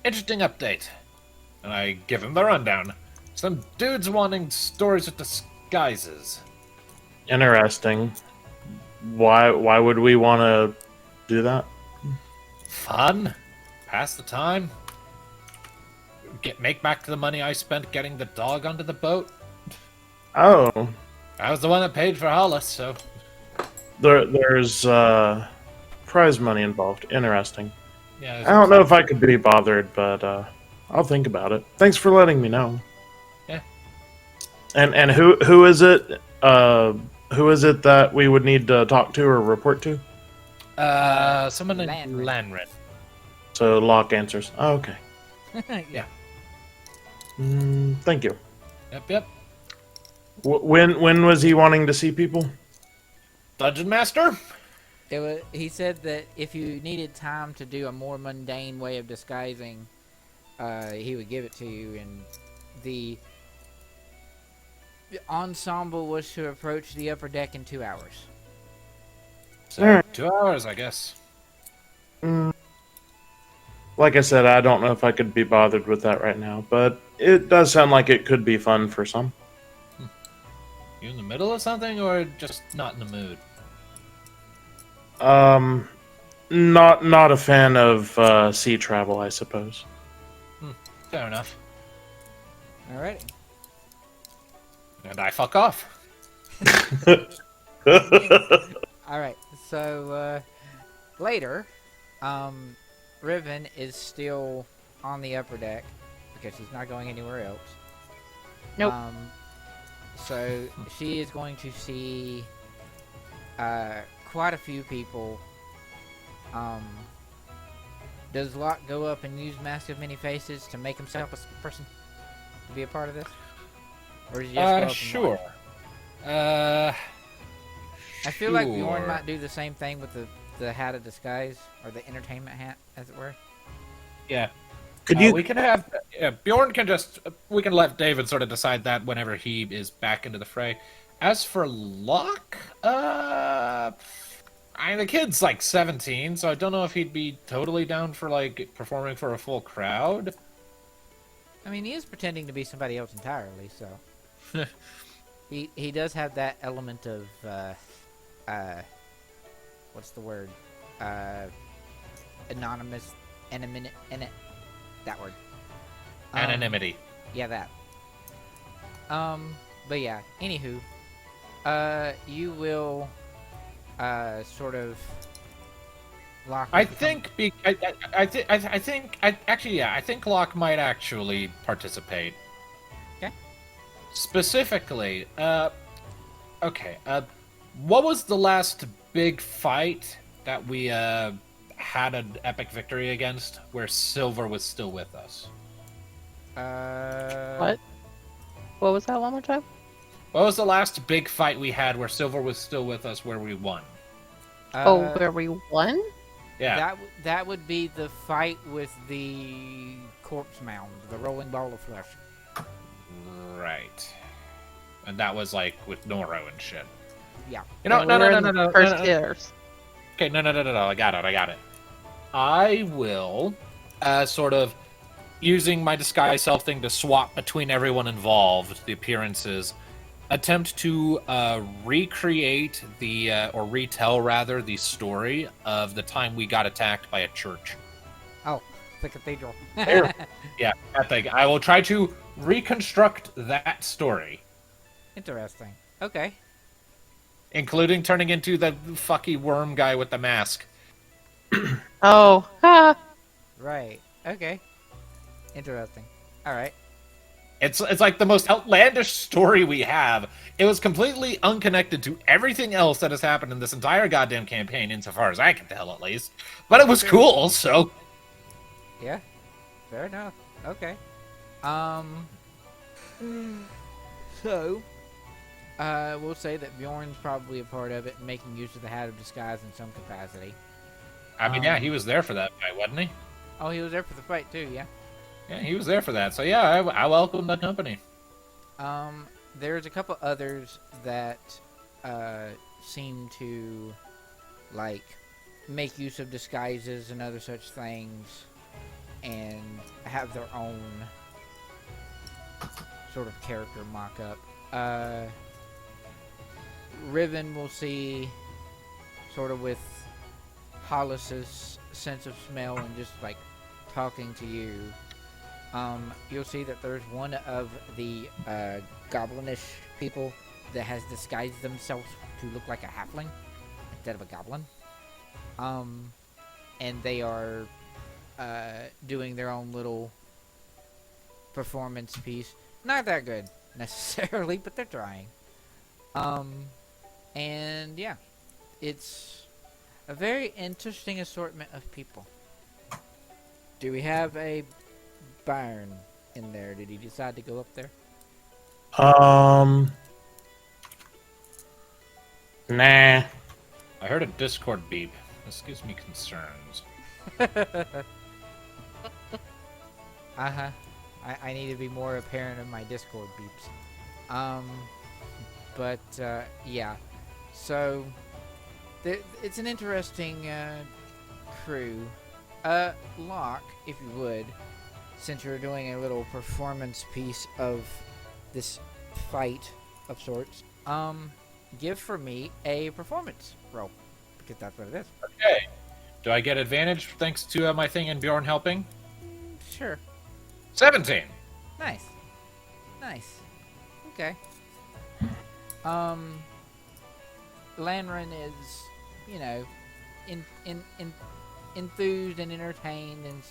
interesting update. And I give him the rundown. Some dudes wanting stories with disguises. Interesting. Why would we want to do that? Fun. Pass the time. Make back the money I spent getting the dog onto the boat. Oh, I was the one that paid for Hollis, so... there's prize money involved. Interesting. Yeah, I don't know if I could be bothered, but I'll think about it. Thanks for letting me know. Yeah. And who is it? Who is it that we would need to talk to or report to? Someone named Lanrid. So Locke answers. Oh, okay. Yeah. Thank you. Yep. When was he wanting to see people? Dungeon Master? He said that if you needed time to do a more mundane way of disguising, he would give it to you, and the ensemble was to approach the upper deck in 2 hours. So, 2 hours, I guess. Like I said, I don't know if I could be bothered with that right now, but it does sound like it could be fun for some. You in the middle of something, or just not in the mood? Not a fan of sea travel, I suppose. Fair enough. Alrighty. And I fuck off. Alright, so, later, Riven is still on the upper deck, because she's not going anywhere else. Nope. So, she is going to see, quite a few people. Does Locke go up and use massive many faces to make himself a person to be a part of this? Or does he just go up and Sure. watch? I feel like Bjorn sure. might do the same thing with the hat of disguise, or the entertainment hat, as it were. Yeah. Could you? We can have... Bjorn can just... we can let David sort of decide that whenever he is back into the fray. As for Locke, I mean, the kid's like 17, so I don't know if he'd be totally down for, like, performing for a full crowd. I mean, he is pretending to be somebody else entirely, so... he does have that element of, what's the word? Anonymous, that word. Anonymity. Yeah, that. But yeah, anywho, you will, sort of Locke. I think I think Locke might actually participate. Okay. Specifically, okay, what was the last big fight that we had an epic victory against where Silver was still with us? What? What was that one more time? What was the last big fight we had where Silver was still with us where we won? Where we won? Yeah. That would be the fight with the corpse mound, the rolling ball of flesh. Right. And that was like with Noro and shit. Yeah. You know, no. First hitters. Okay, no. I got it. I will sort of using my disguise self thing to swap between everyone involved, the appearances, attempt to recreate or retell rather, the story of the time we got attacked by a church. Oh, the cathedral. There. Yeah, that thing. I will try to reconstruct that story, Interesting. Okay. including turning into the fucky worm guy with the mask. Oh, ha! Right. Okay. Interesting. All right. It's like the most outlandish story we have. It was completely unconnected to everything else that has happened in this entire goddamn campaign, insofar as I can tell, at least. But it was cool, so... Yeah. Fair enough. Okay. So, we'll say that Bjorn's probably a part of it, making use of the Hat of Disguise in some capacity. I mean, yeah, he was there for that fight, wasn't he? Oh, he was there for the fight too, yeah. Yeah, he was there for that. So yeah, I welcome the company. There's a couple others that seem to like make use of disguises and other such things, and have their own sort of character mock-up. Riven will see sort of with Hollis's sense of smell and just like talking to you. You'll see that there's one of the goblinish people that has disguised themselves to look like a halfling instead of a goblin. And they are doing their own little performance piece. Not that good necessarily, but they're trying. And yeah, it's a very interesting assortment of people. Do we have a Byrn in there? Did he decide to go up there? Nah. I heard a Discord beep. This gives me concerns. Uh-huh. I need to be more apparent in my Discord beeps. Yeah. So, it's an interesting crew. Locke, if you would, since you're doing a little performance piece of this fight of sorts, give for me a performance roll, because that's what it is. Okay. Do I get advantage thanks to my thing and Bjorn helping? Sure. 17. Nice. Nice. Okay. Lanren is, you know, enthused and entertained and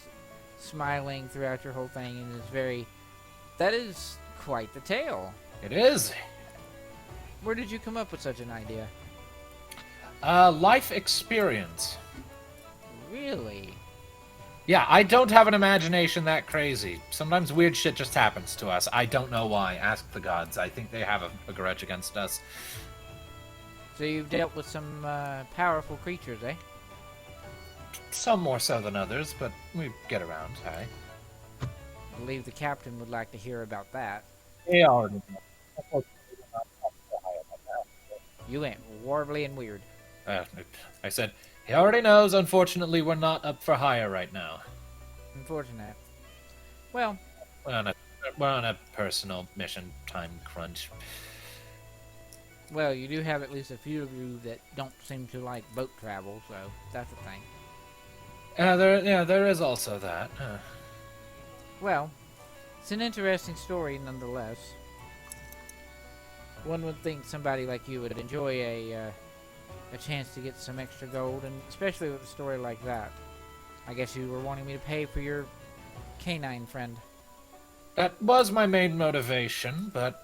smiling throughout your whole thing, and is very... That is quite the tale. It is. Where did you come up with such an idea? Life experience. Really? Yeah, I don't have an imagination that crazy. Sometimes weird shit just happens to us. I don't know why. Ask the gods. I think they have a grudge against us. So you've dealt with some powerful creatures, eh? Some more so than others, but we get around, hey? I believe the captain would like to hear about that. They already know. You ain't warbly and weird. I said, he already knows. Unfortunately, we're not up for hire right now. Unfortunate. Well, We're on a personal mission time crunch. well, you do have at least a few of you that don't seem to like boat travel, so that's a thing. There is also that. Well, it's an interesting story nonetheless. One would think somebody like you would enjoy a chance to get some extra gold, and especially with a story like that. I guess you were wanting me to pay for your canine friend. That was my main motivation, but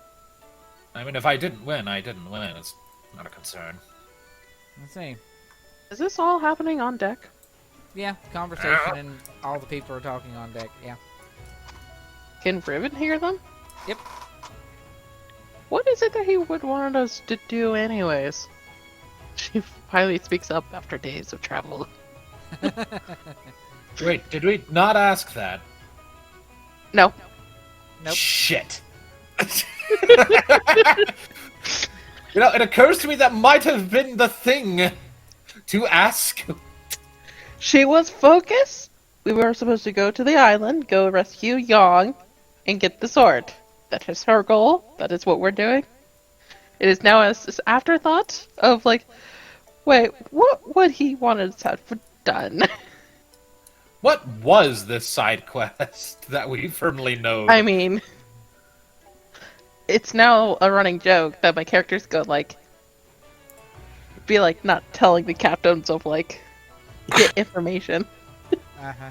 I mean, if I didn't win, I didn't win. It's not a concern. Let's see. Is this all happening on deck? Yeah, conversation and all the people are talking on deck, yeah. Can Riven hear them? Yep. What is it that he would want us to do anyways? She finally speaks up after days of travel. Wait, did we not ask that? No. Nope. Shit. You know, it occurs to me that might have been the thing to ask. She was focused we were supposed to go to the island, go rescue Yong, and get the sword. That is her goal. That is what we're doing. It is now as afterthought of like, wait, what would he want us to have done? What was this side quest that we firmly know? I mean, it's now a running joke that my characters go like, be like not telling the captains of like, get information. Uh-huh.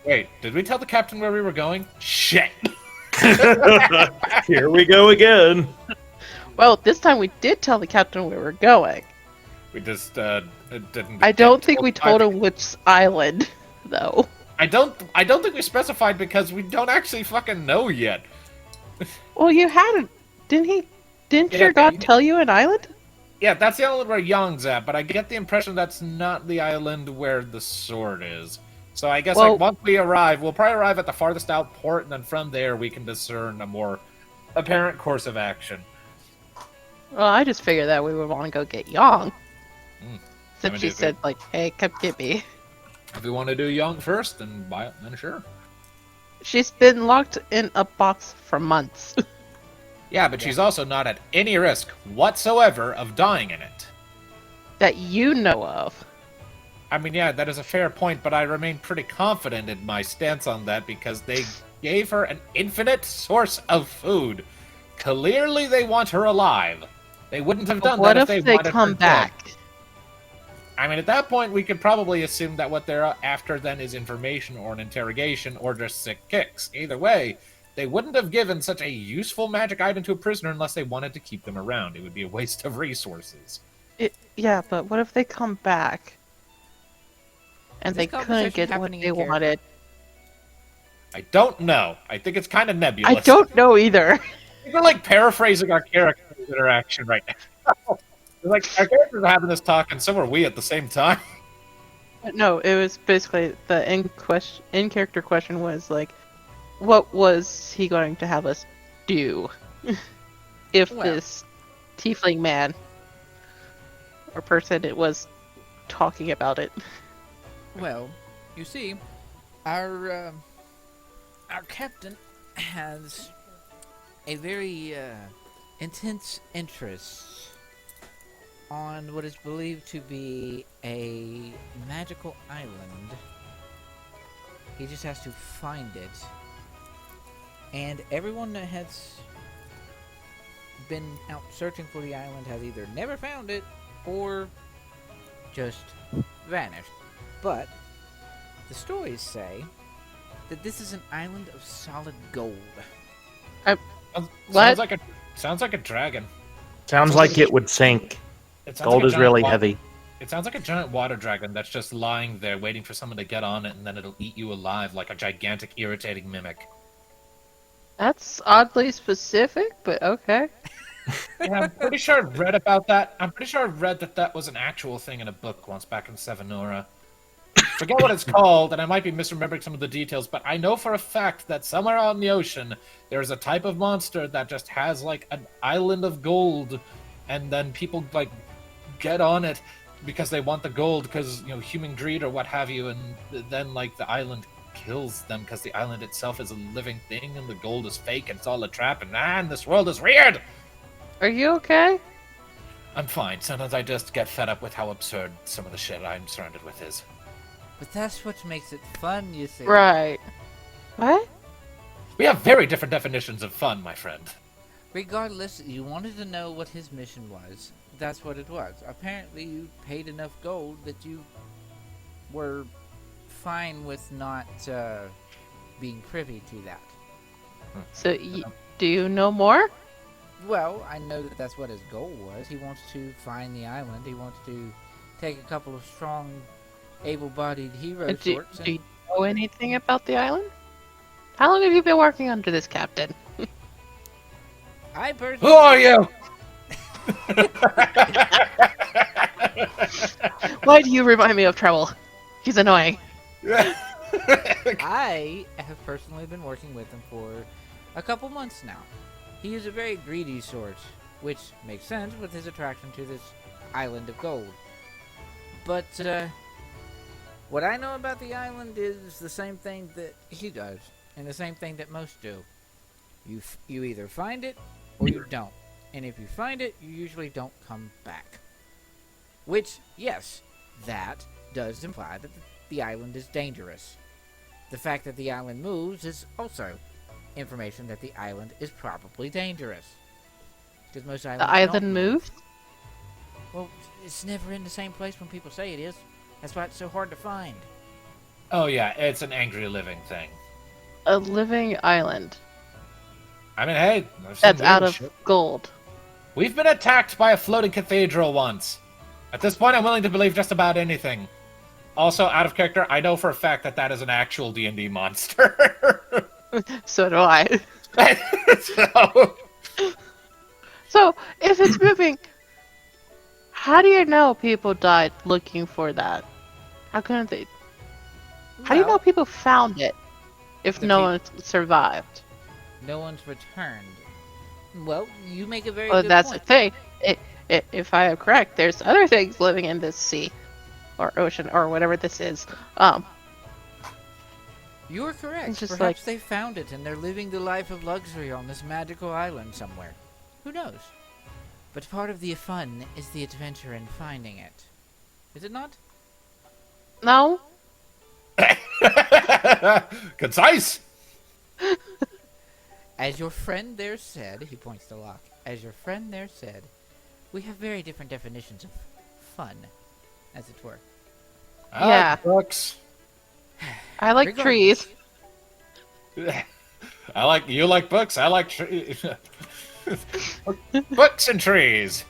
Wait, did we tell the captain where we were going? Shit! Here we go again. Well, this time we did tell the captain where we were going. We just didn't. I don't think we told him which island, though. I don't think we specified because we don't actually fucking know yet. Well, you hadn't, didn't he? Didn't your god tell you an island? Yeah, that's the island where Yong's at, but I get the impression that's not the island where the sword is. So I guess Well, like once we arrive, we'll probably arrive at the farthest out port, and then from there we can discern a more apparent course of action. Well, I just figured that we would want to go get Yong. I Since mean, she said, like, hey, come get me. If we want to do Yong first, then sure. She's been locked in a box for months. Yeah, but she's also not at any risk whatsoever of dying in it. That you know of. I mean, yeah, that is a fair point, but I remain pretty confident in my stance on that because they gave her an infinite source of food. Clearly, they want her alive. They wouldn't have done What that if if they wanted her come dead. back? I mean, at that point, we could probably assume that what they're after then is information or an interrogation or just sick kicks. Either way, they wouldn't have given such a useful magic item to a prisoner unless they wanted to keep them around. It would be a waste of resources. Yeah, but what if they come back? And they This couldn't conversation get what happening they in character? wanted. I don't know. I think it's kind of nebulous. I don't know either. We're like paraphrasing our characters' interaction right now. Like our characters are having this talk, and so are we at the same time. No, it was basically the in character question was like, what was he going to have us do if Well. this tiefling man or person it was talking about it? Well, you see, our captain has a very intense interest on what is believed to be a magical island. He just has to find it. And everyone that has been out searching for the island has either never found it or just vanished. But the stories say that this is an island of solid gold. What? Sounds like a dragon. Sounds like it would sink. It sounds Gold like a is giant really wa- heavy. It sounds like a giant water dragon that's just lying there waiting for someone to get on it, and then it'll eat you alive like a gigantic, irritating mimic. That's oddly specific, but okay. Yeah, I'm pretty sure I've read about that. I'm pretty sure I've read that was an actual thing in a book once back in Sevenora. Forget what it's called, and I might be misremembering some of the details, but I know for a fact that somewhere out in the ocean, there's a type of monster that just has, like, an island of gold, and then people, like, get on it because they want the gold because, you know, human greed or what have you, and then, like, the island kills them because the island itself is a living thing, and the gold is fake, and it's all a trap, and man, this world is weird! Are you okay? I'm fine. Sometimes I just get fed up with how absurd some of the shit I'm surrounded with is. But that's what makes it fun, you see. Right. What? We have very different definitions of fun, my friend. Regardless, you wanted to know what his mission was. That's what it was. Apparently, you paid enough gold that you were fine with not being privy to that. So, do you know more? Well, I know that that's what his goal was. He wants to find the island. He wants to take a couple of strong, able-bodied hero Do sorts. you know anything about the island? How long have you been working under this captain? I personally... Who are you? Why do you remind me of Treble? He's annoying. I have personally been working with him for a couple months now. He is a very greedy sort, which makes sense with his attraction to this island of gold. But, What I know about the island is the same thing that he does, and the same thing that most do. You either find it or you don't, and if you find it, you usually don't come back. Which, yes, that does imply that the island is dangerous. The fact that the island moves is also information that the island is probably dangerous. Because most islands The island don't move. moved? Well, it's never in the same place when people say it is. That's why it's so hard to find. Oh yeah, it's an angry living thing. A living island. I mean, hey, there's some That's out weird of shit. gold. We've been attacked by a floating cathedral once. At this point, I'm willing to believe just about anything. Also, out of character, I know for a fact that that is an actual D&D monster. So do I. So, So, if it's moving, how do you know people died looking for that? How couldn't they? How do you know people found it if The no peop- one survived? No one's returned. Well, you make a very Well, good that's point. the thing. If I am correct, there's other things living in this sea, or ocean, or whatever this is. You're correct. It's just Perhaps like- they found it and they're living the life of luxury on this magical island somewhere. Who knows? But part of the fun is the adventure in finding it. Is it not? No, concise. As your friend there said, he points to Locke, as your friend there said, we have very different definitions of fun, as it were. I Yeah. like books. I like Regardless. trees. I like you like books. I like trees. Books and trees.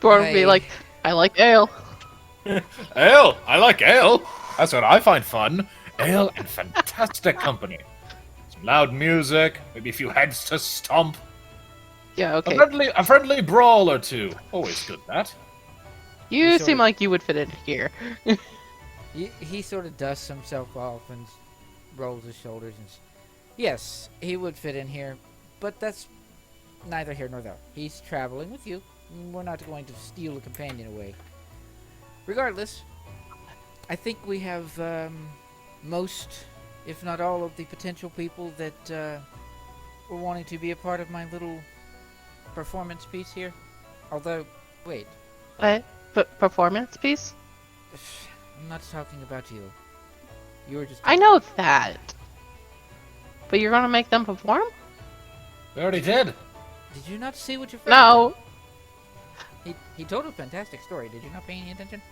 Bjorn would be I- like, I like ale. Ale. I like ale. That's what I find fun. Ale and fantastic company. Some loud music. Maybe a few heads to stomp. Yeah, okay. A friendly brawl or two. Always good. That. You sort seem of- like you would fit in here. He sort of dusts himself off and rolls his shoulders and yes, he would fit in here, but that's neither here nor there. He's traveling with you. We're not going to steal a companion away. Regardless, I think we have most, if not all, of the potential people that were wanting to be a part of my little performance piece here. Although, wait, What? Performance piece? I'm not talking about you. You were just. I know that. But you're gonna make them perform? We already did. Did you not see what your friend No. He told a fantastic story. Did you not pay any attention?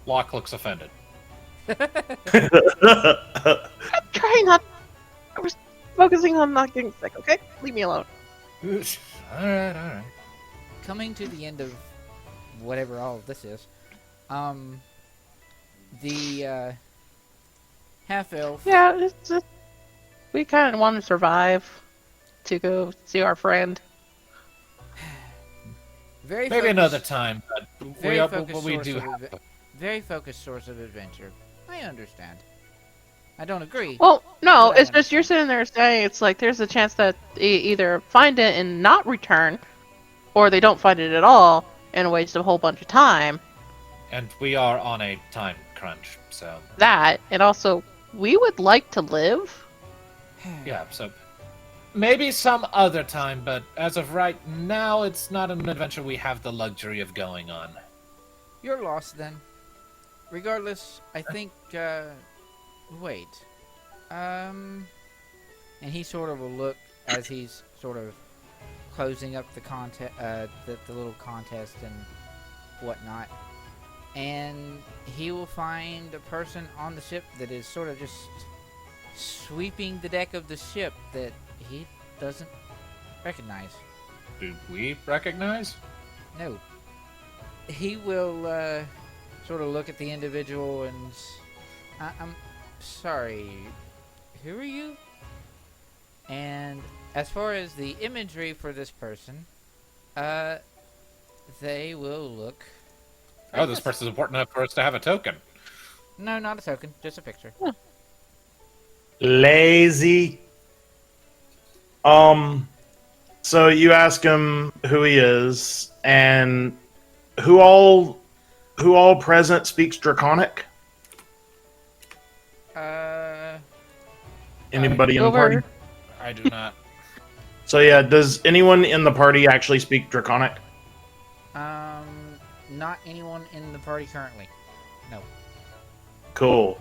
Locke looks offended. I'm trying not. I was focusing on not getting sick, okay? Leave me alone. All right. Coming to the end of whatever all of this is, the half elf. Yeah, it's just. We kind of want to survive to go see our friend. Very Maybe focused- another time, but Very we focused source do of have adve- very focused source of adventure. I understand. I don't agree. Well, no, But I it's just you're sitting there saying it's like there's a chance that they either find it and not return, or they don't find it at all and waste a whole bunch of time. and we are on a time crunch, so That, and also, we would like to live. yeah, so maybe some other time, but as of right now, it's not an adventure we have the luxury of going on. You're lost then. Regardless, I think, wait. And he sort of will look as he's sort of closing up the the little contest and whatnot. And he will find a person on the ship that is sort of just sweeping the deck of the ship that he doesn't recognize. Do we recognize? No. He will sort of look at the individual and I'm sorry, who are you? And as far as the imagery for this person, they will look. Oh, this person's important enough for us to have a token. No, not a token, just a picture. Lazy. So you ask him who he is and who all who all present speaks Draconic? Anybody in the party? Over. I do not. So yeah, does anyone in the party actually speak Draconic? Not anyone in the party currently. No. Cool.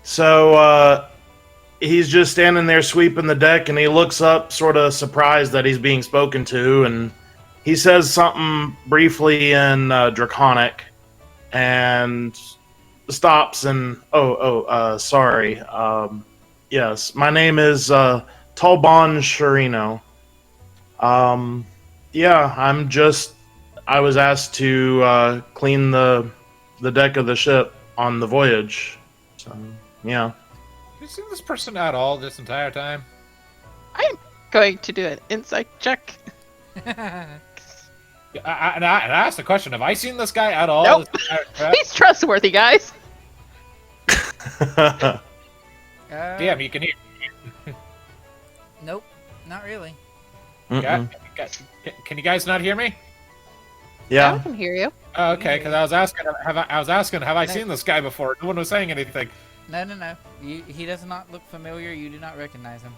So he's just standing there sweeping the deck, and he looks up, sort of surprised that he's being spoken to, and he says something briefly in Draconic, and stops and sorry. Yes, my name is Talbon Sharino. Yeah, I was asked to clean the deck of the ship on the voyage. So, yeah. Have you seen this person at all this entire time? I'm going to do an insight check. I asked the question, have I seen this guy at all? Nope. This entire time? He's trustworthy, guys. Damn, you can hear. Nope, not really. Can you guys not hear me? I Yeah. can hear you. Oh, okay, because I was asking, have I seen this guy before? No one was saying anything. No. He does not look familiar. You do not recognize him.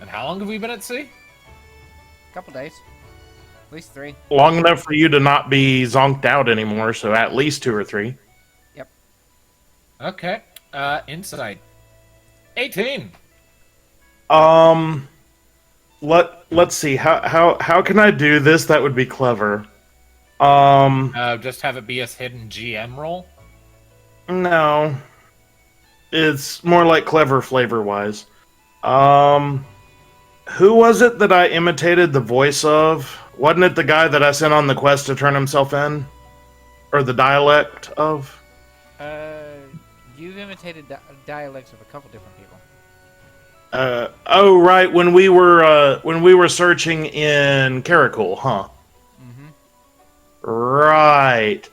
And how long have we been at sea? Couple days. At least 3. Long enough for you to not be zonked out anymore, so at least 2 or 3. Okay. Insight. 18. Let's see. How can I do this? That would be clever. Just have it be a hidden GM roll. No. It's more like clever flavor-wise. Who was it that I imitated the voice of? Wasn't it the guy that I sent on the quest to turn himself in? Or the dialect of? You've imitated dialects of a couple different people. Oh, right. When we were searching in Karakul, huh? Right.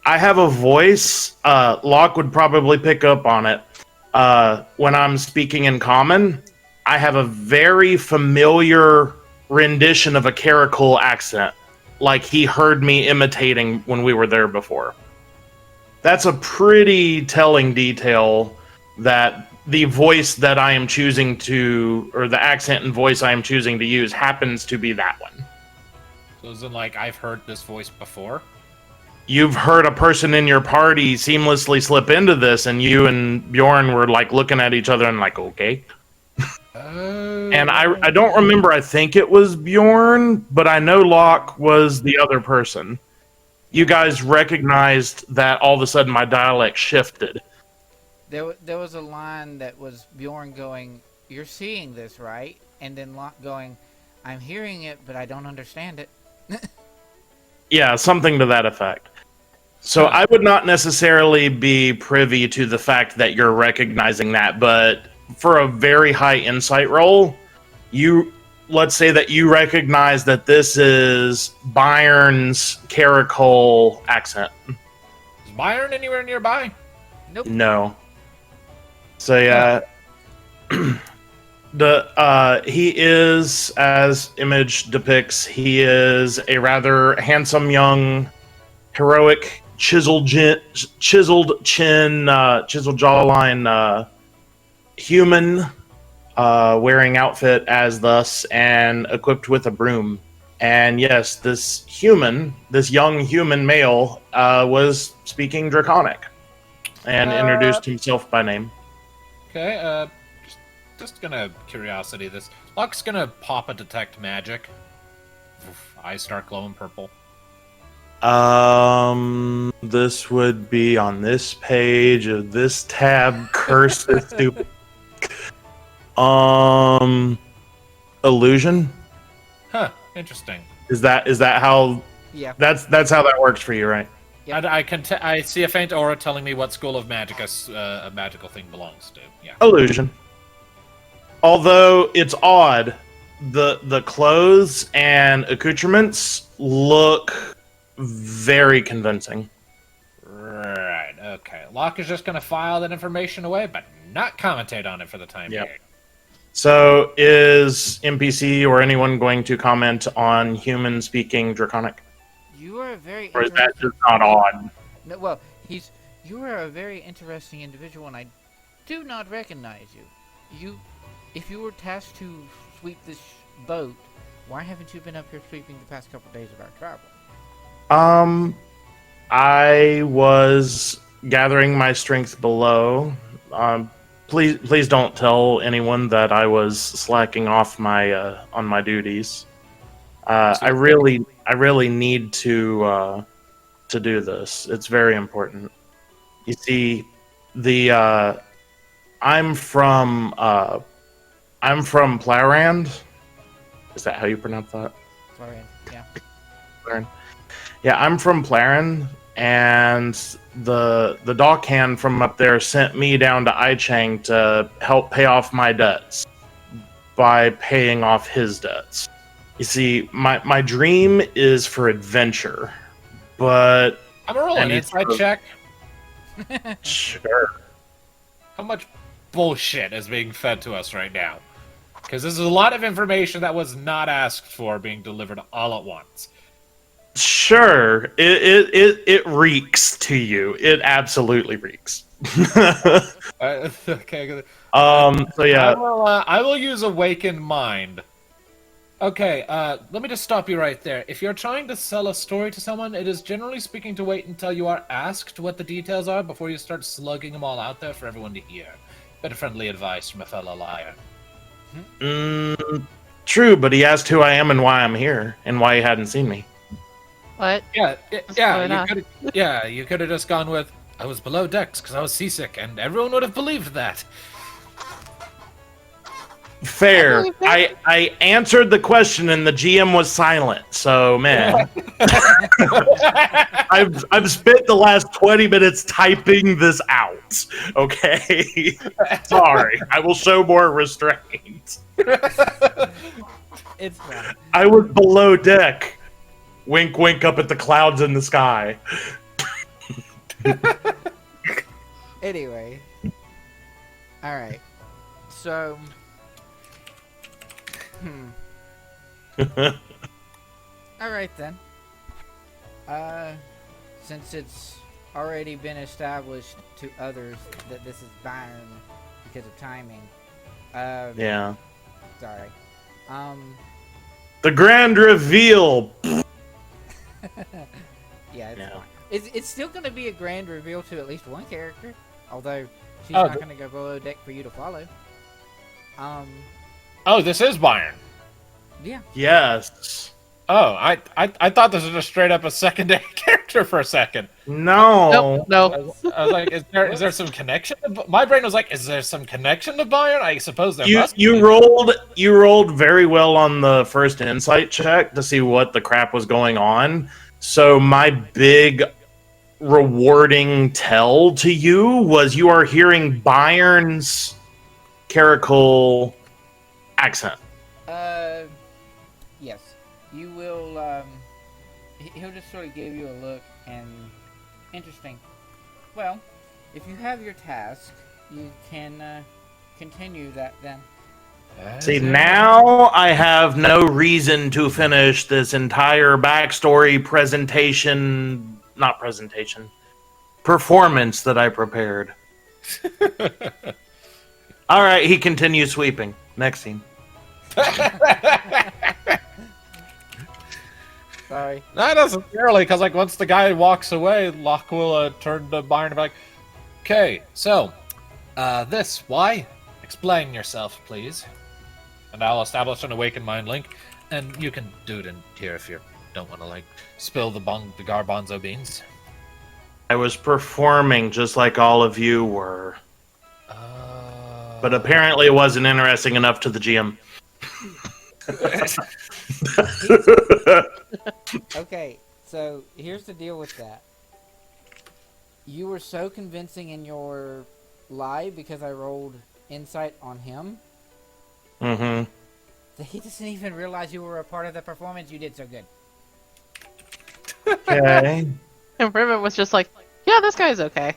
I have a voice. Locke would probably pick up on it. When I'm speaking in common, I have a very familiar rendition of a Karakul accent, like he heard me imitating when we were there before. That's a pretty telling detail that the voice that I am choosing to, or the accent and voice I am choosing to use happens to be that one. So isn't like I've heard this voice before? You've heard a person in your party seamlessly slip into this, and you and Bjorn were like looking at each other and like, okay. And I don't remember, I think it was Bjorn, but I know Locke was the other person. You guys recognized that all of a sudden my dialect shifted. There was a line that was Bjorn going, "You're seeing this, right?" And then Locke going, "I'm hearing it, but I don't understand it." Yeah, something to that effect. So I would not necessarily be privy to the fact that you're recognizing that, but for a very high insight roll, let's say that you recognize that this is Byrn's Karakul accent. Is Byrn anywhere nearby? Nope. No. So yeah, he is, as image depicts, he is a rather handsome young, heroic, chiseled chin, chiseled jawline human, wearing outfit as thus and equipped with a broom. And yes, this young human male, was speaking Draconic and introduced himself by name. Okay, just gonna curiosity this. Locke's gonna pop a detect magic. Oof, eyes start glowing purple. This would be on this page of this tab. Curse is stupid. Illusion? Huh, interesting. Is that how? Yeah. That's how that works for you, right? Yep. I see a faint aura telling me what school of magic a magical thing belongs to. Yeah. Illusion. Although it's odd, the clothes and accoutrements look very convincing. Right. Okay. Locke is just gonna file that information away, but not commentate on it for the time being. So, is NPC or anyone going to comment on human speaking Draconic? You are very Or is that interesting. just not odd? No, well, you are a very interesting individual, and I do not recognize you. If you were tasked to sweep this boat, why haven't you been up here sweeping the past couple days of our travel? I was gathering my strength below. Please don't tell anyone that I was slacking off my on my duties. I really need to do this. It's very important. You see, the I'm from Plowrand. Is that how you pronounce that? Florian, yeah. Plowrand. Yeah, I'm from Plowrand, and the dockhand from up there sent me down to Ichang to help pay off my debts by paying off his debts. You see, my dream is for adventure, but I'm a roll I an need insight to- check. Sure. How much bullshit is being fed to us right now? Because this is a lot of information that was not asked for being delivered all at once. Sure. It reeks to you. It absolutely reeks. Okay. So yeah. I will use Awakened Mind. Okay, let me just stop you right there. If you're trying to sell a story to someone, it is generally speaking to wait until you are asked what the details are before you start slugging them all out there for everyone to hear. Bit of friendly advice from a fellow liar. True, but he asked who I am and why I'm here, and why he hadn't seen me. What? You could have just gone with, I was below decks because I was seasick, and everyone would have believed that. Fair. I answered the question and the GM was silent. So man, I've spent the last 20 minutes typing this out. Okay, sorry. I will show more restraint. It's fine. I was below deck. Wink, wink up at the clouds in the sky. Anyway. Alright. So... Alright then. Since it's already been established to others that this is Byrn because of timing. Yeah. Sorry. The grand reveal. Yeah, it's Yeah. fine. It's still going to be a grand reveal to at least one character, although she's Oh, not going to go below deck for you to follow. Oh, this is Byrn. Yeah. Yes. Oh, I thought this was just straight up a secondary character for a second. No. No. I was like, is there some connection? My brain was like, is there some connection to Byrn? I suppose there You must be. you rolled very well on the first insight check to see what the crap was going on. So my big rewarding tell to you was you are hearing Byrn's caracal accent. Yes. You will, he'll just sort of give you a look and... Interesting. Well, if you have your task, you can, continue that then. See, now I have no reason to finish this entire backstory performance that I prepared. All right, he continues sweeping. Next scene. Sorry. Not necessarily, because like once the guy walks away, Locke will turn to Byrn and be like, "Okay, so, why? Explain yourself, please." And I'll establish an Awakened Mind link, and you can do it in here if you don't want to like spill the garbanzo beans. I was performing just like all of you were, but apparently it wasn't interesting enough to the GM. Okay, so here's the deal with that. You were so convincing in your lie because I rolled insight on him Mm-hmm. that he doesn't even realize you were a part of the performance. You did so good. Okay. And Riven was just like, yeah, this guy's okay.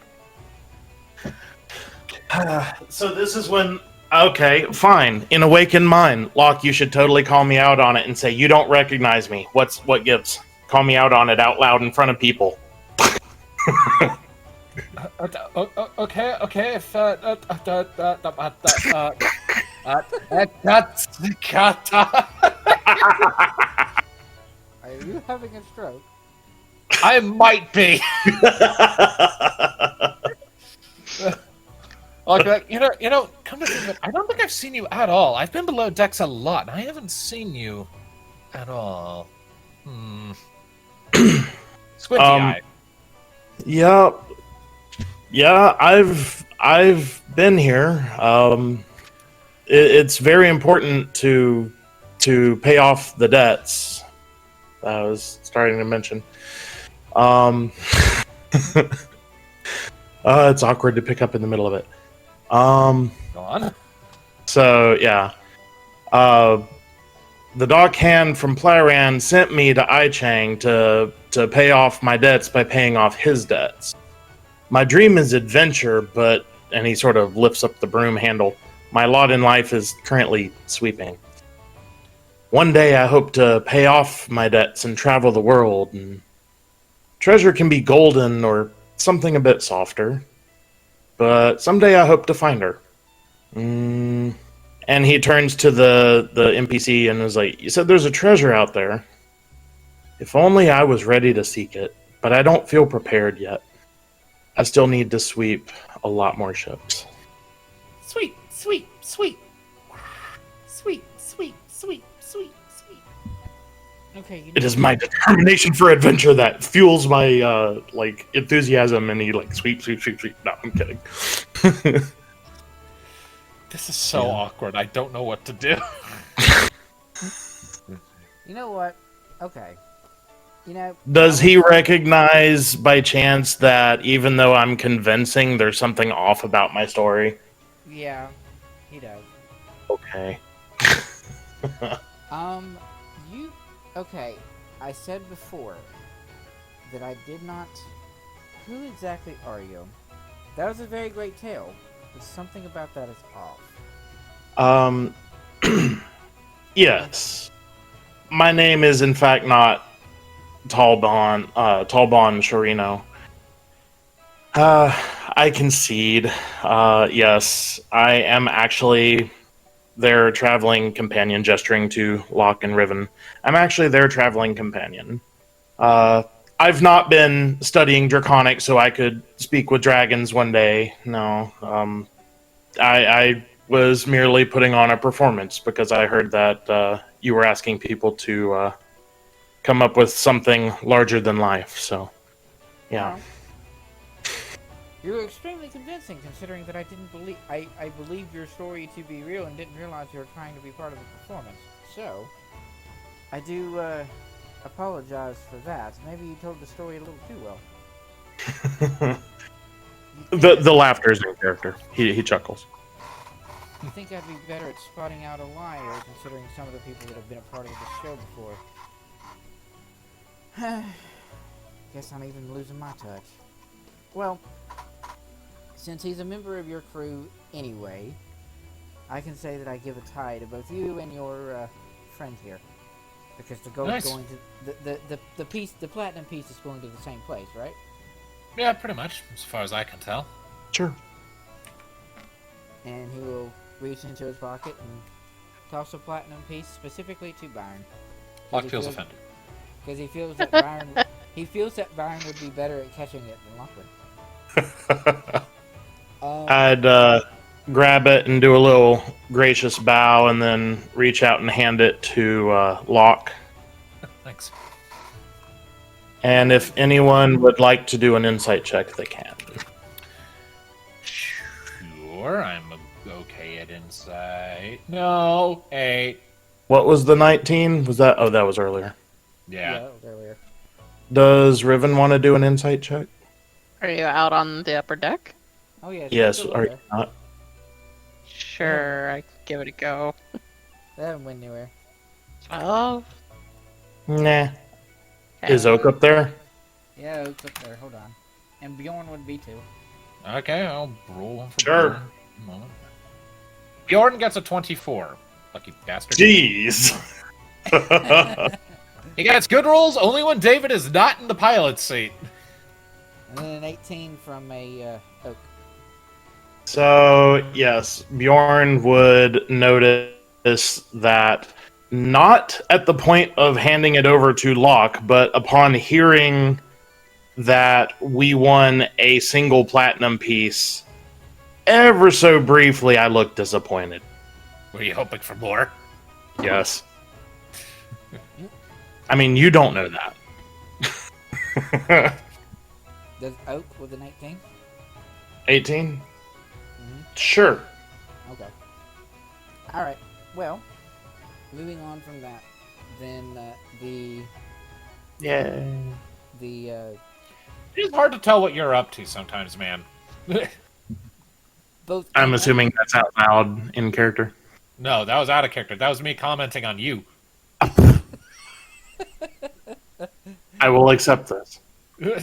So this is when... Okay, fine. In Awakened Mind, Locke, you should totally call me out on it and say, you don't recognize me. What gives? Call me out on it out loud in front of people. Okay. If that's kata. Are you having a stroke? I might be. Okay, come to think of it, I don't think I've seen you at all. I've been below decks a lot, and I haven't seen you at all. Squinty eye. Yeah, I've been here. It's very important to pay off the debts that I was starting to mention. It's awkward to pick up in the middle of it. Go on. So yeah, the dog hand from Plairan sent me to Ichang to pay off my debts by paying off his debts. My dream is adventure, and he sort of lifts up the broom handle. My lot in life is currently sweeping. One day I hope to pay off my debts and travel the world, and treasure can be golden or something a bit softer. But someday I hope to find her. And he turns to the NPC and is like, "You said there's a treasure out there. If only I was ready to seek it, but I don't feel prepared yet. I still need to sweep a lot more ships." Sweet. Okay, It is my determination for adventure that fuels my enthusiasm, and he sweep. No, I'm kidding. This is so awkward. I don't know what to do. You know what? Okay. Does he recognize by chance that even though I'm convincing, there's something off about my story? Yeah, he does. Okay. Okay, I said before that I did not... Who exactly are you? That was a very great tale, but something about that is off. Yes. My name is in fact not Talbon Shorino. I concede. Yes, I am actually their traveling companion, gesturing to Locke and Riven. I'm actually their traveling companion. I've not been studying Draconic so I could speak with dragons one day. No. I was merely putting on a performance because I heard that you were asking people to come up with something larger than life, so yeah. You were extremely convincing, considering that I didn't believe... I believed your story to be real and didn't realize you were trying to be part of the performance. So, I do, apologize for that. Maybe you told the story a little too well. The laughter is in character. He chuckles. You think I'd be better at spotting out a liar, considering some of the people that have been a part of the show before? Guess I'm even losing my touch. Well... Since he's a member of your crew anyway, I can say that I give a tie to both you and your friend here. Because the gold's going to... The platinum piece is going to the same place, right? Yeah, pretty much, as far as I can tell. Sure. And he will reach into his pocket and toss a platinum piece specifically to Byrn. Locke feels offended. Because he feels that Byrn... he feels that Byrn would be better at catching it than Locke would. I'd grab it and do a little gracious bow and then reach out and hand it to Locke. Thanks. And if anyone would like to do an insight check, they can. Sure, I'm okay at insight. No, 8. What was the 19? Was that... Oh, that was earlier. Yeah. that was earlier. Does Riven want to do an insight check? Are you out on the upper deck? Oh, yeah. Yes, are you not? Sure, I can give it a go. They haven't went anywhere. 12. Nah. Is Oak up there? Yeah, Oak's up there. Hold on. And Bjorn would be too. Okay, I'll roll one for Sure. Bjorn. A moment. Bjorn gets a 24. Lucky bastard. Jeez. He gets good rolls only when David is not in the pilot seat. And then an 18 from a oak. So, yes, Bjorn would notice that not at the point of handing it over to Locke, but upon hearing that we won a single platinum piece, ever so briefly, I looked disappointed. Were you hoping for more? Yes. I mean, you don't know that. Does oak with an 18? 18? Mm-hmm. Sure. Okay. Alright. Well, moving on from that, then Yeah. It's hard to tell what you're up to sometimes, man. both. I'm assuming that's out loud in character. No, that was out of character. That was me commenting on you. I will accept this. You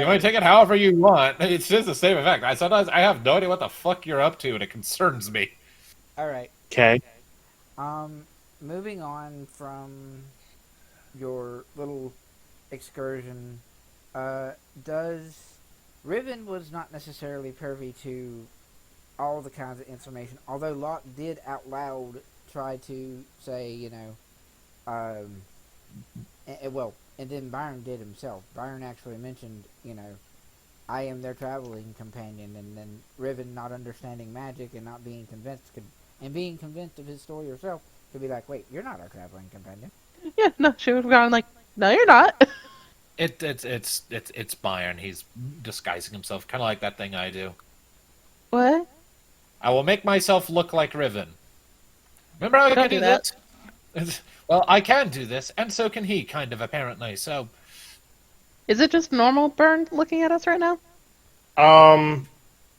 might take it however you want. It's just the same effect. Sometimes I have no idea what the fuck you're up to, and it concerns me. Alright. Okay. Moving on from your little excursion, Riven was not necessarily privy to all the kinds of information, although Locke did out loud try to say, and then Byrn did himself. Byrn actually mentioned, I am their traveling companion, and then Riven, not understanding magic and not being convinced, being convinced of his story herself, could be like, wait, you're not our traveling companion. Yeah, no, she would have gone like, no, you're not. It's Byrn. He's disguising himself, kind of like that thing I do. What? I will make myself look like Riven. Remember how I Don't could do do that. this? Well, I can do this, and so can he, kind of, apparently, so... Is it just normal Byrn looking at us right now?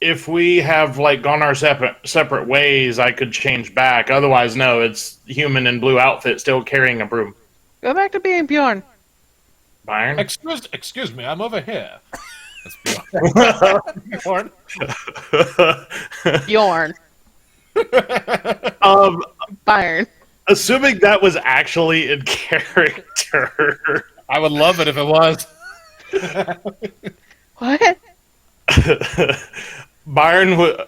If we have gone our separate ways, I could change back. Otherwise, no, it's human in blue outfit still carrying a broom. Go back to being Bjorn. Byron? Excuse me, I'm over here. That's Bjorn. Bjorn. Byrn. Assuming that was actually in character. I would love it if it was. What? Byron would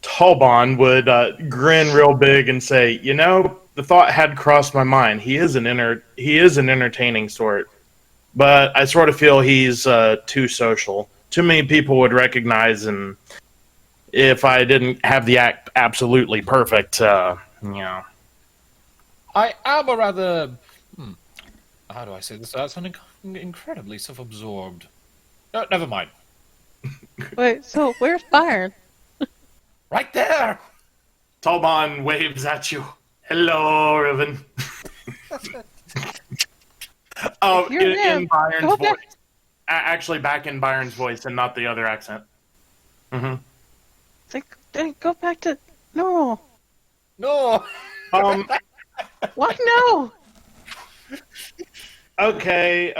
Talbon would grin real big and say, the thought had crossed my mind. He is an entertaining sort, but I sort of feel he's too social. Too many people would recognize him if I didn't have the act absolutely perfect. I am a rather... how do I say this without sounding incredibly self-absorbed? No, never mind. Wait, so where's Byrn? Right there! Talbon waves at you. Hello, Riven. In Byron's voice. Actually, back in Byron's voice and not the other accent. Mm-hmm. It's like, go back to normal. No! What? No! Okay,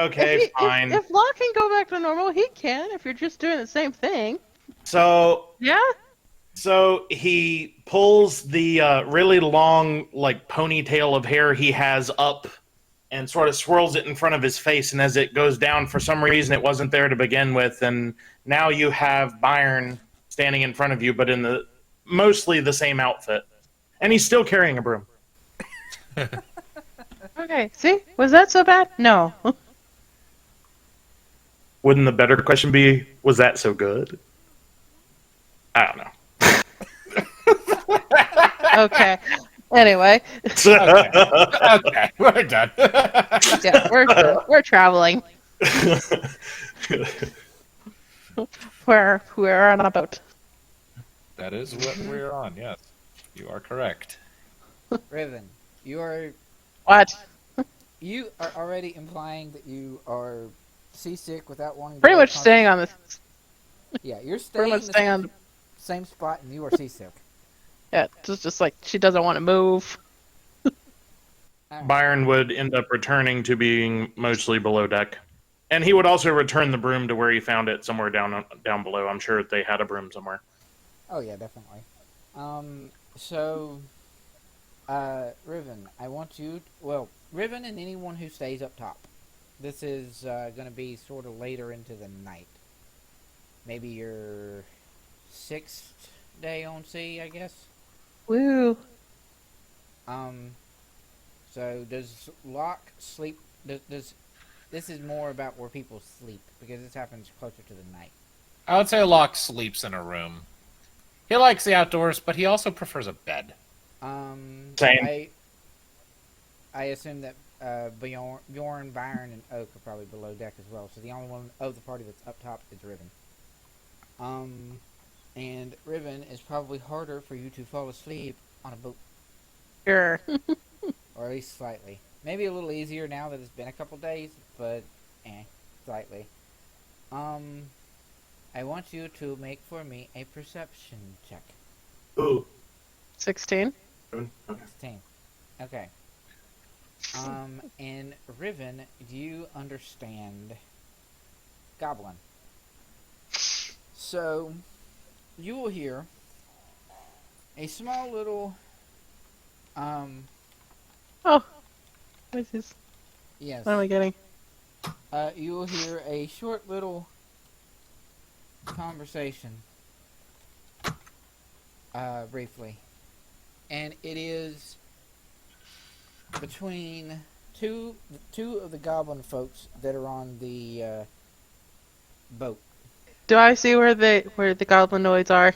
fine. If Locke can go back to normal, he can, if you're just doing the same thing. So... Yeah? So he pulls the really long, ponytail of hair he has up and sort of swirls it in front of his face. And as it goes down, for some reason, it wasn't there to begin with. And now you have Byrn standing in front of you, but in mostly the same outfit. And he's still carrying a broom. Okay, see? Was that so bad? No. Wouldn't the better question be, was that so good? I don't know. Okay. Anyway. Okay, we're done. Yeah, we're traveling. We're on a boat. That is what we're on, yes. You are correct. Riven, you are already implying that you are seasick without wanting to Pretty go much staying on this. Yeah, you're Pretty much staying on. Same spot, and you are seasick. Yeah, just like she doesn't want to move. Byrn would end up returning to being mostly below deck. And he would also return the broom to where he found it, somewhere down below. I'm sure they had a broom somewhere. Oh, yeah, definitely. Riven, I want you... Riven and anyone who stays up top. This is going to be sort of later into the night. Maybe your 6th day on sea, I guess. Woo. So does Locke sleep? Does this is more about where people sleep because this happens closer to the night. I would say Locke sleeps in a room. He likes the outdoors, but he also prefers a bed. Same. I assume that Bjorn, Byrn, and Oak are probably below deck as well. So the only one of the party that's up top is Riven. And Riven is probably harder for you to fall asleep on a boat, Sure. or at least slightly. Maybe a little easier now that it's been a couple days, but slightly. I want you to make for me a perception check. Ooh. 16. Okay. 16. Okay. And Riven, do you understand Goblin? So, you will hear a small little, Oh. What is this? yes. What am I getting? You will hear a short little conversation, briefly. And it is between two of the goblin folks that are on the boat. Do I see where the goblinoids are?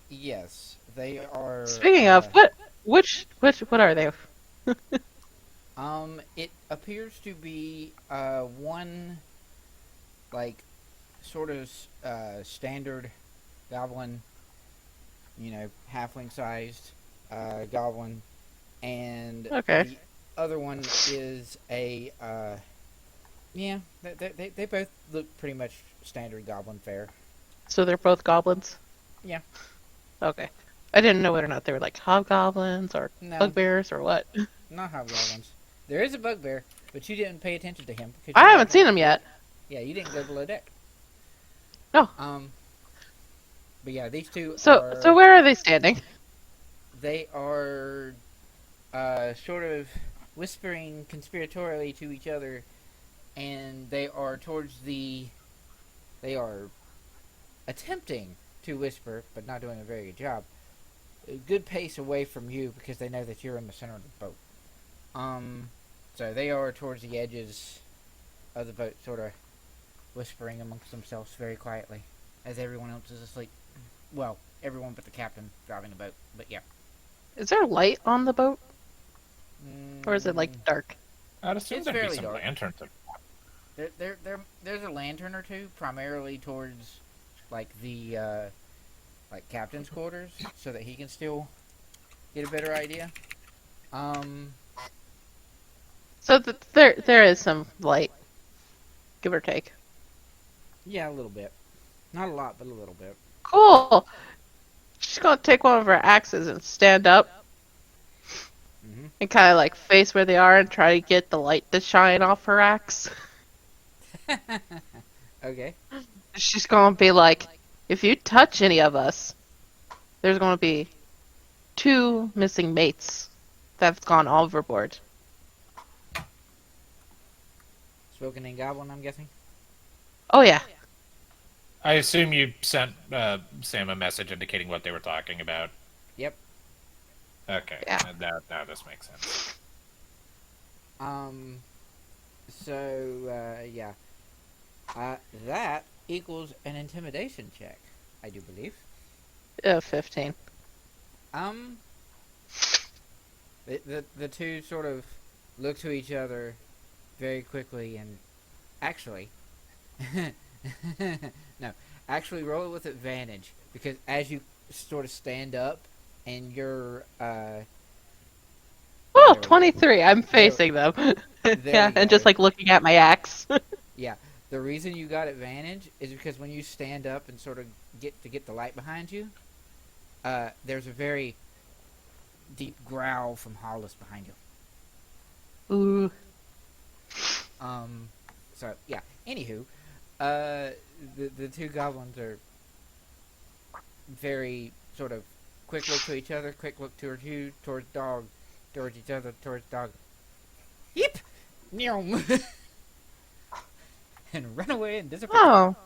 Yes, they are. Speaking of, what are they? It appears to be one, like, sort of standard goblin, halfling-sized goblin, and Okay. the other one is a they both look pretty much standard goblin fare. So they're both goblins? Yeah. Okay. I didn't know whether or not they were like hobgoblins or No, bugbears or what. not hobgoblins. There is a bugbear, but you didn't pay attention to him because I haven't seen them yet. Yeah, you didn't go below deck. No. But yeah, these two So are... where are they standing? They are sort of whispering conspiratorially to each other, and they are attempting to whisper, but not doing a very good job. A good pace away from you because they know that you're in the center of the boat. So they are towards the edges of the boat, sort of whispering amongst themselves very quietly, as everyone else is asleep. Well, everyone but the captain driving the boat, but yeah. Is there light on the boat? Or is it like dark? I'd assume It's there'd be fairly some dark. lanterns. There's a lantern or two, primarily towards like the like captain's quarters, so that he can still get a better idea. So there is some light, give or take. Yeah, a little bit, not a lot, but a little bit. Cool. She's gonna take one of her axes and stand up Mm-hmm. and kind of like face where they are and try to get the light to shine off her axe. Okay. She's gonna be like, if you touch any of us, there's gonna be 2 missing mates that's gone overboard. Spoken in Goblin, I'm guessing. Oh yeah. I assume you sent Sam a message indicating what they were talking about. Yep. Okay, Yeah. now this makes sense. So, yeah. That equals an intimidation check, I do believe. 15. The two sort of look to each other very quickly and actually... no, actually roll it with advantage, because as you sort of stand up and you're, Oh, 23. I'm facing them. There Yeah, we and just go. like looking at my axe. Yeah, the reason you got advantage is because when you stand up and sort of get the light behind you, there's a very deep growl from Hollis behind you. Ooh. So yeah. Anywho, the two goblins are very sort of quick look to each other, quick look towards you, towards dog, towards each other, towards the dog. Yip! Nyom! And run away and disappear. Oh.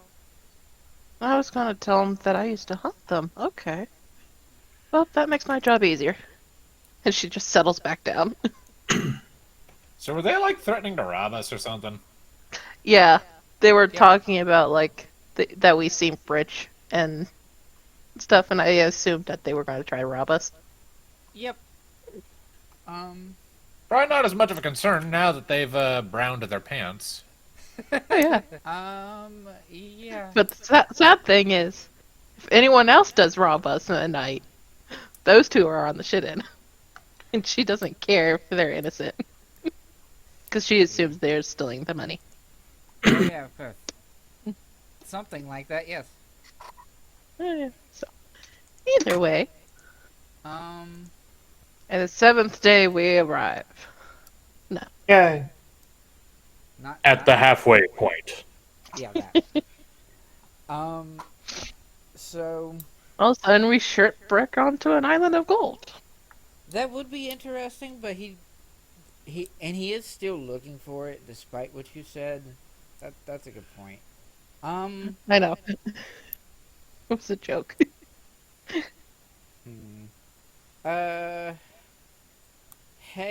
I was gonna tell him that I used to hunt them. Okay. Well, that makes my job easier. And she just settles back down. So were they like threatening to rob us or something? Yeah, they were talking about like that we seem rich and stuff, and I assumed that they were going to try to rob us. Yep. Probably not as much of a concern now that they've browned their pants. Oh yeah. Yeah. But the sad thing is, if anyone else does rob us at night, those two are on the shit end. And she doesn't care if they're innocent. Because she assumes they're stealing the money. Oh, yeah, of course. Something like that, yes. So, either way, Um, and the 7th day we arrive. Yay. not At not- the halfway point. Yeah, that. So All of a sudden we shipwreck onto an island of gold. that would be interesting, but he is still looking for it, despite what you said. That's a good point. I know. It was a joke.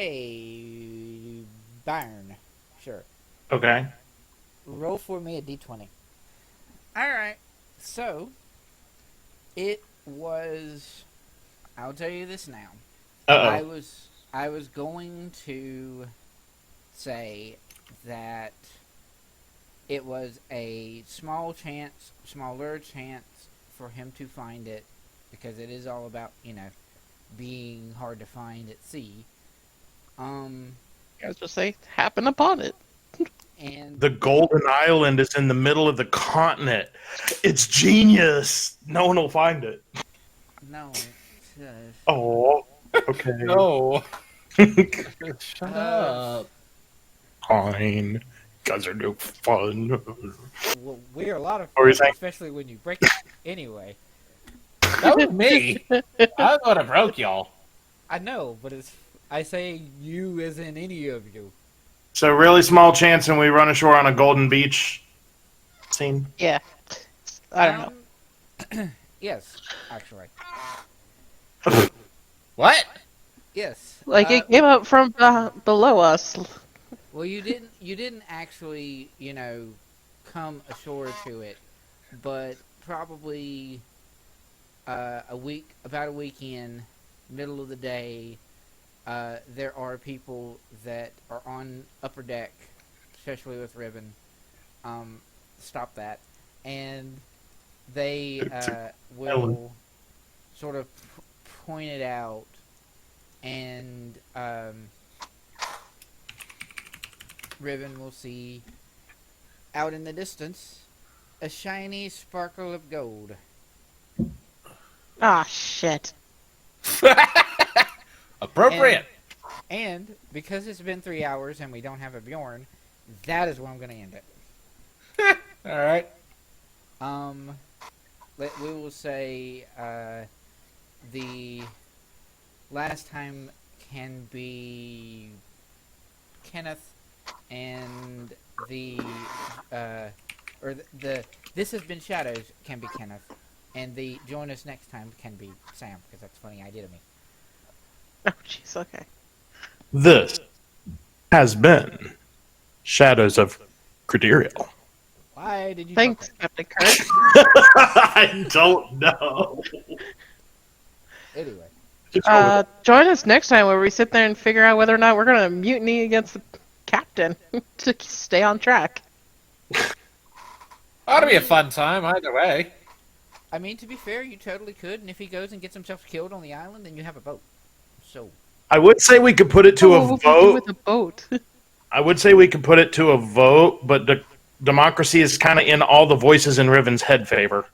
Hey, Byrn. Sure. Okay. Roll for me a d20. Alright, so, it was, I'll tell you this now. Uh-oh. I was going to say that it was a smaller chance for him to find it, because it is all about, being hard to find at sea. I was just say, happen upon it. And The Golden Island is in the middle of the continent. It's genius. No one will find it. no, Oh. Okay. No. Shut up. Fine. You guys are no fun. well, we're a lot of What were you fun, saying? especially when you break it. Anyway, That was me. I would have broke y'all. I know, but I say you as in any of you. So really small chance and we run ashore on a golden beach scene. Yeah. I don't know. Yes, actually. What? Yes. Like it came up from below us. Well, you didn't actually, come ashore to it, but probably about a week in, middle of the day, there are people that are on upper deck, especially with Riven. Stop that, and they will sort of point it out, and Riven will see out in the distance a shiny sparkle of gold. Ah, shit. Appropriate. And because it's been 3 hours and we don't have a Bjorn, that is where I'm going to end it. All right. We will say the last time can be Kenneth, and the this has been Shadows can be Kenneth, and the join us next time can be Sam, because that's a funny idea to me. Oh, jeez, okay. This has been Shadows of Gradiriel. Why did you? Thanks, Captain Kirk. I don't know. Anyway, Join us next time where we sit there and figure out whether or not we're going to mutiny against the captain to stay on track. Ought to be a fun time either way. I mean, to be fair, you totally could, and if he goes and gets himself killed on the island, then you have a boat. So, I would say we could put it to What a would we do vote. with a boat? I would say we could put it to a vote, but democracy is kind of in all the voices in Riven's head favor.